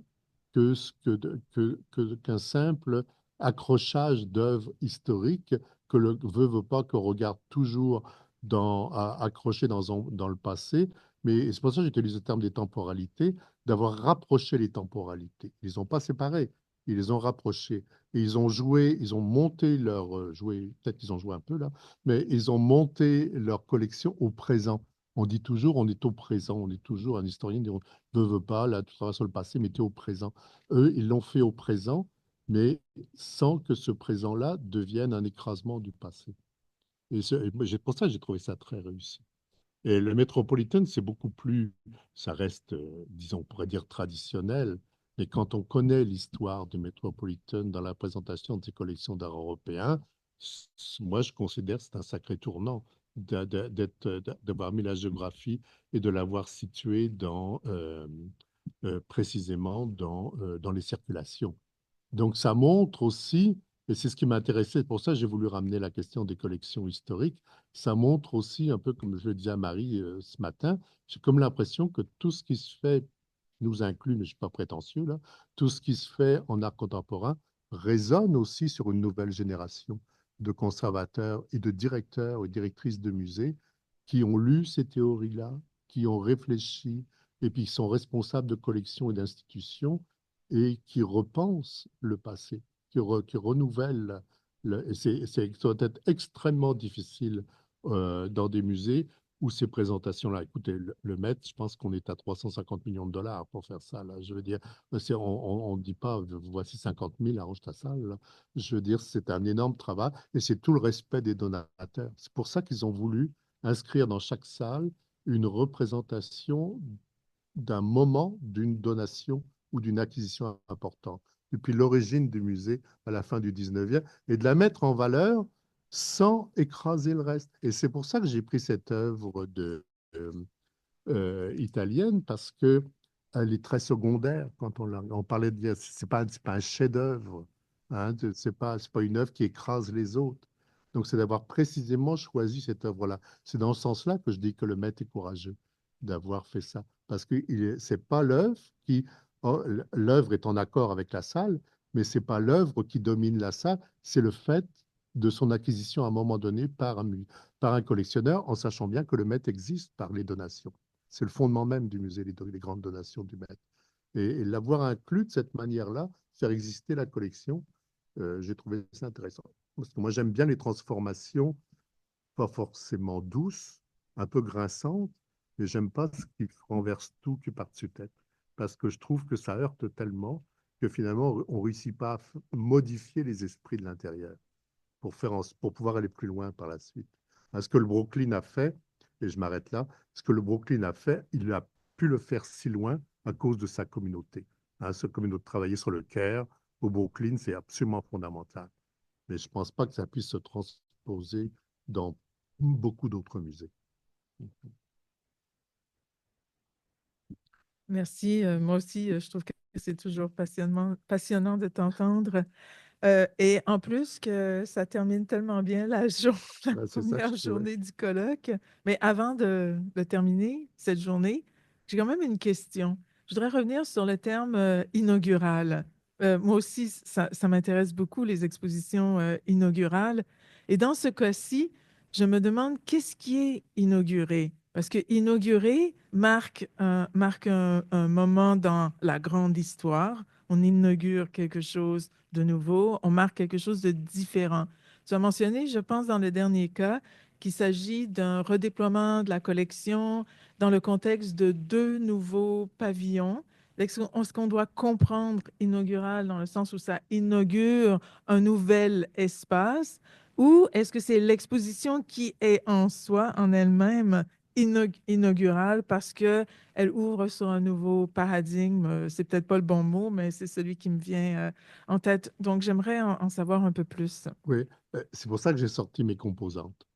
qu'un simple accrochage d'œuvres historiques que le veut pas qu'on regarde toujours accroché dans le passé. Mais c'est pour ça que j'utilise le terme des temporalités, d'avoir rapproché les temporalités. Ils ne les ont pas séparées, ils les ont rapprochées. Et ils ont joué, ils ont monté peut-être qu'ils ont joué un peu là, mais ils ont monté leur collection au présent. On dit toujours, on est au présent, on est toujours, un historien dit, on ne veut pas, là, tout ça va sur le passé, mais tu es au présent. Eux, ils l'ont fait au présent, mais sans que ce présent-là devienne un écrasement du passé. Pour ça, j'ai trouvé ça très réussi. Et le Metropolitan, c'est beaucoup plus, ça reste, disons, on pourrait dire traditionnel, mais quand on connaît l'histoire du Metropolitan dans la présentation de ses collections d'art européen, moi, je considère que c'est un sacré tournant d'avoir mis la géographie et de l'avoir situé précisément dans les circulations. Donc, ça montre aussi, et c'est ce qui m'a intéressé, pour ça j'ai voulu ramener la question des collections historiques, ça montre aussi, un peu comme je le disais à Marie ce matin, j'ai comme l'impression que tout ce qui se fait, nous inclut, mais je ne suis pas prétentieux là, tout ce qui se fait en art contemporain résonne aussi sur une nouvelle génération de conservateurs et de directeurs et directrices de musées qui ont lu ces théories-là, qui ont réfléchi et puis qui sont responsables de collections et d'institutions et qui repensent le passé, qui renouvellent. Ça doit être extrêmement difficile dans des musées où ces présentations-là, écoutez, le Met, je pense qu'on est à 350 millions de dollars pour faire ça. Là. Je veux dire, on ne dit pas, voici 50 000, arrange ta salle. Là. Je veux dire, c'est un énorme travail et c'est tout le respect des donateurs. C'est pour ça qu'ils ont voulu inscrire dans chaque salle une représentation d'un moment d'une donation ou d'une acquisition importante. depuis l'origine du musée à la fin du 19e, et de la mettre en valeur sans écraser le reste. Et c'est pour ça que j'ai pris cette œuvre italienne, parce que elle est très secondaire quand on parlait de... C'est pas un chef-d'œuvre, hein, c'est pas une œuvre qui écrase les autres. Donc, c'est d'avoir précisément choisi cette œuvre-là. C'est dans ce sens-là que je dis que le maître est courageux d'avoir fait ça. Parce que c'est pas l'œuvre qui... oh, l'œuvre est en accord avec la salle, mais c'est pas l'œuvre qui domine la salle, c'est le fait de son acquisition à un moment donné par un collectionneur, en sachant bien que le maître existe par les donations. C'est le fondement même du musée, les grandes donations du maître. Et l'avoir inclus de cette manière-là, faire exister la collection, j'ai trouvé ça intéressant. Parce que moi, j'aime bien les transformations, pas forcément douces, un peu grinçantes, mais j'aime pas ce qui renverse tout, qui part dessus tête. Parce que je trouve que ça heurte tellement que finalement, on ne réussit pas à modifier les esprits de l'intérieur pour pouvoir aller plus loin par la suite. Ce que le Brooklyn a fait, et je m'arrête là, ce que le Brooklyn a fait, il a pu le faire si loin à cause de sa communauté. Sa communauté, travailler sur le Caire, au Brooklyn, c'est absolument fondamental. Mais je ne pense pas que ça puisse se transposer dans beaucoup d'autres musées. Merci. Moi aussi, je trouve que c'est toujours passionnant de t'entendre. Et en plus que ça termine tellement bien la Ben, c'est ça que première je trouvais. journée du colloque. Mais avant de terminer cette journée, j'ai quand même une question. Je voudrais revenir sur le terme inaugural. Moi aussi, ça m'intéresse beaucoup, les expositions inaugurales. Et dans ce cas-ci, je me demande qu'est-ce qui est inauguré? Parce que inaugurer marque un moment dans la grande histoire. On inaugure quelque chose de nouveau, on marque quelque chose de différent. Tu as mentionné, je pense, dans le dernier cas, qu'il s'agit d'un redéploiement de la collection dans le contexte de deux nouveaux pavillons. Est-ce qu'on doit comprendre inaugural dans le sens où ça inaugure un nouvel espace ou est-ce que c'est l'exposition qui est en soi, en elle-même, inaugurale parce que elle ouvre sur un nouveau paradigme. C'est peut-être pas le bon mot, mais c'est celui qui me vient en tête. Donc, j'aimerais en savoir un peu plus. Oui, c'est pour ça que j'ai sorti mes composantes.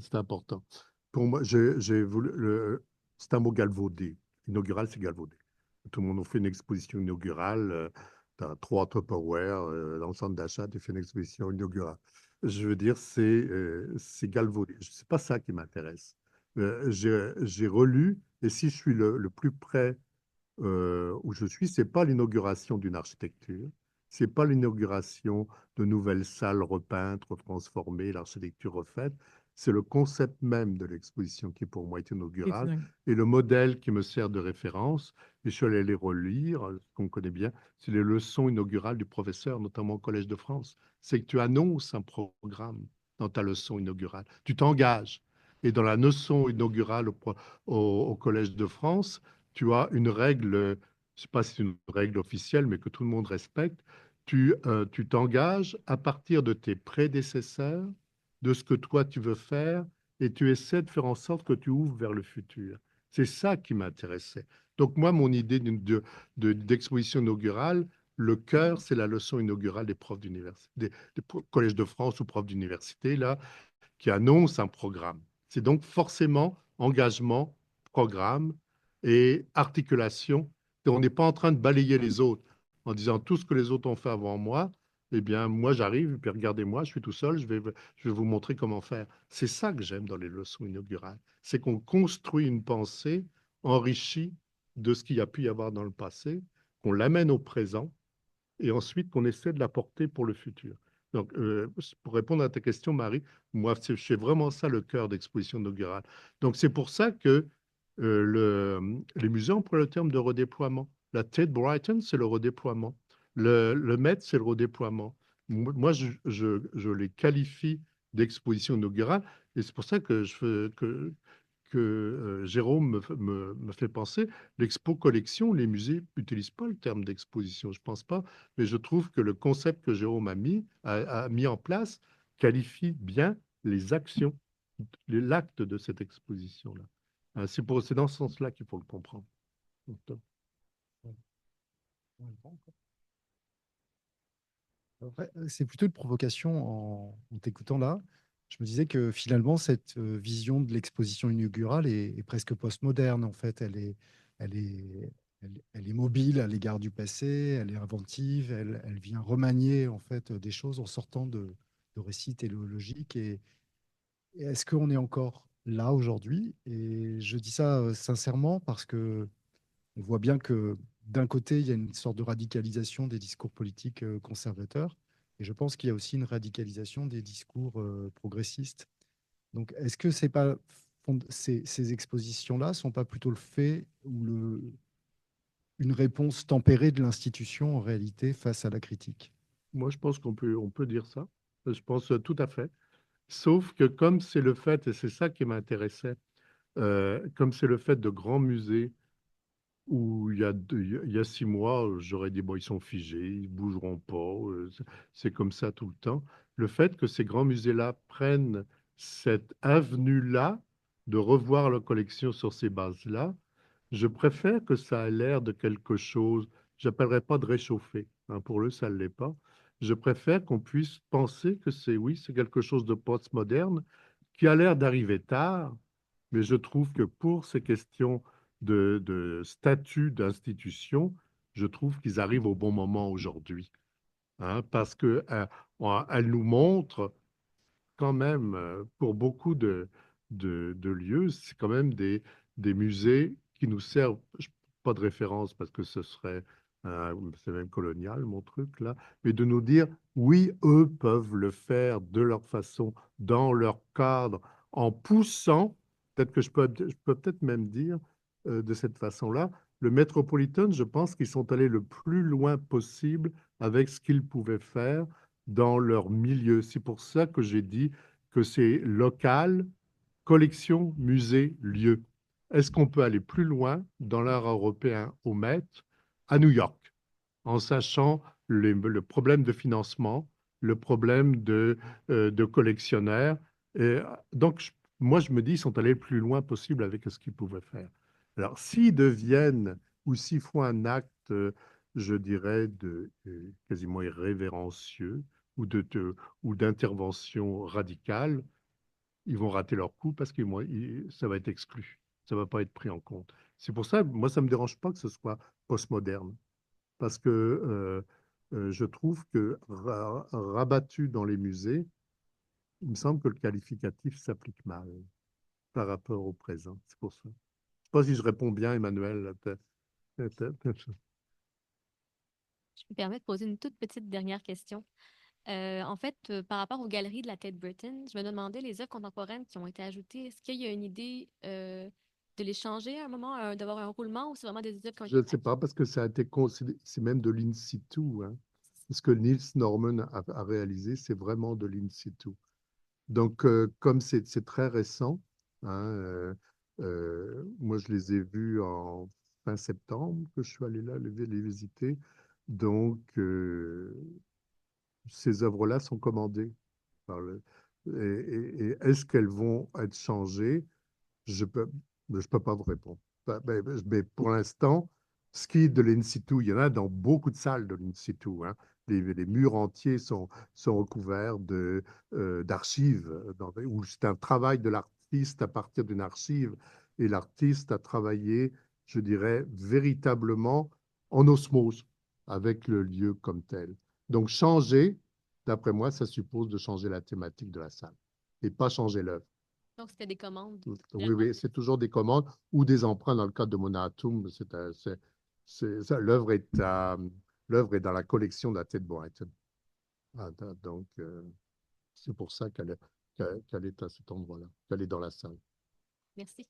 C'est important. Pour moi, j'ai voulu. C'est un mot galvaudé. Inaugural, c'est galvaudé. Tout le monde a fait une exposition inaugurale. Tu as trois Tupperware dans le centre d'achat, tu fais une exposition inaugurale. Je veux dire, c'est galvaudé. C'est pas ça qui m'intéresse. J'ai relu, et si je suis le plus près où je suis, c'est pas l'inauguration d'une architecture, c'est pas l'inauguration de nouvelles salles repeintes, retransformées, l'architecture refaite, c'est le concept même de l'exposition qui pour moi est inaugurale et le modèle qui me sert de référence. Et je suis allé les relire, ce qu'on connaît bien, c'est les leçons inaugurales du professeur, notamment au Collège de France. C'est que tu annonces un programme dans ta leçon inaugurale, tu t'engages. Et dans la leçon inaugurale au Collège de France, tu as une règle, je ne sais pas si c'est une règle officielle, mais que tout le monde respecte. Tu t'engages à partir de tes prédécesseurs, de ce que toi tu veux faire, et tu essaies de faire en sorte que tu ouvres vers le futur. C'est ça qui m'intéressait. Donc moi, mon idée d'exposition inaugurale, le cœur, c'est la leçon inaugurale des profs d'université, des collèges de France ou profs d'université, là, qui annonce un programme. C'est donc forcément engagement, programme et articulation. Et on n'est pas en train de balayer les autres en disant tout ce que les autres ont fait avant moi, eh bien, moi, j'arrive, et puis regardez-moi, je suis tout seul, je vais vous montrer comment faire. C'est ça que j'aime dans les leçons inaugurales. C'est qu'on construit une pensée enrichie de ce qu'il y a pu y avoir dans le passé, qu'on l'amène au présent, et ensuite qu'on essaie de la porter pour le futur. Donc, pour répondre à ta question, Marie, moi, c'est vraiment ça le cœur d'exposition inaugurale. Donc, c'est pour ça que les musées emploient le terme de redéploiement. La Tate Brighton, c'est le redéploiement. Le Met, c'est le redéploiement. Moi, je les qualifie d'exposition inaugurale, et c'est pour ça que Jérôme me fait penser, l'expo collection, les musées n'utilisent pas le terme d'exposition, je pense pas, mais je trouve que le concept que Jérôme a mis en place qualifie bien les actions, l'acte de cette exposition-là. C'est dans ce sens-là qu'il faut le comprendre. Ouais, c'est plutôt une provocation en t'écoutant là. Je me disais que finalement, cette vision de l'exposition inaugurale est presque postmoderne. En fait, elle est, elle est mobile à l'égard du passé, elle est inventive, elle vient remanier en fait des choses en sortant de récits téléologiques. Et est-ce qu'on est encore là aujourd'hui? Et je dis ça sincèrement parce que on voit bien que d'un côté, il y a une sorte de radicalisation des discours politiques conservateurs, et je pense qu'il y a aussi une radicalisation des discours progressistes. Donc, est-ce que c'est pas ces expositions-là sont pas plutôt le fait ou une réponse tempérée de l'institution en réalité face à la critique? Moi, je pense on peut dire ça. Je pense tout à fait. Sauf que comme c'est le fait, et c'est ça qui m'intéressait, comme c'est le fait de grands musées où il y a 6 mois, j'aurais dit, bon, ils sont figés, ils bougeront pas, c'est comme ça tout le temps. Le fait que ces grands musées-là prennent cette avenue-là de revoir leur collection sur ces bases-là, je préfère que ça ait l'air de quelque chose, j'appellerais pas de réchauffé, hein, pour eux, ça ne l'est pas. Je préfère qu'on puisse penser que oui, c'est quelque chose de postmoderne qui a l'air d'arriver tard, mais je trouve que pour ces questions de statut d'institution, je trouve qu'ils arrivent au bon moment aujourd'hui, hein, parce que elles nous montrent quand même, pour beaucoup de lieux, c'est quand même des musées qui nous servent, pas de référence parce que ce serait, c'est même colonial mon truc là, mais de nous dire, oui, eux peuvent le faire de leur façon, dans leur cadre, en poussant, peut-être que je peux peut-être même dire de cette façon-là, le Metropolitan, je pense qu'ils sont allés le plus loin possible avec ce qu'ils pouvaient faire dans leur milieu. C'est pour ça que j'ai dit que c'est local, collection, musée, lieu. Est-ce qu'on peut aller plus loin dans l'art européen au Met, à New York, en sachant le problème de financement, le problème de collectionneurs? Et donc, moi, je me dis, ils sont allés le plus loin possible avec ce qu'ils pouvaient faire. Alors, s'ils deviennent ou s'ils font un acte, je dirais, quasiment irrévérencieux ou ou d'intervention radicale, ils vont rater leur coup parce que ça va être exclu. Ça ne va pas être pris en compte. C'est pour ça, moi, ça ne me dérange pas que ce soit postmoderne. Parce que je trouve que rabattu dans les musées, il me semble que le qualificatif s'applique mal par rapport au présent. C'est pour ça. Je ne sais pas si je réponds bien, Emmanuel. Je me permets de poser une toute petite dernière question. En fait, par rapport aux galeries de la Tate Britain, je me demandais les œuvres contemporaines qui ont été ajoutées, est-ce qu'il y a une idée de les changer à un moment, d'avoir un roulement, ou c'est vraiment des œuvres qui ont Je été ne sais pas, parce que ça a été considéré, c'est même de l'in situ, hein. Ce que Niels Norman a réalisé, c'est vraiment de l'in situ. Donc, comme c'est très récent, hein, moi je les ai vus en fin septembre, que je suis allé là les visiter. Donc, ces œuvres-là sont commandées par et est-ce qu'elles vont être changées? Je peux pas vous répondre. Mais pour l'instant, ce qui est de l'in situ, il y en a dans beaucoup de salles de l'in situ, hein. Les murs entiers sont recouverts d'archives, où c'est un travail de l'artiste à partir d'une archive. Et l'artiste a travaillé, je dirais, véritablement en osmose avec le lieu comme tel. Donc, changer, d'après moi, ça suppose de changer la thématique de la salle et pas changer l'œuvre. Donc, c'était des commandes. Oui, Finalement. oui, c'est toujours des commandes ou des emprunts dans le cadre de Monatum. L'œuvre est dans la collection de la Tate Britain. Donc, c'est pour ça qu'elle est à cet endroit-là, qu'elle est dans la salle. Merci.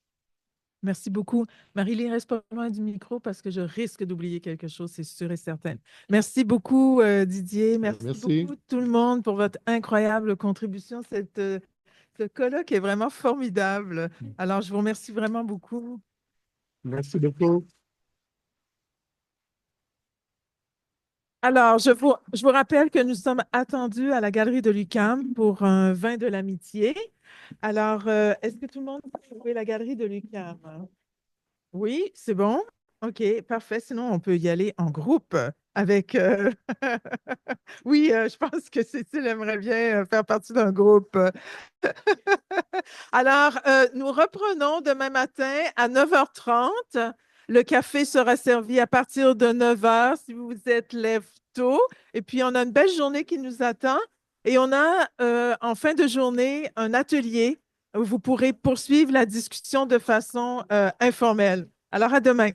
Merci beaucoup. Marie-Lie, reste pas loin du micro parce que je risque d'oublier quelque chose, c'est sûr et certain. Merci beaucoup, Didier. Merci beaucoup tout le monde pour votre incroyable contribution. Ce colloque est vraiment formidable. Alors, je vous remercie vraiment beaucoup. Merci beaucoup. Alors, je vous rappelle que nous sommes attendus à la Galerie de l'UQAM pour un vin de l'amitié. Alors, est-ce que tout le monde peut trouver la Galerie de l'UQAM? Oui, c'est bon. OK, parfait. Sinon, on peut y aller en groupe avec... Oui, je pense que Cécile aimerait bien faire partie d'un groupe. Alors, nous reprenons demain matin à 9h30. Le café sera servi à partir de 9h si vous êtes lève tôt. Et puis, on a une belle journée qui nous attend. Et on a en fin de journée un atelier où vous pourrez poursuivre la discussion de façon informelle. Alors, à demain.